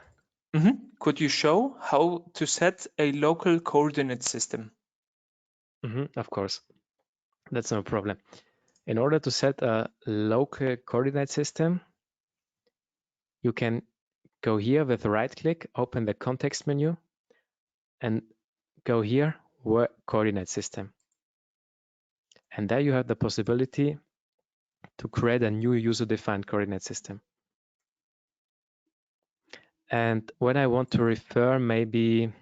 S2: Could you show how to set a local coordinate system?
S1: Of course, that's no problem. In order to set a local coordinate system, you can go here with right click, open the context menu, and go here, coordinate system. And there you have the possibility to create a new user-defined coordinate system. And when I want to refer, maybe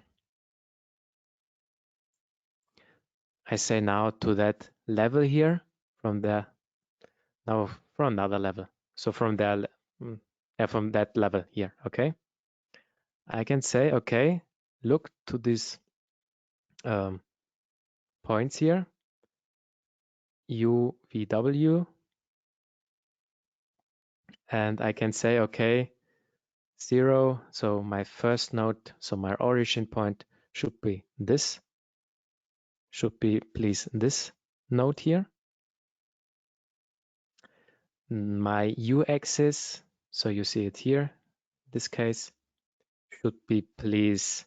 S1: I say now to that level here, from there, now from another level. So from there, from that level here, okay? I can say, okay, look to these points here, U, V, W, and I can say, okay, 0. So my first node, so my origin point should be this. Should be, please, this node here. My u-axis, so you see it here, this case, should be, please,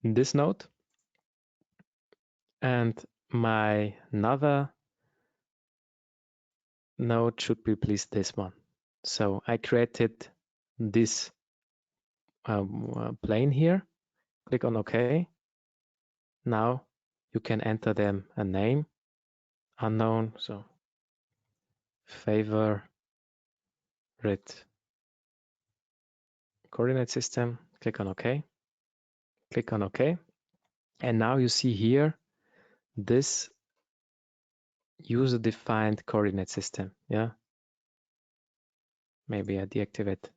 S1: this node. And my another node should be, please, this one. So I created this plane here. Click on OK. Now you can enter them a name, unknown, so favorite coordinate system. Click on OK. Click on OK. And now you see here this user-defined coordinate system. Yeah. Maybe I deactivate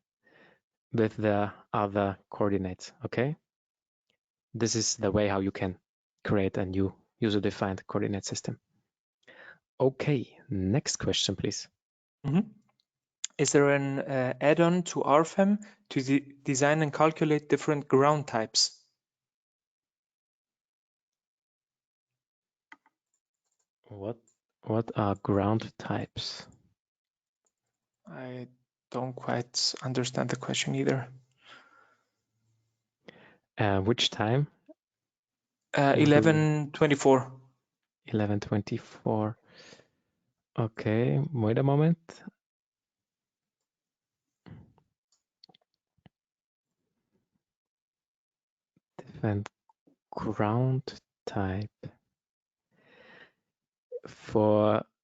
S1: with the other coordinates. Okay. This is the way how you can create a new user-defined coordinate system. Okay, next question, please.
S2: Is there an add-on to RFEM to design and calculate different ground types?
S1: What are ground types?
S2: I don't quite understand the question either.
S1: Which time?
S2: 11:24.
S1: 11:24. Okay, wait a moment. Different ground type.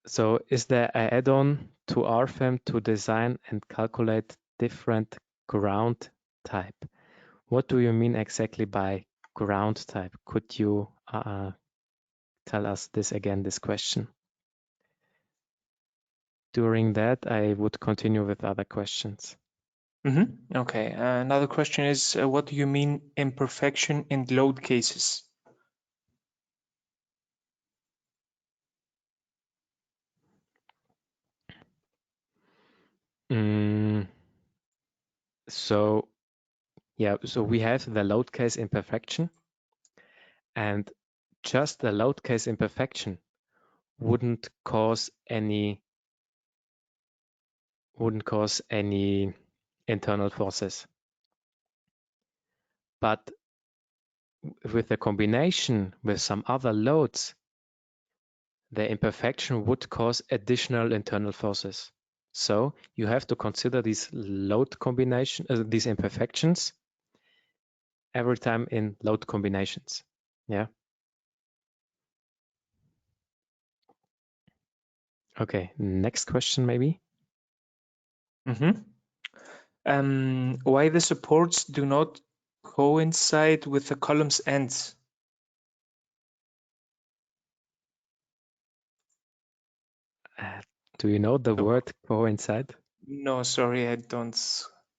S1: So is there an add-on to RFEM to design and calculate different ground type? What do you mean exactly by ground type? Could you tell us this again, this question? During that, I would continue with other questions.
S2: Okay, another question is, what do you mean imperfection in load cases?
S1: So we have the load case imperfection, and just the load case imperfection wouldn't cause any internal forces. But with the combination with some other loads, the imperfection would cause additional internal forces. So you have to consider these load combination, these imperfections every time in load combinations. Yeah. Okay, next question maybe.
S2: Why the supports do not coincide with the column's ends?
S1: Do you know the word coincide?
S2: No, sorry, I don't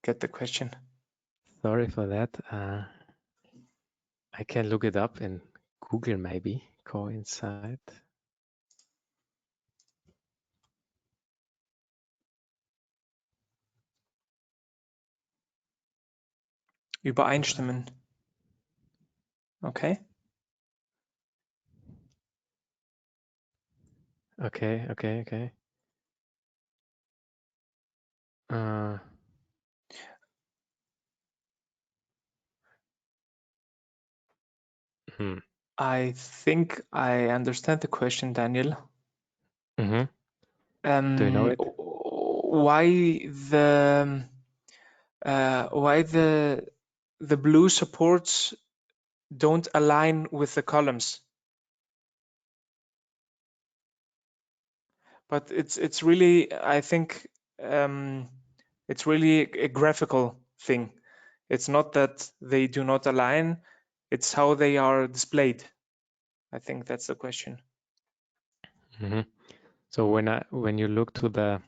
S2: get the question.
S1: Sorry for that. I can look it up in Google maybe. Coincide.
S2: Übereinstimmen. Okay.
S1: Okay.
S2: I think I understand the question, Daniel.
S1: Do you know it?
S2: Why the blue supports don't align with the columns? But it's really, I think, it's really a graphical thing. It's not that they do not align, it's how they are displayed. I think that's the question.
S1: So when you look to the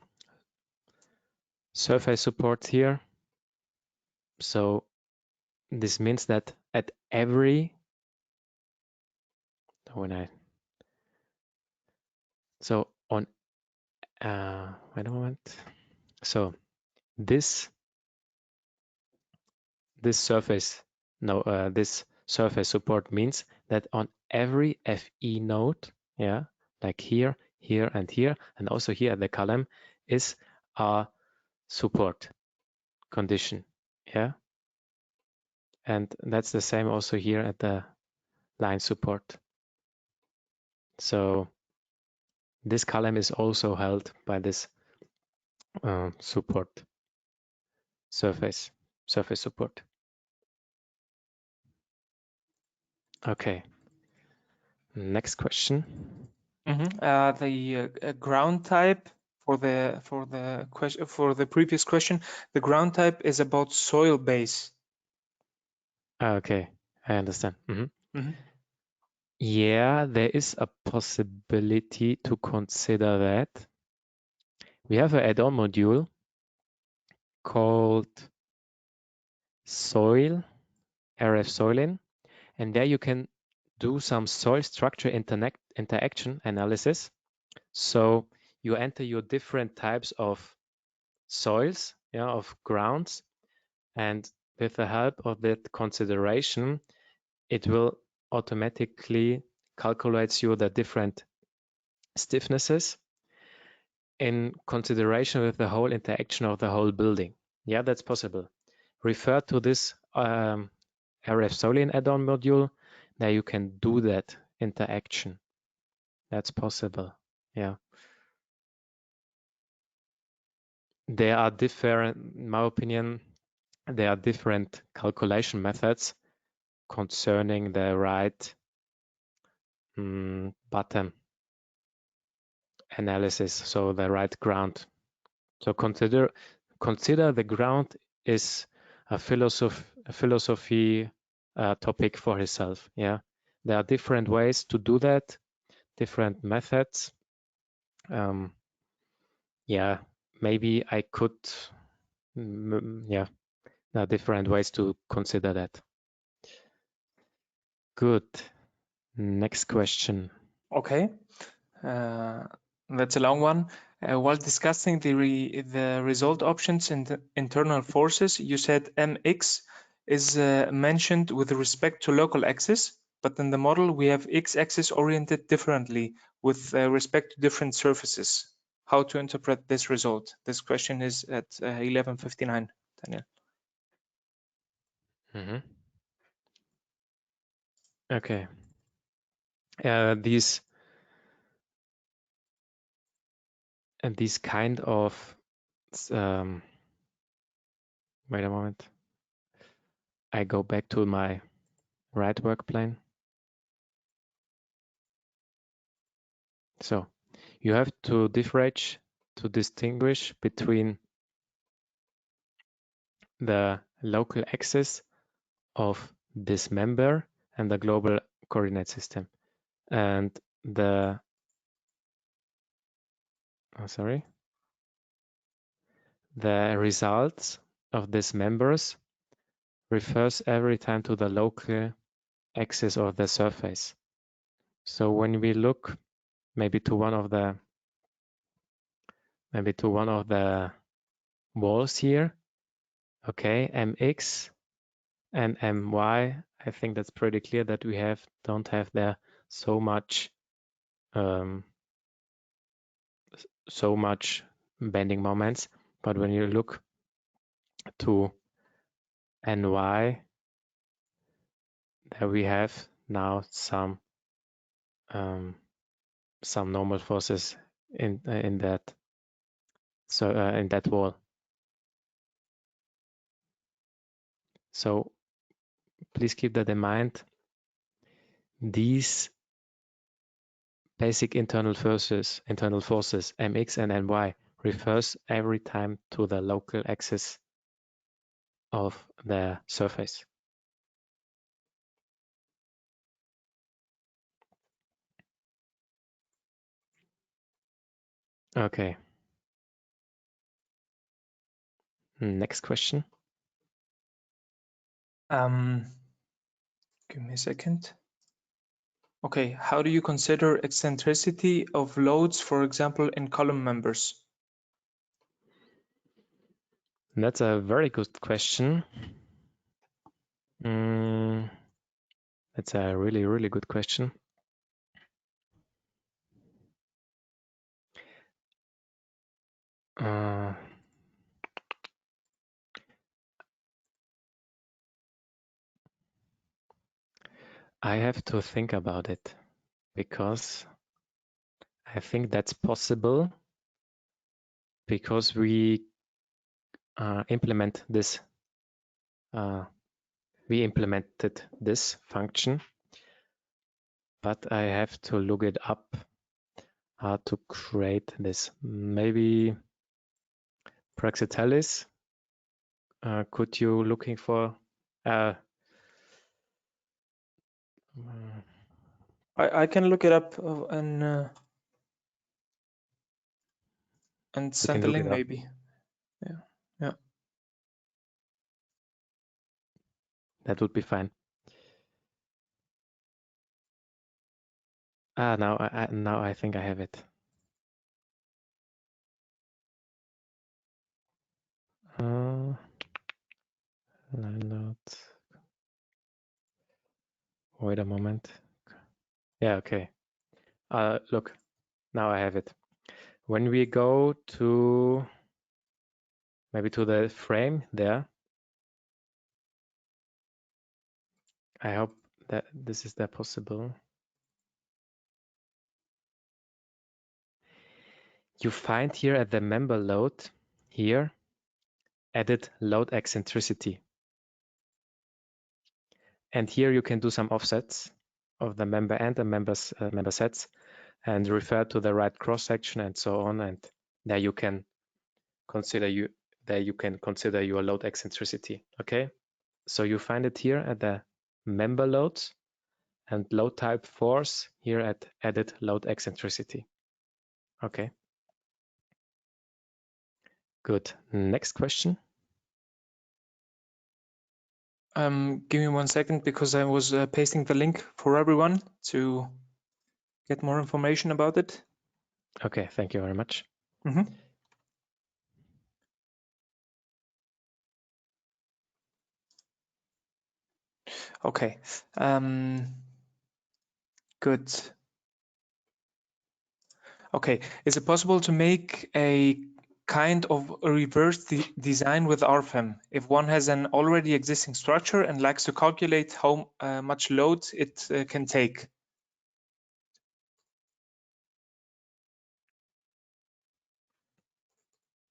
S1: surface supports here, so this means that at every so on wait a moment. So this surface support means that on every FE node, yeah, like here, here, and here, and also here at the column is a support condition, yeah. And that's the same also here at the line support. So this column is also held by this support surface support. Okay. Next question.
S2: The ground type for the previous question, the ground type is about soil base.
S1: Okay, I understand. Yeah, there is a possibility to consider that. We have an add-on module called soil, RF soiling, and there you can do some soil structure interaction analysis. So you enter your different types of soils, yeah, of grounds, and with the help of that consideration, it will automatically calculate you the different stiffnesses in consideration with the whole interaction of the whole building. Yeah, that's possible. Refer to this RF soiling add-on module. There you can do that interaction. That's possible. Yeah. There are different, in my opinion, there are different calculation methods concerning the right bottom analysis, so the right ground. So consider the ground is a philosophy topic for itself. Yeah, there are different ways to do that, different methods. Yeah, maybe I could. Yeah, there are different ways to consider that. Good. Next question.
S2: Okay, that's a long one. While discussing the result options in the internal forces, you said mx is mentioned with respect to local axis, but in the model we have x-axis oriented differently with respect to different surfaces. How to interpret this result? This question is at 11:59, Daniel.
S1: Okay. These kind of wait a moment. I go back to my right work plane. So you have to distinguish between the local axis of this member and the global coordinate system, and the the results of these members refers every time to the local axis of the surface. So when we look maybe to one of the walls here, okay, mx and my, I think that's pretty clear that we don't have there so much bending moments. But when you look to ny, there we have now some normal forces in that in that wall. So please keep that in mind. These basic internal forces mx and my refers every time to the local axis of the surface. Okay. Next question.
S2: Give me a second. Okay, how do you consider eccentricity of loads, for example, in column members?
S1: That's a very good question. That's a really, really good question. I have to think about it because I think that's possible because we implement this. We implemented this function, but I have to look it up how to create this. Maybe Praxitelis. Could you looking for?
S2: I can look it up and send the link maybe. Yeah.
S1: That would be fine. Now I think I have it. Wait a moment. Yeah, okay. Look, now I have it. When we go to maybe to the frame there, I hope that this is possible. You find here at the member load here, edit load eccentricity. And here you can do some offsets of the member and the member sets and refer to the right cross section and so on. And there you can consider your load eccentricity. Okay, so you find it here at the member loads and load type force here at edit load eccentricity. Okay, good. Next question.
S2: Give me 1 second because I was pasting the link for everyone to get more information about it.
S1: Okay, thank you very much.
S2: Okay, good. Okay, is it possible to make a kind of a reverse design with RFEM if one has an already existing structure and likes to calculate how much load it can take?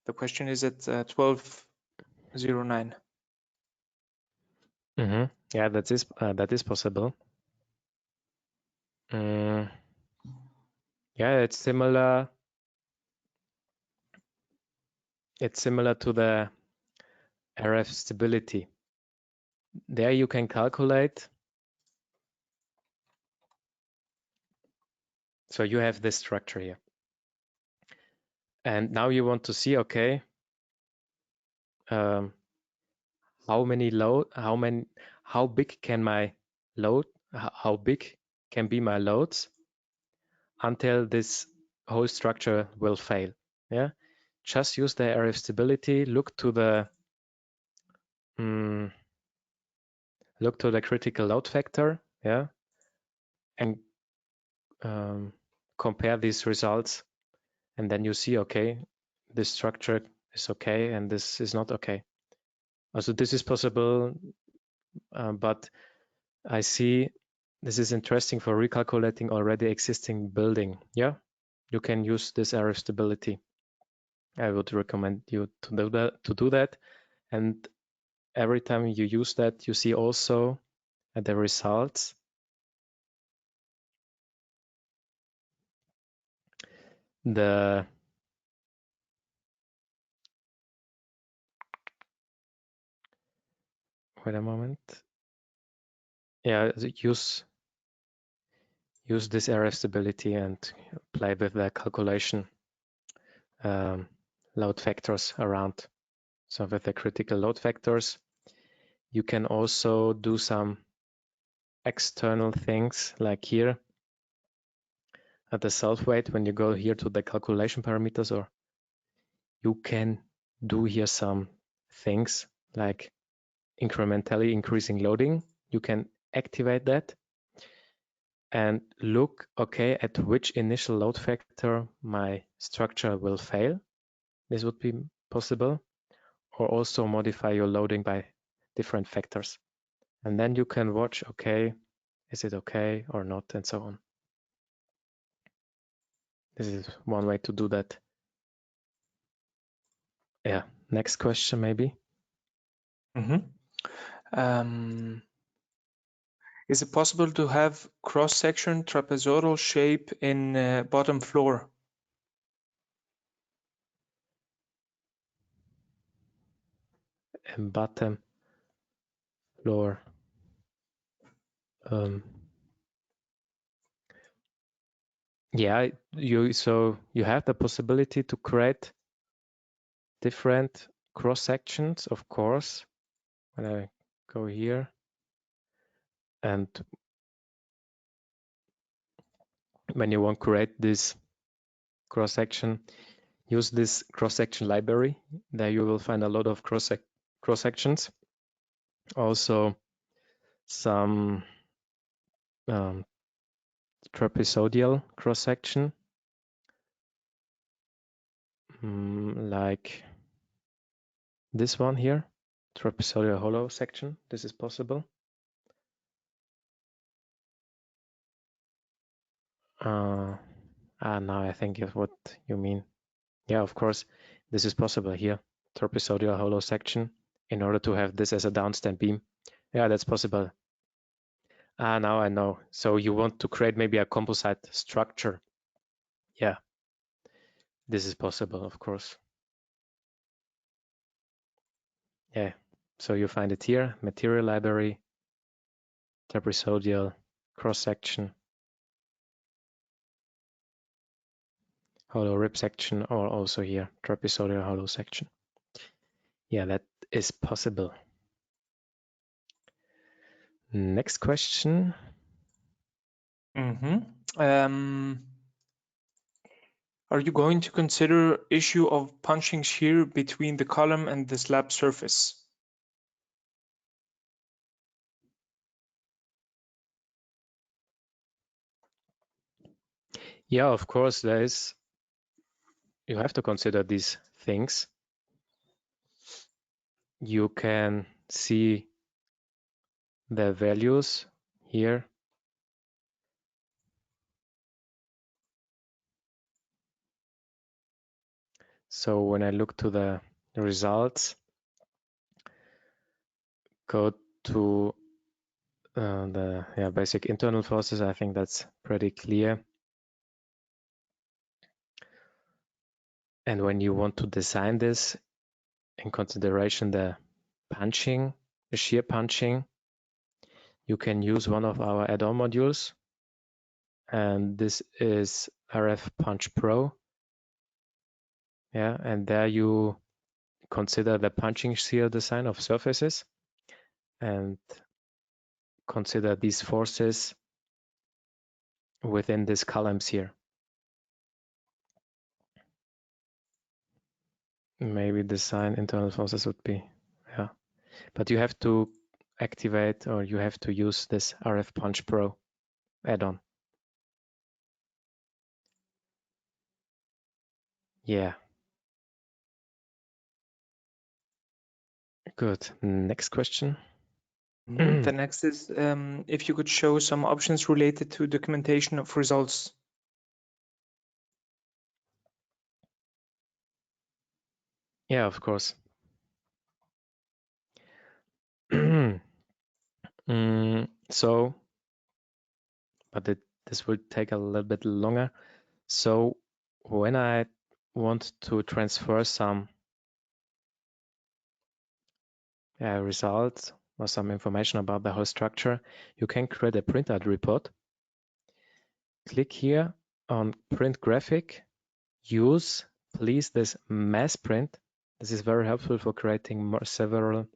S2: The question is at 12:09.
S1: Yeah, that is possible. Yeah, it's similar. It's similar to the RF stability. There you can calculate. So you have this structure here. And now you want to see, okay, how big can my load, how big can be my loads until this whole structure will fail. Yeah, just use the RF stability, look to the critical load factor, yeah, and compare these results, and then you see, okay, this structure is okay and this is not okay. Also, this is possible, but I see this is interesting for recalculating already existing building. Yeah, you can use this RF stability. I would recommend you to do that. And every time you use that, you see also the results. Wait a moment. Yeah, use this RF stability and play with the calculation load factors around. So with the critical load factors, you can also do some external things like here at the self weight when you go here to the calculation parameters, or you can do here some things like incrementally increasing loading. You can activate that and look, okay, at which initial load factor my structure will fail. This would be possible. Or also modify your loading by different factors. And then you can watch, okay, is it okay or not, and so on. This is one way to do that. Yeah, next question maybe.
S2: Is it possible to have cross-section trapezoidal shape in bottom floor?
S1: And bottom floor. Yeah, you have the possibility to create different cross sections, of course. When I go here and when you want to create this cross section, use this cross section library. There you will find a lot of cross sections. Also some trapezoidal cross section, like this one here, trapezoidal hollow section. This is possible. Now I think of what you mean. Yeah, of course, this is possible here, trapezoidal hollow section, in order to have this as a downstand beam. Yeah, that's possible. Now I know. So you want to create maybe a composite structure. Yeah, this is possible, of course. Yeah, so you find it here, material library, trapezoidal cross-section, hollow rib section, or also here, trapezoidal hollow section. Yeah, that is possible. Next question.
S2: Are you going to consider issue of punching shear between the column and the slab surface?
S1: Yeah, of course, there is. You have to consider these things. You can see the values here. So when I look to the results, go to the basic internal forces. I think that's pretty clear. And when you want to design this in consideration the punching, the shear punching, you can use one of our add-on modules. And this is RF Punch Pro. Yeah, and there you consider the punching shear design of surfaces and consider these forces within these columns here. Maybe design internal forces would be, yeah. But you have to activate or you have to use this RF Punch Pro add-on. Yeah. Good. Next question.
S2: The next is if you could show some options related to documentation of results.
S1: Yeah, of course. So, but this will take a little bit longer. So when I want to transfer some results or some information about the whole structure, you can create a printout report. Click here on print graphic. Use, please, this mass print. This is very helpful for creating several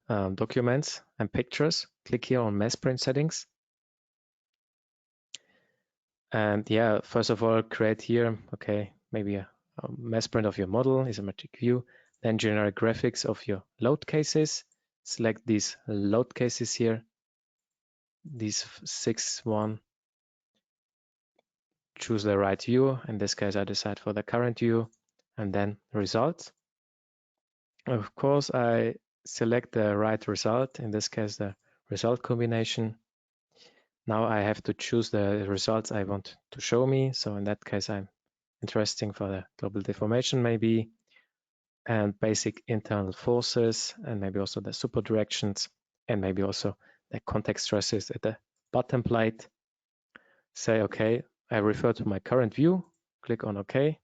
S1: documents and pictures. Click here on mass print settings. And yeah, first of all, create here, okay, maybe a mass print of your model, isometric view. Then generate graphics of your load cases. Select these load cases here. These 6-1. Choose the right view. In this case, I decide for the current view, and then results. Of course, I select the right result. In this case, the result combination. Now I have to choose the results I want to show me. So in that case, I'm interesting for the global deformation maybe, and basic internal forces, and maybe also the super directions, and maybe also the contact stresses at the bottom plate. Say, okay, I refer to my current view, click on OK,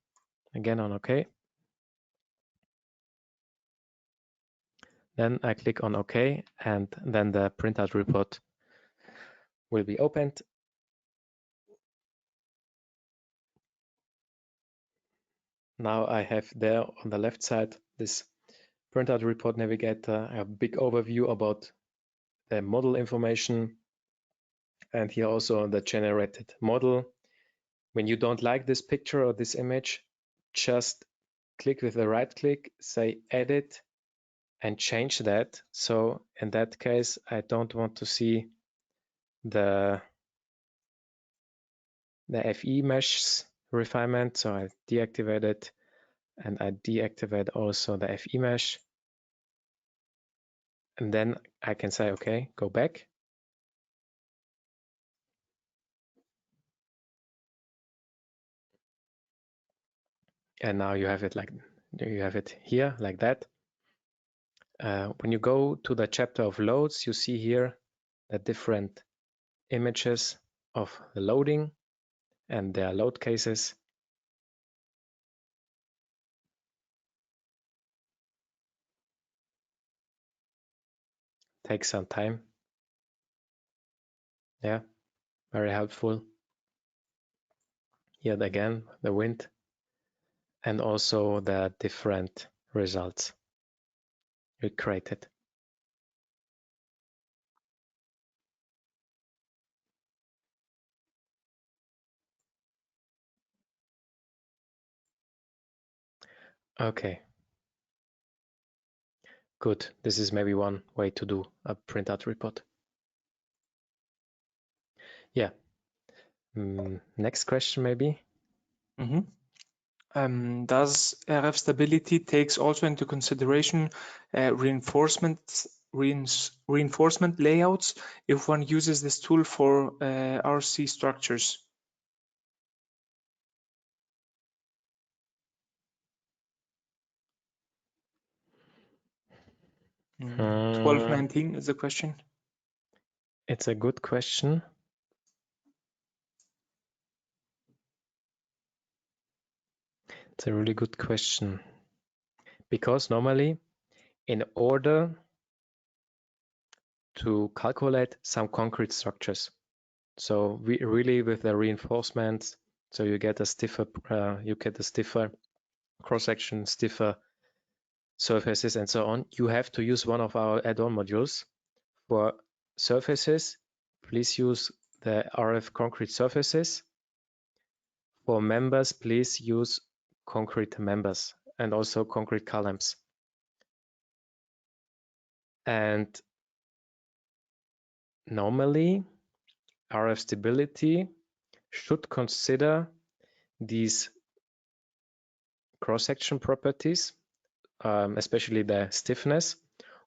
S1: again on OK. Then I click on OK, and then the printout report will be opened. Now I have there on the left side this printout report navigator, a big overview about the model information, and here also the generated model. When you don't like this picture or this image, just click with the right click, say edit, and change that. So in that case, I don't want to see the FE mesh refinement, so I deactivate it, and I deactivate also the FE mesh. And then I can say, okay, go back. And now you have it here like that. When you go to the chapter of loads, you see here the different images of the loading and their load cases. Takes some time. Yeah, very helpful. Here again, the wind and also the different results we created. Okay. Good. This is maybe one way to do a printout report. Yeah. Next question maybe.
S2: Does RF stability takes also into consideration reinforcement layouts if one uses this tool for RC structures? 1219 is the question.
S1: It's a good question. It's a really good question. Because normally, in order to calculate some concrete structures, so we really with the reinforcements, so you get a stiffer cross-section, stiffer surfaces, and so on. You have to use one of our add-on modules. For surfaces, please use the RF concrete surfaces. For members, please use concrete members and also concrete columns. And normally, RF stability should consider these cross-section properties, especially the stiffness,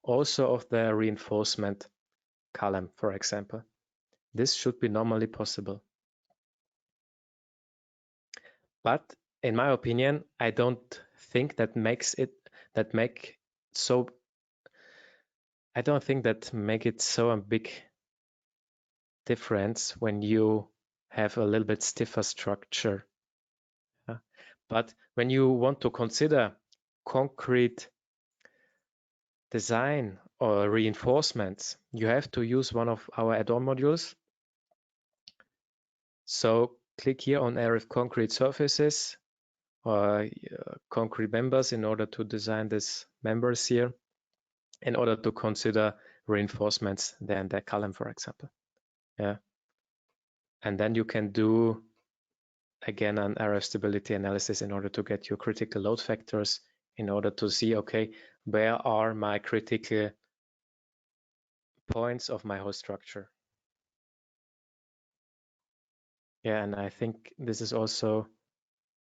S1: also of the reinforcement column, for example. This should be normally possible. But in my opinion, I don't think that makes it so a big difference when you have a little bit stiffer structure. But when you want to consider concrete design or reinforcements, you have to use one of our add-on modules. So click here on RF concrete surfaces or concrete members in order to design these members here, in order to consider reinforcements there in the column, for example. Yeah. And then you can do again an RF stability analysis in order to get your critical load factors in order to see, okay, where are my critical points of my whole structure. Yeah, and I think this is also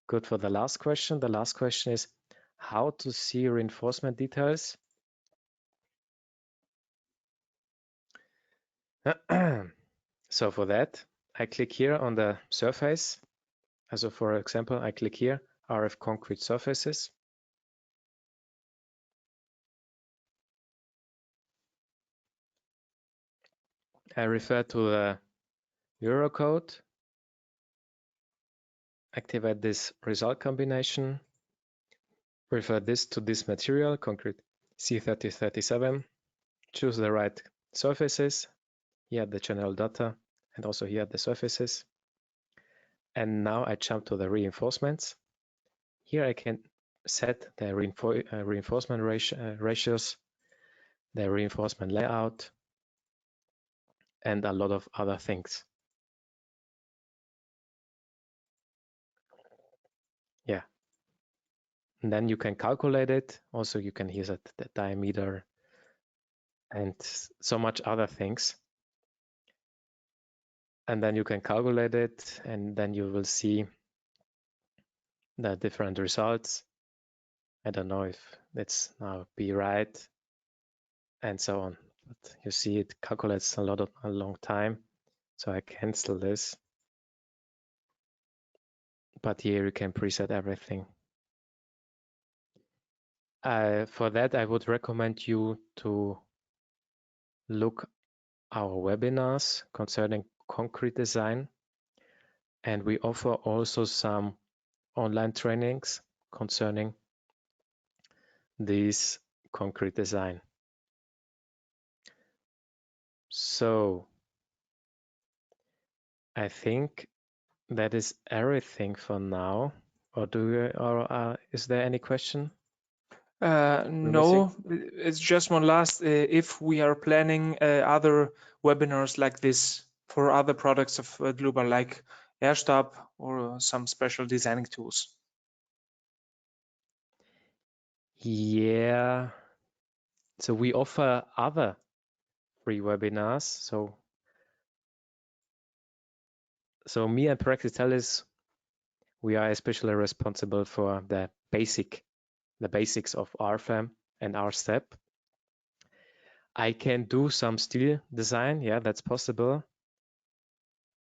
S1: good for the last question. The last question is how to see reinforcement details. So for that, I click here on the surface. So for example, I click here, RF concrete surfaces. I refer to the Eurocode, activate this result combination, refer this to this material, concrete C3037, choose the right surfaces, here the general data, and also here the surfaces. And now I jump to the reinforcements. Here I can set the reinforcement ratios, the reinforcement layout, and a lot of other things. Yeah. And then you can calculate it. Also, you can use it, the diameter and so much other things. And then you can calculate it, and then you will see the different results. I don't know if it's now be right and so on. But you see it calculates a long time. So I cancel this. But here you can preset everything. For that, I would recommend you to look our webinars concerning concrete design. And we offer also some online trainings concerning this concrete design. So I think that is everything for now. Or is there any question?
S2: No, it's just one last. If we are planning other webinars like this for other products of Dlubal, like Airstab or some special designing tools.
S1: Yeah. So we offer other free webinars. So me and Praxitelis, we are especially responsible for the basics of RFEM and RSTEP. I can do some steel design. Yeah, that's possible.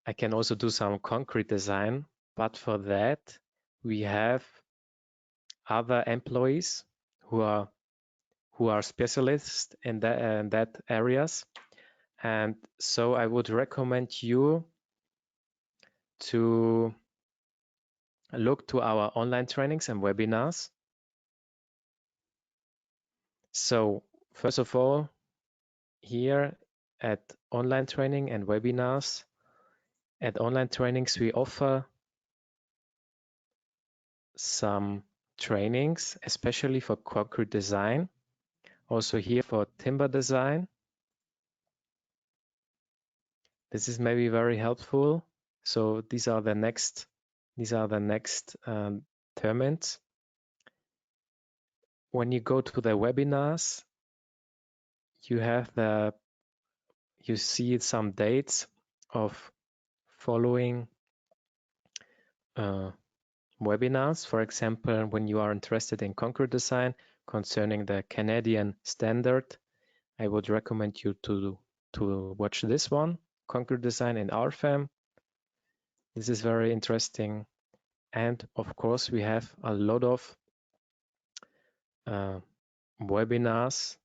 S1: I can also do some concrete design, but for that we have other employees who are specialists in that areas. And so I would recommend you to look to our online trainings and webinars. So first of all, here at online training and webinars, at online trainings, we offer some trainings, especially for concrete design. Also here for timber design. This is maybe very helpful. So these are the next terms. When you go to the webinars, you see some dates of following webinars. For example, when you are interested in concrete design concerning the Canadian standard, I would recommend you to watch this one, concrete design in RFEM. This is very interesting. And of course, we have a lot of webinars.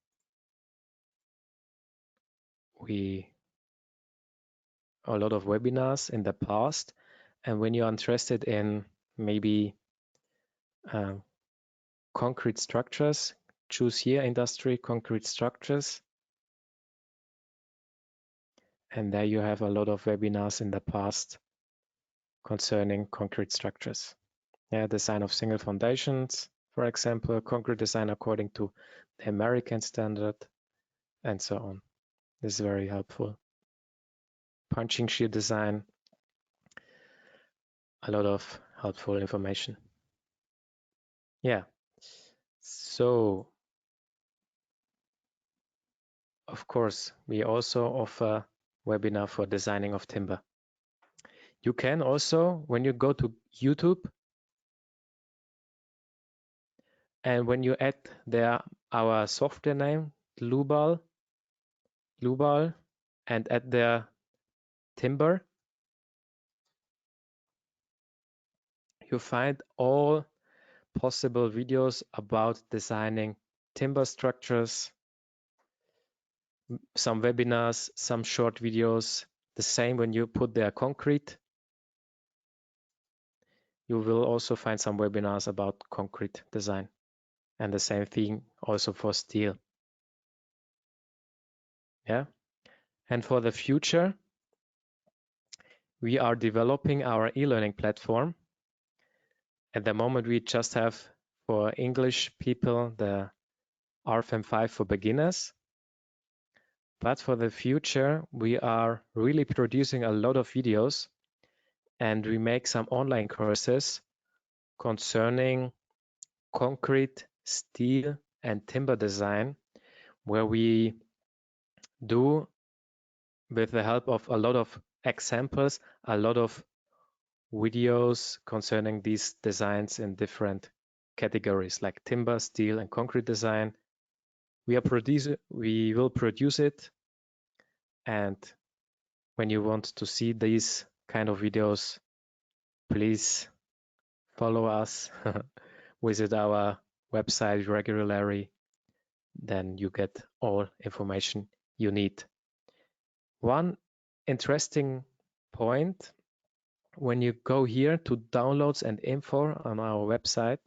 S1: A lot of webinars in the past. And when you're interested in maybe concrete structures, choose here industry concrete structures. And there you have a lot of webinars in the past concerning concrete structures. Yeah, design of single foundations, for example, concrete design according to the American standard, and so on. This is very helpful. Punching shear design, a lot of helpful information. Yeah, So, of course, we also offer webinar for designing of timber. You can also, when you go to YouTube, and when you add there our software name, Dlubal, and add there timber, you find all possible videos about designing timber structures, some webinars, some short videos. The same when you put there concrete. You will also find some webinars about concrete design, and the same thing also for steel. Yeah. And for the future, we are developing our e-learning platform. At the moment, we just have for English people the RFEM 5 for beginners. But for the future, we are really producing a lot of videos, and we make some online courses concerning concrete, steel, and timber design, where we do, with the help of a lot of examples, a lot of videos concerning these designs in different categories like timber, steel, and concrete design. We will produce it, and when you want to see these kind of videos, please follow us, visit our website regularly, then you get all information you need. One interesting point, when you go here to downloads and info on our website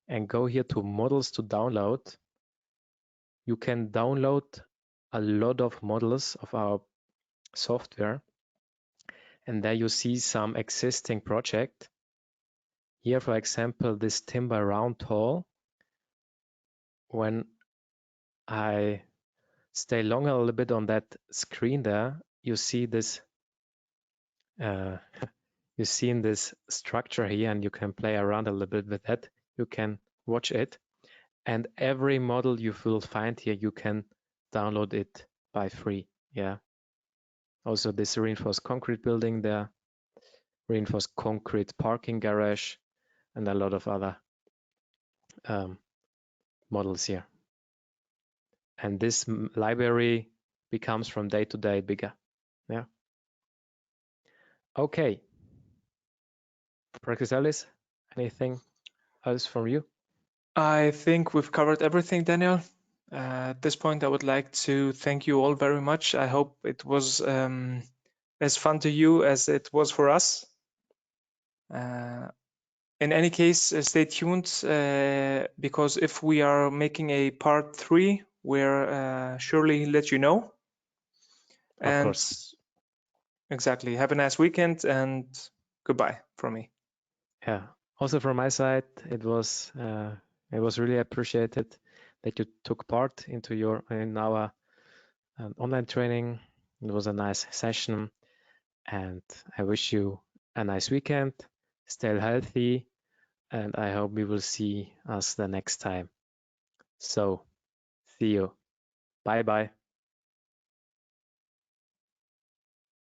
S1: and go here to models to download, you can download a lot of models of our software, and there you see some existing project. Here, for example, this timber round hall. When I stay longer a little bit on that screen there, you see this you see in this structure here, and you can play around a little bit with that. You can watch it, and every model you will find here, you can download it by free. Yeah. Also this reinforced concrete building there, reinforced concrete parking garage, and a lot of other models here. And this library becomes from day to day bigger. Yeah. Okay. Practice Alice, anything else from you?
S2: I think we've covered everything, Daniel. At this point, I would like to thank you all very much. I hope it was as fun to you as it was for us. In any case, stay tuned because if we are making a part 3, we'll surely let you know.
S1: Of course.
S2: Exactly. Have a nice weekend and goodbye from me.
S1: Yeah. Also from my side, it was really appreciated that you took part in our online training. It was a nice session, and I wish you a nice weekend. Stay healthy, and I hope we will see us the next time. So, see you. Bye bye.